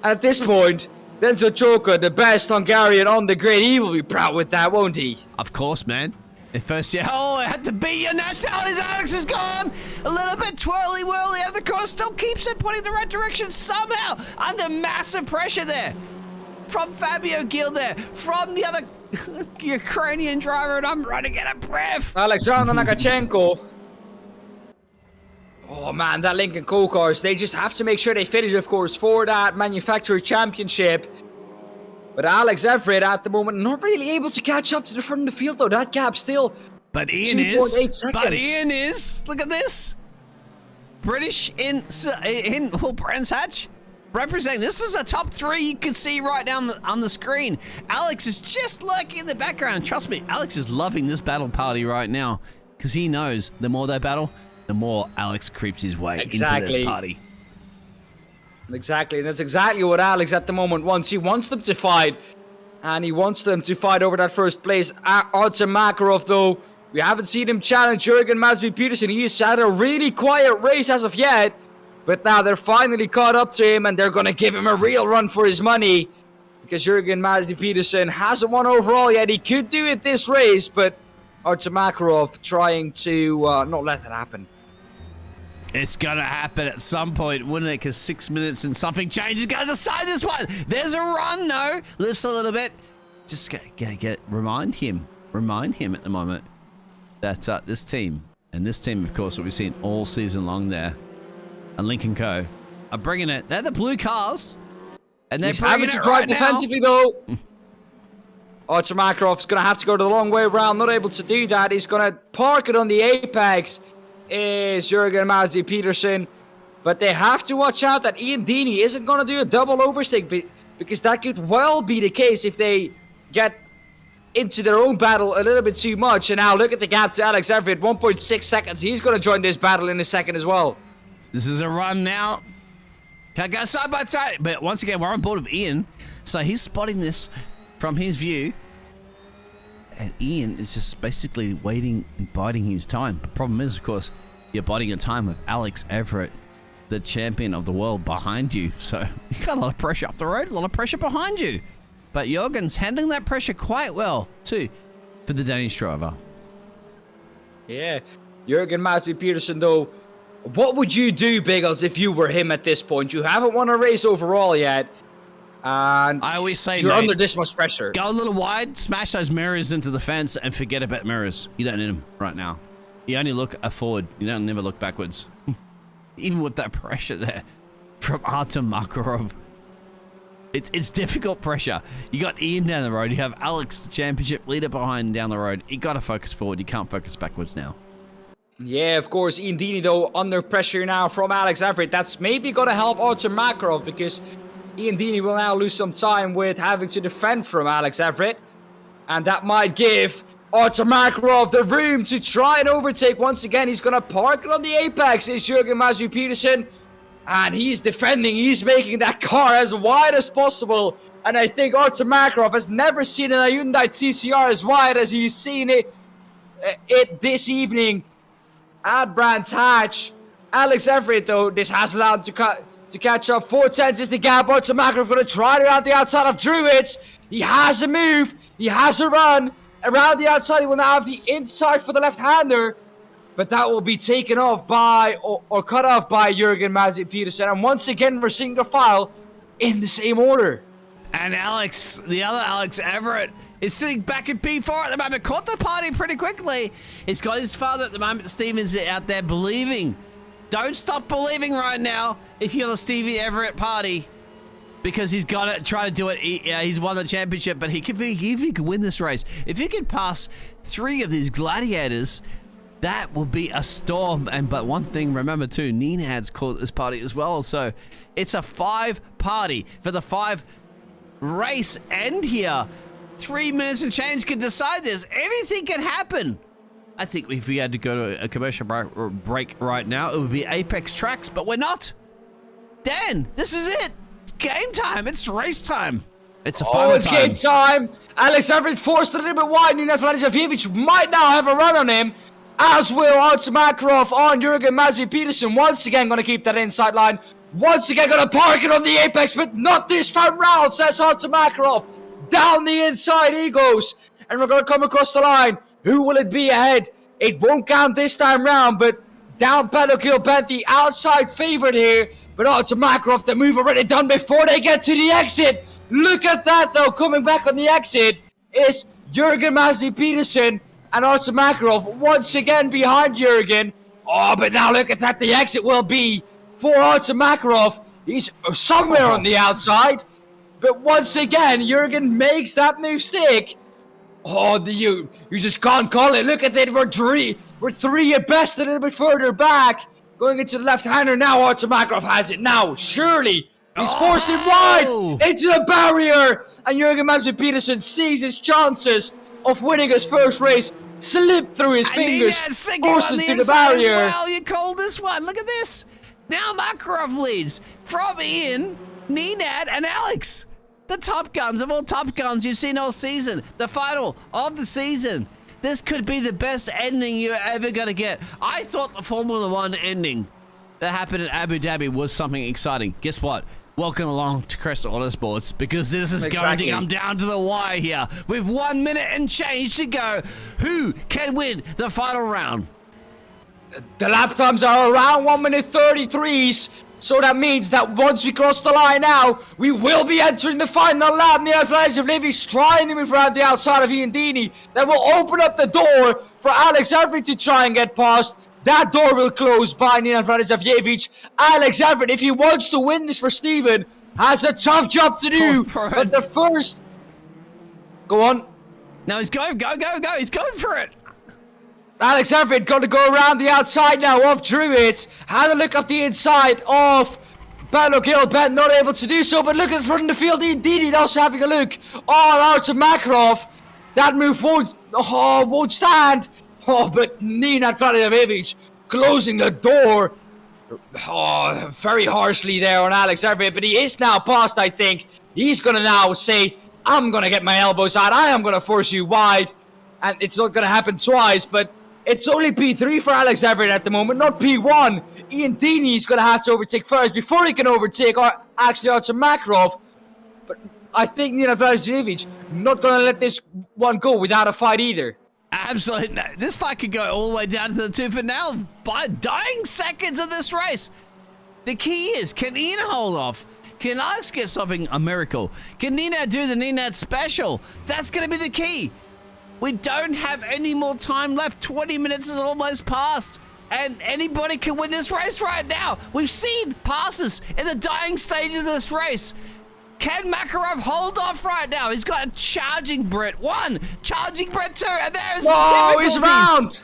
And at this point, Denso Joka, the best Hungarian on the grid, he will be proud with that, won't he? Of course, man. At first, yeah. Oh, it had to beat you. Now Alex is gone. A little bit twirly-whirly out of the corner. Still keeps it pointing the right direction somehow. Under massive pressure there. From Fabio Gil there. From the other Ukrainian driver, and I'm running out of breath. Alexander Nakachenko. Oh, man, that Lincoln Co-Cars, they just have to make sure they finish, of course, for that manufacturer championship. But Alex Everett, at the moment, not really able to catch up to the front of the field, though. That gap still But Ian is. 2.8 seconds. But Ian is. Look at this. British in Brands Hatch. Representing. This is a top 3 you can see right down on the screen. Alex is just lurking in the background. Trust me, Alex is loving this battle party right now. Because he knows the more they battle, the more Alex creeps his way into this party. Exactly, and that's exactly what Alex at the moment wants. He wants them to fight, and he wants them to fight over that first place. Artem Makarov, though, we haven't seen him challenge Jürgen Masvidal-Peterson. He's had a really quiet race as of yet, but now they're finally caught up to him, and they're going to give him a real run for his money, because Jürgen Masvidal-Peterson hasn't won overall yet. He could do it this race, but Artem Makarov trying to not let that happen. It's going to happen at some point, wouldn't it? Because 6 minutes and something changes. Got to decide this one. There's a run, no. Lifts a little bit. Just remind him at the moment that this team, of course, that we've seen all season long there, and Lincoln Co. are bringing it. They're the blue cars. And they're bringing it to drive defensively, though. Artem Makarov's going to have to go the long way around. Not able to do that. He's going to park it on the apex. Is Jürgen Masvidal-Peterson, but they have to watch out that Ian Dini isn't going to do a double overstake, because that could well be the case if they get into their own battle a little bit too much. And now look at the gap to Alex Everett, 1.6 seconds. He's going to join this battle in a second as well. This is a run now. Can't go side by side, but once again, we're on board with Ian, so he's spotting this from his view. And Ian is just basically waiting and biding his time. The problem is, of course, you're biding your time with Alex Everett, the champion of the world, behind you. So you got a lot of pressure up the road, a lot of pressure behind you. But Jürgen's handling that pressure quite well, too, for the Danish driver. Yeah. Jürgen Masvidal-Peterson, though, what would you do, Biggles, if you were him at this point? You haven't won a race overall yet. And I always say, you're under this much pressure. Go a little wide, smash those mirrors into the fence, and forget about mirrors. You don't need them right now. You only look forward. You don't never look backwards. Even with that pressure there from Artem Makarov. It's difficult pressure. You got Ian down the road. You have Alex, the championship leader, behind down the road. You got to focus forward. You can't focus backwards now. Yeah, of course. Ian Dini, though, under pressure now from Alex Everett. That's maybe going to help Artem Makarov, because Ian Deeney will now lose some time with having to defend from Alex Everitt. And that might give Artur Makarov the room to try and overtake. Once again, he's going to park it on the apex. Is Jürgen Masvi-Peterson. And he's defending. He's making that car as wide as possible. And I think Artur Makarov has never seen a Hyundai TCR as wide as he's seen it this evening at Brands Hatch. Alex Everitt, though, this has allowed him to catch up. 4/10 is the gap. Artur Makarov going to try it around the outside of Druids. He has a move. He has a run. Around the outside, he will now have the inside for the left-hander. But that will be taken off by, or cut off by Jürgen Masvi-Peterson. And once again, we're seeing the file in the same order. And Alex, the other Alex Everitt, is sitting back in P4 at the moment. Caught the party pretty quickly. He's got his father at the moment. Steven's out there believing. Don't stop believing right now if you're the Stevie Everitt party. Because he's got to try to do it. He's won the championship, but if he could win this race, if he could pass 3 of these gladiators, that will be a storm. But one thing, remember too, Nenad's caught this party as well. So it's a 5 party for the 5 race end here. 3 minutes and change can decide this. Anything can happen. I think if we had to go to a commercial break right now, it would be Apex Tracks, but we're not. Dan, this is it. It's game time. It's race time. It's a final it's game time. Alex Everitt forced a little bit wide. Anastasios might now have a run on him, as will Artur Makarov on Jürgen Masvi-Peterson. Once again, going to keep that inside line. Once again, going to park it on the apex, but not this time round, says Artur Makarov. Down the inside he goes. And we're going to come across the line. Who will it be ahead? It won't count this time round, but down paddock hill, the outside favorite here. But Artur Makarov, the move already done before they get to the exit. Look at that, though. Coming back on the exit is Jürgen Masvi-Peterson and Artur Makarov once again behind Jürgen. Oh, but now look at that. The exit will be for Artur Makarov. He's somewhere on the outside. But once again, Jürgen makes that move stick. Oh, you just can't call it. Look at it. We're 3 at best, a little bit further back. Going into the left-hander now. Artur Makarov has it now. Surely. He's forced it wide into the barrier. And Jürgen Masvi-Peterson sees his chances of winning his first race slip through his fingers. Forced it to the barrier. Well, you called this one. Look at this. Now Makarov leads from Ian, Nenad, and Alex. The top guns of all top guns you've seen all season. The final of the season. This could be the best ending you're ever going to get. I thought the Formula 1 ending that happened in Abu Dhabi was something exciting. Guess what? Welcome along to Crest Autosports, because this is going to come down to the wire here. With 1 minute and change to go. Who can win the final round? The lap times are around 1 minute 33s. So that means that once we cross the line now, we will be entering the final lap. Neil Vladislavic trying to move around the outside of Ian Deeney. That will open up the door for Alex Everitt to try and get past. That door will close by Nenad Vladislavic. Alex Everitt, if he wants to win this for Steven, has a tough job to do. But the first... Go on. No, he's going. Go. He's going for it. Alex Everitt going to go around the outside now of Druids. Had a look up the inside of Paddock Hill. Ben not able to do so, but look at the front of the field. Indeed, also having a look on Artur Makarov. That move won't stand. Oh, but Nenad Vladislavic closing the door. Oh, very harshly there on Alex Everitt, but he is now past, I think. He's going to now say, I'm going to get my elbows out. I am going to force you wide. And it's not going to happen twice, but it's only P3 for Alex Everitt at the moment, not P1. Ian Deeney is going to have to overtake first before he can overtake Artur Makarov. But I think Nenad Vladislavic not going to let this one go without a fight either. Absolutely. No. This fight could go all the way down to the tooth and nail by dying seconds of this race. The key is, can Ian hold off? Can Alex get something, a miracle? Can Nenad do the Nenad special? That's going to be the key. We don't have any more time left. 20 minutes is almost past. And anybody can win this race right now. We've seen passes in the dying stages of this race. Can Makarov hold off right now? He's got a charging Brett 1, charging Brett 2, and there's difficulties. He's around.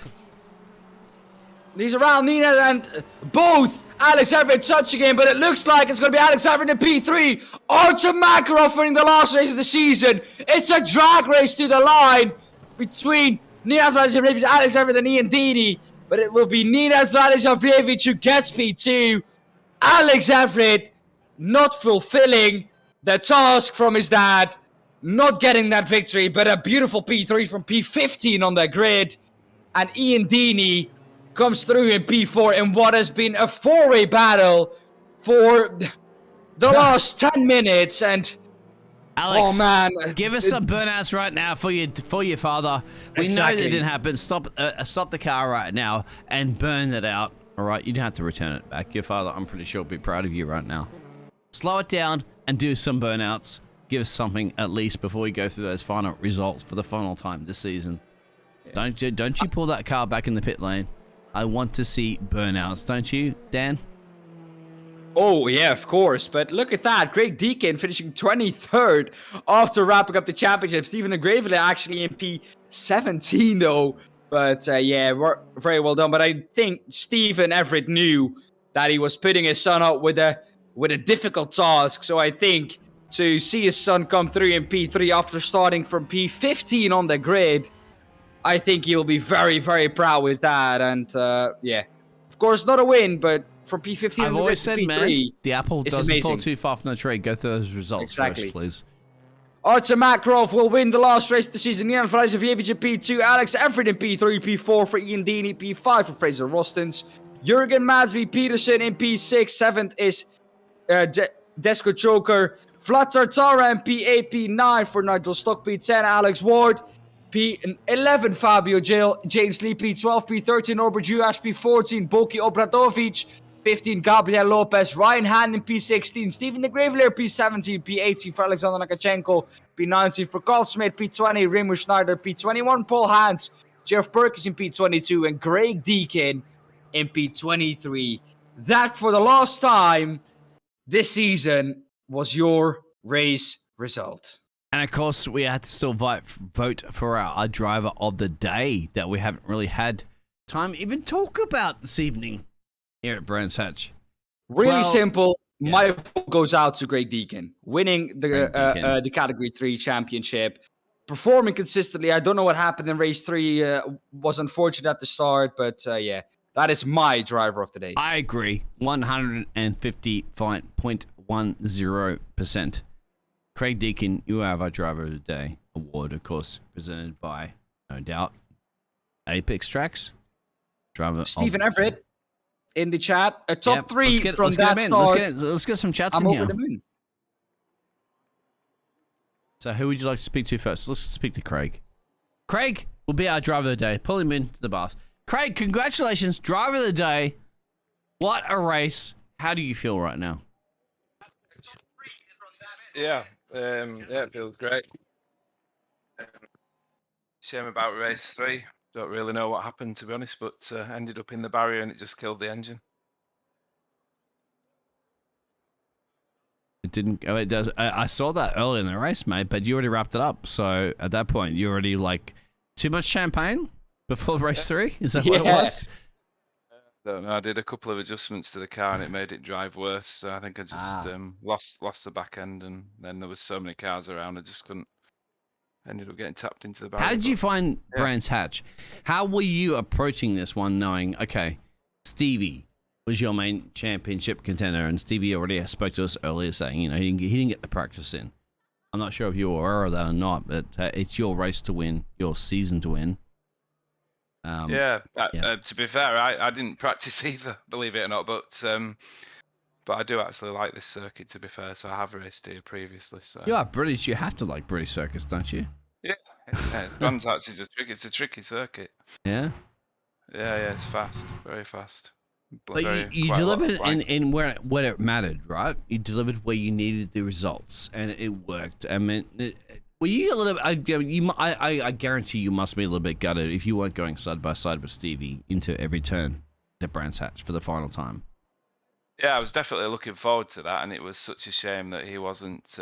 He's around Nenad and both Alex Everett touching him, but it looks like it's going to be Alex Everett in P3. Artem Makarov winning the last race of the season. It's a drag race to the line between Nenad Vladislav, Alex Everett, and Ian Deeney. But it will be Nenad Vladislav who gets P2. Alex Everett not fulfilling the task from his dad, not getting that victory, but a beautiful P3 from P15 on the grid. And Ian Deeney comes through in P4 in what has been a four-way battle for the last 10 minutes. And Alex, oh man, give us some burnouts right now for your father. We know that didn't happen. Stop the car right now and burn that out. All right, you don't have to return it back. Your father, I'm pretty sure, will be proud of you right now. Slow it down and do some burnouts. Give us something at least before we go through those final results for the final time this season. Yeah. Don't you pull that car back in the pit lane. I want to see burnouts, don't you, Dan? Oh, yeah, of course. But look at that. Craig Deakin finishing 23rd after wrapping up the championship. Stephen and Greveleer actually in P17, though. But, yeah, very well done. But I think Stephen Everett knew that he was putting his son up with a difficult task. So I think to see his son come through in P3 after starting from P15 on the grid, I think he'll be very, very proud with that. And, yeah, of course, not a win, but from P15 I've always said, P3, man, the apple doesn't amazing. fall too far from the tree. Go through those results first, please. Artem Makarov will win the last race of the season. Nenad Vladislav in P2. Alex Everett in P3. P4 for Ian Deeney. P5 for Fraser Rostens. Jurgen Madsby Peterson in P6. 7th is Desko Choker. Vlad Tartara in P8. P9 for Nigel Stock. P10 Alex Ward. P11 Fabio James Lee. P12 P13 Norbert Juhasz. P14 Boki Obradovic. 15 Gabriel Lopez, Ryan Hand in P16, Stephen de Greveleer P17, P18 for Alexander Nakachenko, P19 for Carl Smith, P20 Remo Schneider, P21 Paul Hans, Jeff Perkins in P22, and Craig Deakin in P23. That, for the last time this season, was your race result. And of course, we had to still vote for our driver of the day that we haven't really had time to even talk about this evening here at Brands Hatch. Really simple. Yeah. My vote goes out to Craig Deakin, winning the Category 3 championship, performing consistently. I don't know what happened in race 3. Was unfortunate at the start, but yeah, that is my driver of the day. I agree. 150.10%. Craig Deakin, you have our driver of the day award, of course, presented by, no doubt, Apex Tracks. Driver Stephen Everett. In the chat, a top 3 from that start. Let's get some chats in here. Over the moon. So who would you like to speak to first? Let's speak to Craig. Craig will be our driver of the day. Pull him into the bus. Craig, congratulations, driver of the day. What a race. How do you feel right now? Yeah, it feels great. Shame about race 3. Don't really know what happened, to be honest, but ended up in the barrier and it just killed the engine. It didn't. Oh, it does. I saw that early in the race, mate. But you already wrapped it up. So at that point, you already like too much champagne before race 3. Is that what it was? I don't know. I did a couple of adjustments to the car and it made it drive worse. So I think I just lost the back end, and then there was so many cars around, I just couldn't. Ended up getting tapped into the barrier. How did you find Brands Hatch? How were you approaching this one, knowing, okay, Stevie was your main championship contender, and Stevie already spoke to us earlier saying, you know, he didn't get the practice in. I'm not sure if you were aware of that or not, but it's your race to win, your season to win. To be fair, I didn't practice either, believe it or not, but I do actually like this circuit, to be fair, so I have raced here previously. So. You are British, you have to like British circuits, don't you? Yeah, Brands Hatch is a tricky circuit. Yeah? Yeah, it's fast, very fast. But you delivered in where it mattered, right? You delivered where you needed the results, and it worked. I mean, were you a little? I guarantee you must be a little bit gutted if you weren't going side by side with Stevie into every turn at Brands Hatch for the final time. Yeah, I was definitely looking forward to that, and it was such a shame that he wasn't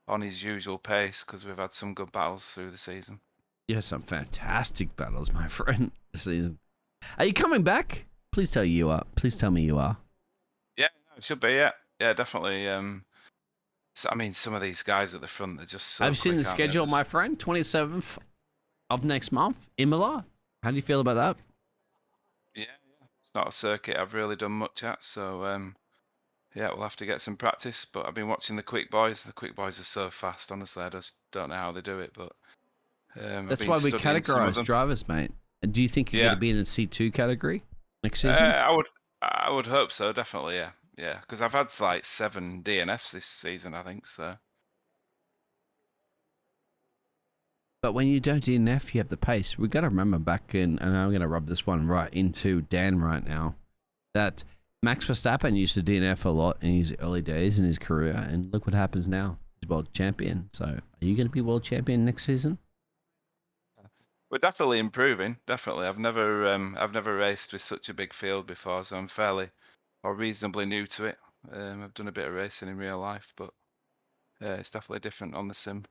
on his usual pace, because we've had some good battles through the season. Yeah, some fantastic battles, my friend, this season. Are you coming back? Please tell me you are. It should be, yeah. Yeah, definitely. I mean, some of these guys at the front, they're just so I've seen quick, the aren't they? schedule, Just- my friend. 27th of next month, Imola. How do you feel about that? Yeah. It's not a circuit I've really done much at, so yeah, we'll have to get some practice. But I've been watching the quick boys. The quick boys are so fast, honestly. I just don't know how they do it, but I've That's been why we studying some of categorize them. drivers, mate. And do you think you're Yeah. going to be in the C2 category next season? I would hope so, definitely, yeah. Yeah, because I've had like 7 DNFs this season, I think, so. But when you don't DNF, you have the pace. We got to remember back in, and I'm going to rub this one right into Dan right now, that Max Verstappen used to DNF a lot in his early days in his career, and look what happens now. He's world champion. So, are you going to be world champion next season? We're definitely improving, definitely. I've never raced with such a big field before, so I'm fairly or reasonably new to it. I've done a bit of racing in real life, but it's definitely different on the sim.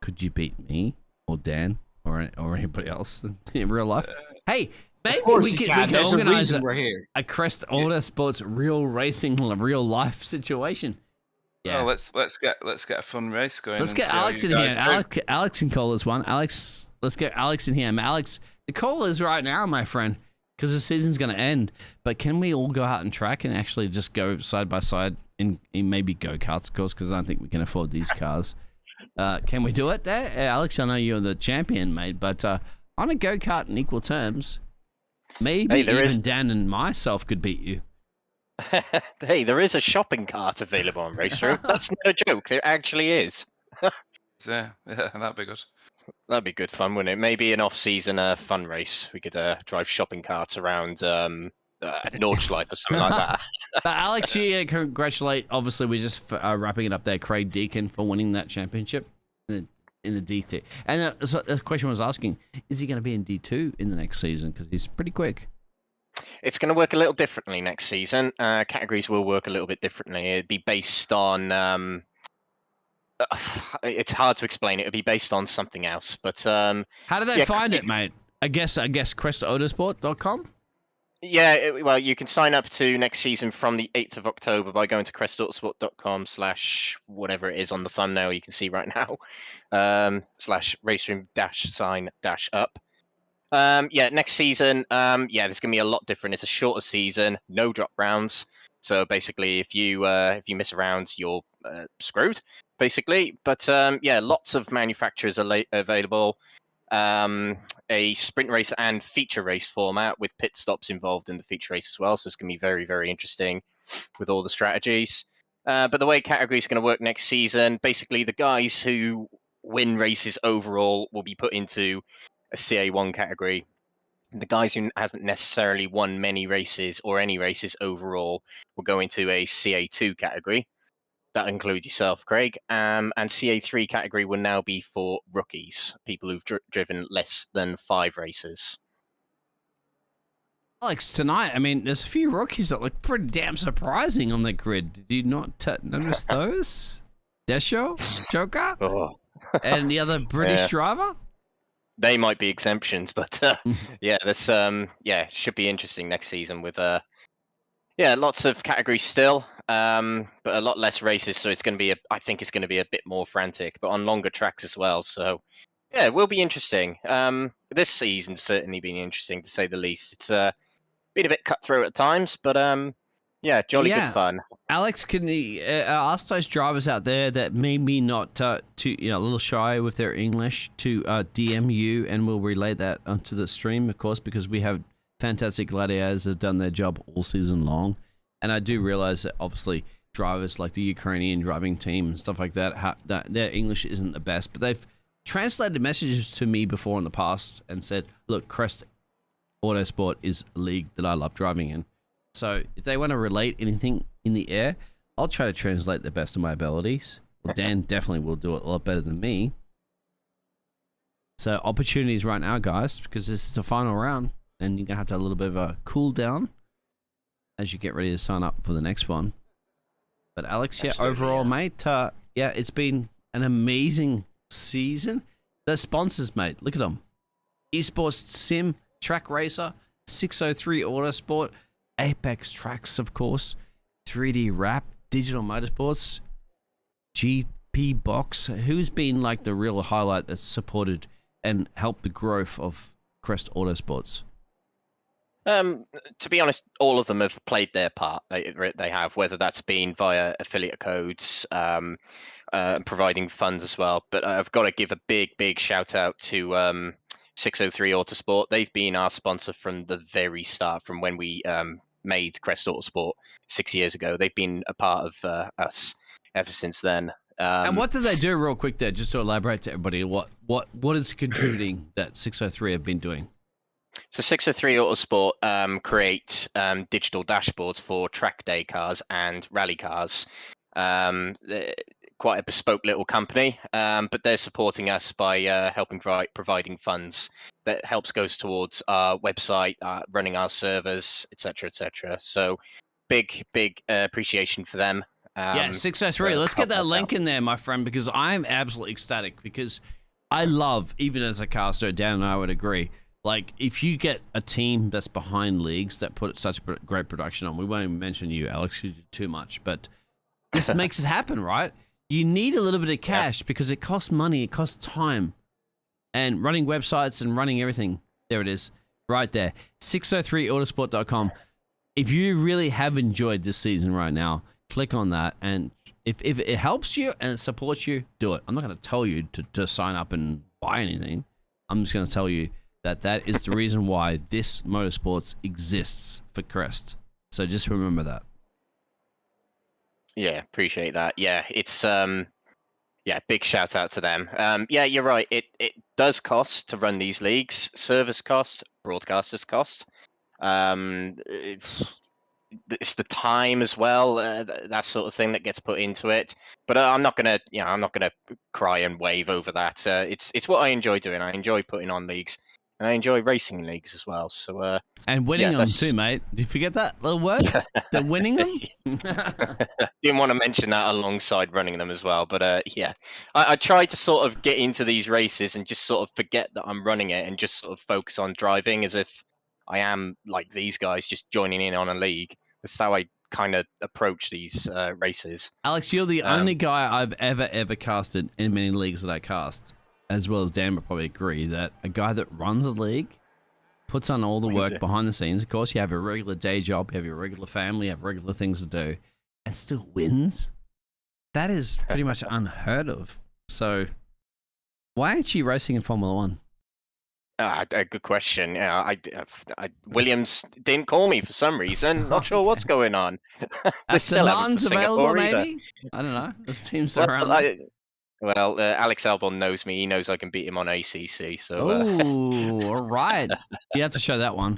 Could you beat me or Dan or anybody else in real life? Hey, maybe we can There's a organize reason we're here. a Crest Autosport's real racing, real life situation. Yeah, Well, let's get a fun race going. let's and get see how Alex you in here. guys do. Alex can call this one. Alex, let's get Alex in here. Alex, the call is right now, my friend, because the season's going to end. But can we all go out and track and actually just go side by side in maybe go-karts, of course, because I don't think we can afford these cars. Can we do it there? Alex, I know you're the champion, mate, but on a go-kart in equal terms, maybe even Dan and myself could beat you. Hey, there is a shopping cart available on Race Room. That's no joke. It actually is. Yeah, that'd be good. That'd be good fun, wouldn't it? Maybe an off-season fun race. We could drive shopping carts around Nordschleife or something like that. But Alex, you congratulate. Obviously, we're just wrapping it up there. Craig Deakin for winning that championship in the D3. And so the question was asking, is he going to be in D2 in the next season? Because he's pretty quick. It's going to work a little differently next season. Categories will work a little bit differently. It'd be based on. It's hard to explain. It would be based on something else. But how do they find it, mate? I guess crestautosport.com. Yeah, well, you can sign up to next season from the 8th of October by going to crestautosport.com/whatever it is on the thumbnail you can see right now, /raceroom-sign-up. Yeah, next season, there's going to be a lot different. It's a shorter season, no drop rounds. So basically, if you miss a round, you're screwed, basically. But lots of manufacturers are available. A sprint race and feature race format with pit stops involved in the feature race as well. So it's going to be very, very interesting with all the strategies. But the way category is going to work next season, basically the guys who win races overall will be put into a CA1 category. The guys who hasn't necessarily won many races or any races overall will go into a CA2 category. That includes yourself, Craig. And CA3 category will now be for rookies, people who've driven less than 5 races. Alex, tonight, I mean, there's a few rookies that look pretty damn surprising on the grid. Did you not notice those? Desho, Joker, and the other British driver? They might be exemptions, but this should be interesting next season with lots of categories still, but a lot less races, so it's going to be I think it's going to be a bit more frantic, but on longer tracks as well. So yeah, it will be interesting. This season's certainly been interesting to say the least. It's been a bit cutthroat at times, but jolly good fun. Alex, can you ask those drivers out there that maybe not a little shy with their English to DM you, and we'll relay that onto the stream, of course, because we have fantastic gladiators that have done their job all season long. And I do realize that obviously drivers like the Ukrainian driving team and stuff like that, their English isn't the best, but they've translated messages to me before in the past and said, look, Crest Autosport is a league that I love driving in. So if they want to relate anything in the air, I'll try to translate the best of my abilities. Well, Dan definitely will do it a lot better than me. So opportunities right now, guys, because this is the final round, and you're going to have a little bit of a cool down as you get ready to sign up for the next one. But Alex, overall, mate, it's been an amazing season. The sponsors, mate, look at them. Esports Sim, Track Racer, 603 Autosport, Apex Tracks, of course, 3D Wrap, Digital Motorsports, GP Box. Who's been like the real highlight that's supported and helped the growth of Crest Autosports? To be honest, all of them have played their part. They have, whether that's been via affiliate codes, providing funds as well. But I've got to give a big shout out to 603 Autosport. They've been our sponsor from the very start, from when we made Crest Autosport 6 years ago. They've been a part of us ever since then. And what did they do, real quick there, just to elaborate to everybody? What is contributing that 603 have been doing? So 603 Autosport create digital dashboards for track day cars and rally cars. Quite a bespoke little company, but they're supporting us by providing funds that goes towards our website, running our servers, etc., etc. So big appreciation for them. Yeah, 603. Let's get that link in there, my friend, because I'm absolutely ecstatic, because I love, even as a caster, Dan and I would agree, like, if you get a team that's behind leagues that put such great production on, we won't even mention you, Alex, you do too much, but this makes it happen, right? You need a little bit of cash because it costs money, it costs time, and running websites and running everything. There it is, right there, 603autosport.com. If you really have enjoyed this season right now, click on that, and if it helps you and it supports you, do it. I'm not going to tell you to sign up and buy anything. I'm just going to tell you that is the reason why this motorsports exists for Crest. So just remember that. Yeah, appreciate that. Yeah, it's big shout out to them. Yeah, you're right. It does cost to run these leagues. Servers cost, broadcasters cost. It's the time as well, that sort of thing that gets put into it. But I'm not gonna cry and wave over that. It's what I enjoy doing. I enjoy putting on leagues. And I enjoy racing leagues as well. So and winning them too, mate. Did you forget that little word? They're winning them. Didn't want to mention that alongside running them as well, but I try to sort of get into these races and just sort of forget that I'm running it and just sort of focus on driving as if I am like these guys just joining in on a league. That's how I kind of approach these races. Alex, you're the only guy I've ever casted in many leagues that I cast, as well as Dan would probably agree, that a guy that runs a league, puts on all the work behind the scenes. Of course, you have a regular day job, you have your regular family, you have regular things to do, and still wins. That is pretty much unheard of. So why aren't you racing in Formula One? A good question. Williams didn't call me for some reason. Not sure what's going on. Non's available, maybe? I don't know. There's teams around there. Well, Alex Albon knows me. He knows I can beat him on ACC. So. All right. You have to show that one.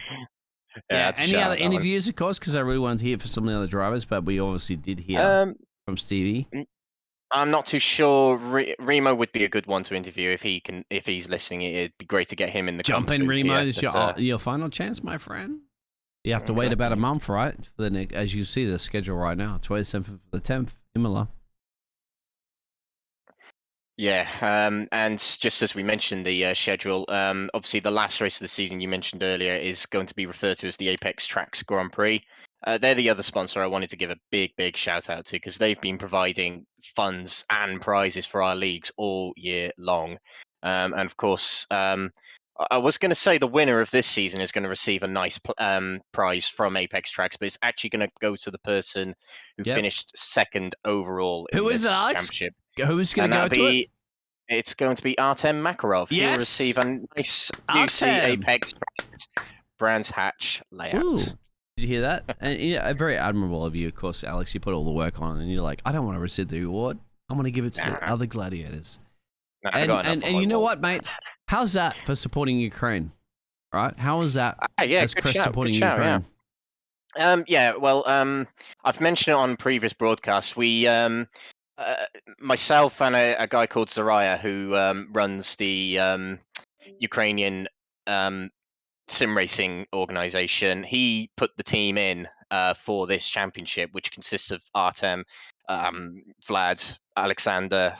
Yeah. Any other interviews, of course, because I really wanted to hear from some of the other drivers, but we obviously did hear from Stevie. I'm not too sure. Remo would be a good one to interview if he's listening. It'd be great to get him in the jump in, Remo. This is your final chance, my friend. You have to wait about a month, right? For the as you see the schedule right now, 27th to the 10th, Imola. Yeah, and just as we mentioned the schedule, obviously the last race of the season you mentioned earlier is going to be referred to as the Apex Tracks Grand Prix. They're the other sponsor I wanted to give a big shout out to, because they've been providing funds and prizes for our leagues all year long. And of course, I was going to say the winner of this season is going to receive a nice prize from Apex Tracks, but it's actually going to go to the person who finished second overall in this championship. Who's going to go to it? It's going to be Artem Makarov. Yes. He'll receive a nice UC Apex Brands Hatch layout. Ooh. Did you hear that? And yeah, very admirable of you, of course, Alex. You put all the work on, and you're like, I don't want to receive the award. I'm going to give it to the other gladiators. And you know what, mate? How's that for supporting Ukraine? Right? How is that as Crest supporting Ukraine? I've mentioned it on previous broadcasts. We, myself and a guy called Zaraya, who runs the Ukrainian sim racing organization, he put the team in for this championship, which consists of Artem, Vlad, Alexander,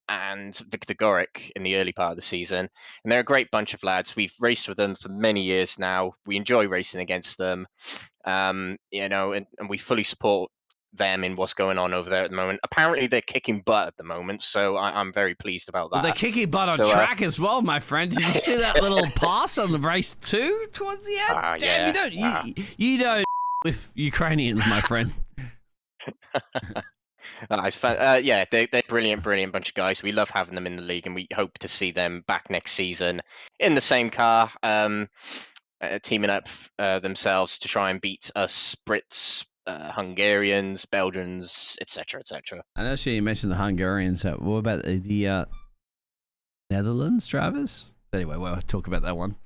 and Victor Gorick in the early part of the season. And they're a great bunch of lads. We've raced with them for many years now. We enjoy racing against them, and we fully support them in what's going on over there at the moment. Apparently, they're kicking butt at the moment, so I'm very pleased about that. Well, they're kicking butt on track as well, my friend. Did you see that little pass on the race 2 towards the end? Damn, you don't with Ukrainians, my friend. Nice. They're brilliant bunch of guys. We love having them in the league, and we hope to see them back next season in the same car, teaming up themselves to try and beat us Brits, Hungarians, Belgians, etc., etc. I know you mentioned the Hungarians. What about the Netherlands drivers? Anyway, we'll talk about that one.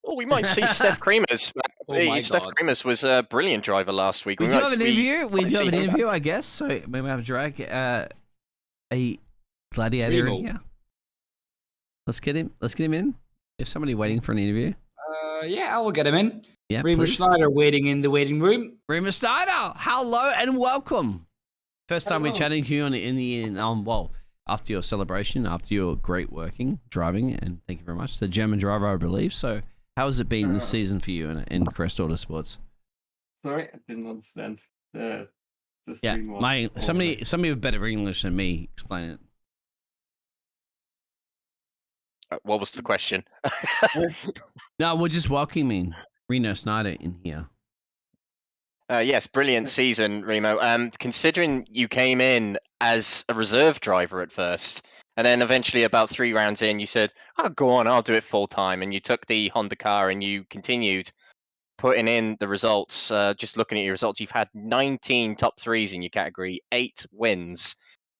Oh, we might see Steph Kremers. Steph Kremers was a brilliant driver last week. We do have an interview. We do have an interview, I guess. So maybe we have to drag a gladiator in here. Let's get him in. If somebody waiting for an interview. Yeah, I will get him in. Yeah, Remo Schneider waiting in the waiting room. Remo Schneider, hello and welcome. First time we're chatting to you after your celebration, after your great driving, and thank you very much. The German driver, I believe. So, how has it been this season for you in Crest Autosports? Sorry, I didn't understand. The stream was somebody with better English than me explain it. What was the question? No, we're just welcoming Remo Schneider in here. Yes, brilliant season, Remo. Considering you came in as a reserve driver at first, and then eventually about 3 rounds in, you said, "Oh, go on, I'll do it full time," and you took the Honda car and you continued putting in the results. Just looking at your results, you've had 19 top 3s in your category, 8 wins.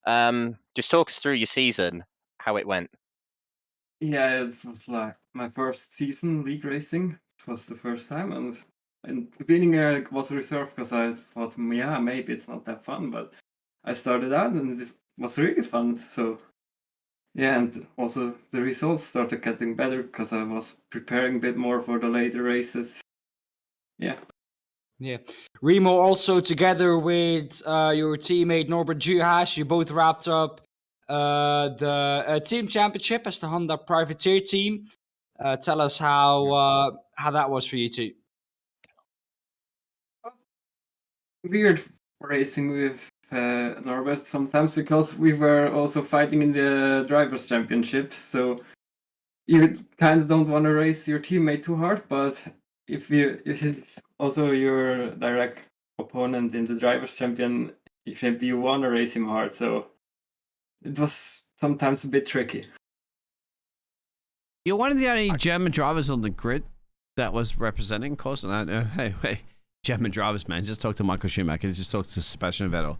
Just talk us through your season, how it went. Yeah, it was like my first season league racing. It was the first time, and in the beginning I was reserved because I thought, maybe it's not that fun, but I started out and it was really fun. So yeah, and also the results started getting better because I was preparing a bit more for the later races. Yeah. Remo, also together with your teammate Norbert Juhasz, you both wrapped up the team championship as the Honda Privateer team. Tell us how that was for you two. Weird racing with Norbert sometimes because we were also fighting in the drivers' championship. So you kind of don't want to race your teammate too hard, but if it's also your direct opponent in the drivers' championship, you want to race him hard. So it was sometimes a bit tricky. You're one of the only German drivers on the grid that was representing, of course. And I know, hey, German drivers, man. Just talk to Michael Schumacher. Just talk to Sebastian Vettel.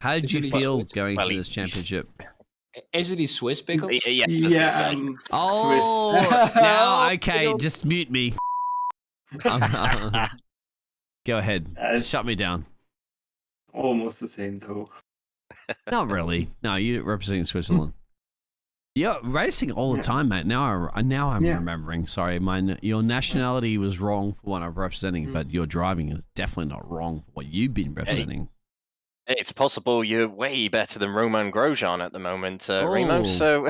How did you feel going to this championship? Isn't he Swiss, Biggles? Yeah. Oh, Swiss. now, okay. Just mute me. Go ahead. Just shut me down. Almost the same, though. Not really. No, you're representing Switzerland. You're racing all the time, mate. Now I'm remembering. Sorry, your nationality was wrong for what I'm representing, but your driving is definitely not wrong for what you've been representing. It's possible you're way better than Roman Grosjean at the moment, Remo. So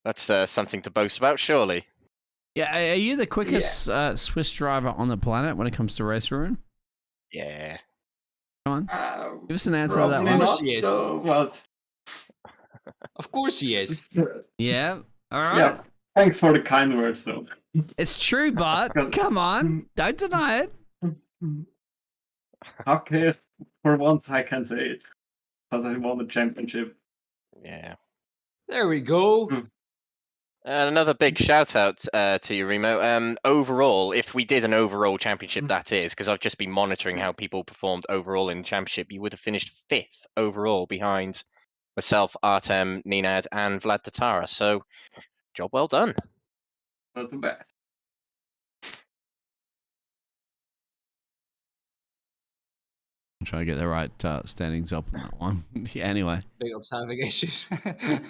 that's something to boast about, surely. Yeah, are you the quickest Swiss driver on the planet when it comes to race ruin? Yeah. Come on, give us an answer to that one. Of course he is. Yeah. All right. Yeah. Thanks for the kind words, though. It's true, but come on, don't deny it. Okay, for once I can say it because I won the championship. Yeah. There we go. And another big shout out to you, Remo. Overall, if we did an overall championship, that is, because I've just been monitoring how people performed overall in the championship, you would have finished 5th overall behind myself, Artem, Ninad, and Vlad Tatara. So, job well done. Not too bad. I'm trying to get the right standings up on that one. Yeah, anyway. Biggles having issues.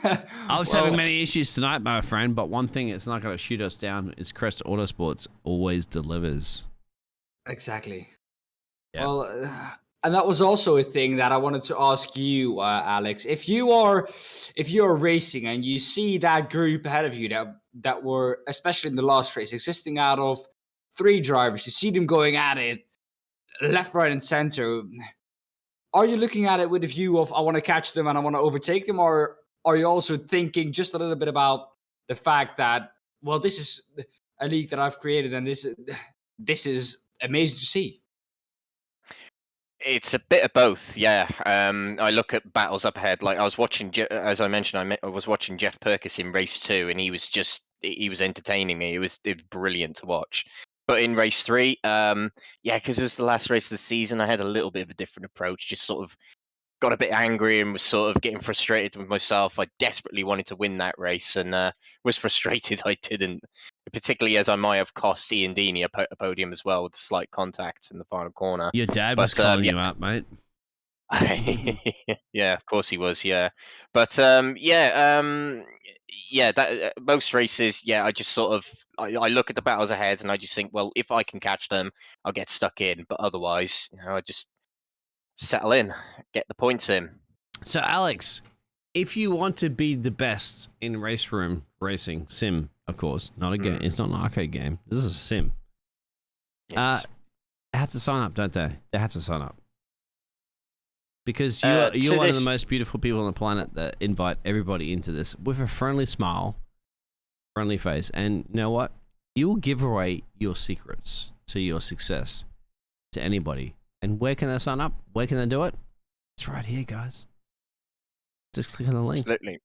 I was having many issues tonight, my friend, but one thing it's not going to shoot us down is Crest Autosports always delivers. Exactly. Yeah. Well, And that was also a thing that I wanted to ask you, Alex. If you're racing and you see that group ahead of you that were, especially in the last race, existing out of 3 drivers, you see them going at it left, right, and center. Are you looking at it with a view of I want to catch them and I want to overtake them, or are you also thinking just a little bit about the fact that, well, this is a league that I've created and this is amazing to see? It's a bit of both, yeah. I look at battles up ahead. Like I was watching, as I mentioned, I was watching Jeff Perkis in race 2, and he was entertaining me. It was brilliant to watch. But in race 3, yeah, because it was the last race of the season, I had a little bit of a different approach. Just sort of got a bit angry and was sort of getting frustrated with myself. I desperately wanted to win that race and was frustrated I didn't, particularly as I might have cost Ian Deeney a podium as well with slight contact in the final corner. Your dad was calling you out, mate. Yeah, of course he was. Yeah, but yeah. That most races, yeah. I just sort of I look at the battles ahead and I just think, well, if I can catch them, I'll get stuck in. But otherwise, I just settle in, get the points in. So, Alex, if you want to be the best in race room racing, sim, of course, not a game. It's not an arcade game. This is a sim. Yes. They have to sign up, don't they? They have to sign up. Because you're one of the most beautiful people on the planet that invite everybody into this with a friendly smile, friendly face. And you know what? You will give away your secrets to your success to anybody. And where can they sign up? Where can they do it? It's right here, guys. Just click on the link. Absolutely.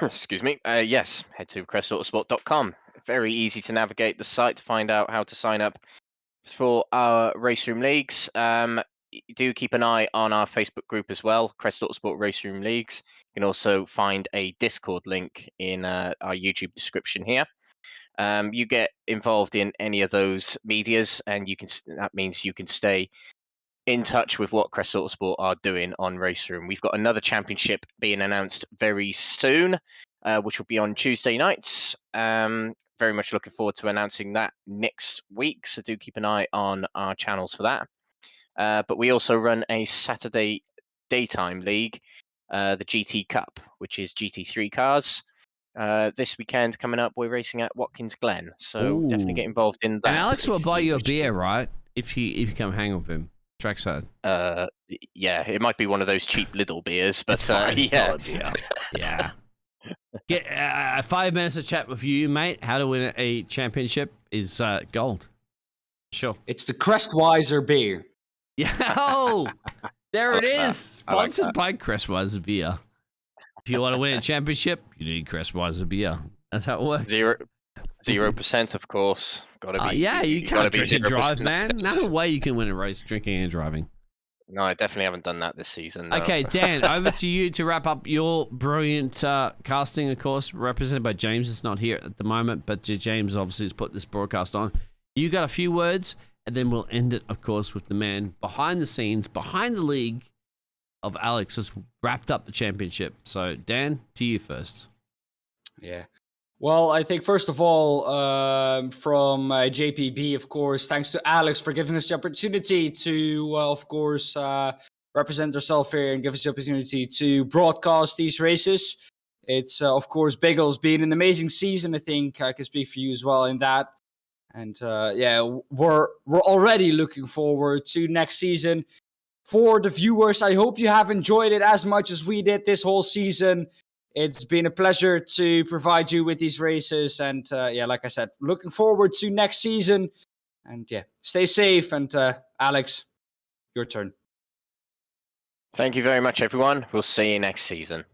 Excuse me. Yes, head to crestautosport.com. Very easy to navigate the site to find out how to sign up for our race room leagues. Do keep an eye on our Facebook group as well, Crest Autosport Race Room Leagues. You can also find a Discord link in our YouTube description here. You get involved in any of those medias, and that means you can stay in touch with what Crest Autosport are doing on Race Room. We've got another championship being announced very soon, which will be on Tuesday nights. Very much looking forward to announcing that next week, so do keep an eye on our channels for that. But we also run a Saturday daytime league, the GT Cup, which is GT3 cars. This weekend coming up, we're racing at Watkins Glen, so definitely get involved in that. And Alex will buy you a beer, right? If you come hang with him, trackside. Yeah, it might be one of those cheap little beers, but yeah, yeah. Get 5 minutes of chat with you, mate. How to win a championship is gold. Sure, it's the Crestweiser beer. Yeah, oh, there it is. Sponsored by Crestweiser beer. If you want to win a championship, you need Crestweiser beer. That's how it works. 0%, of course. Gotta be. Yeah, you can't drink and drive, man. No way you can win a race drinking and driving. No, I definitely haven't done that this season. No. Okay, Dan, over to you to wrap up your brilliant casting, of course, represented by James. It's not here at the moment, but James obviously has put this broadcast on. You got a few words, and then we'll end it, of course, with the man behind the scenes, behind the league of Alex has wrapped up the championship. So, Dan, to you first. Yeah. Well, I think first of all, from JPB, of course, thanks to Alex for giving us the opportunity to, of course, represent ourselves here and give us the opportunity to broadcast these races. It's, of course, Biggles being an amazing season. I think I can speak for you as well in that. And yeah, we're already looking forward to next season. For the viewers, I hope you have enjoyed it as much as we did this whole season. It's been a pleasure to provide you with these races. And yeah, like I said, looking forward to next season. And yeah, stay safe. And Alex, your turn. Thank you very much, everyone. We'll see you next season.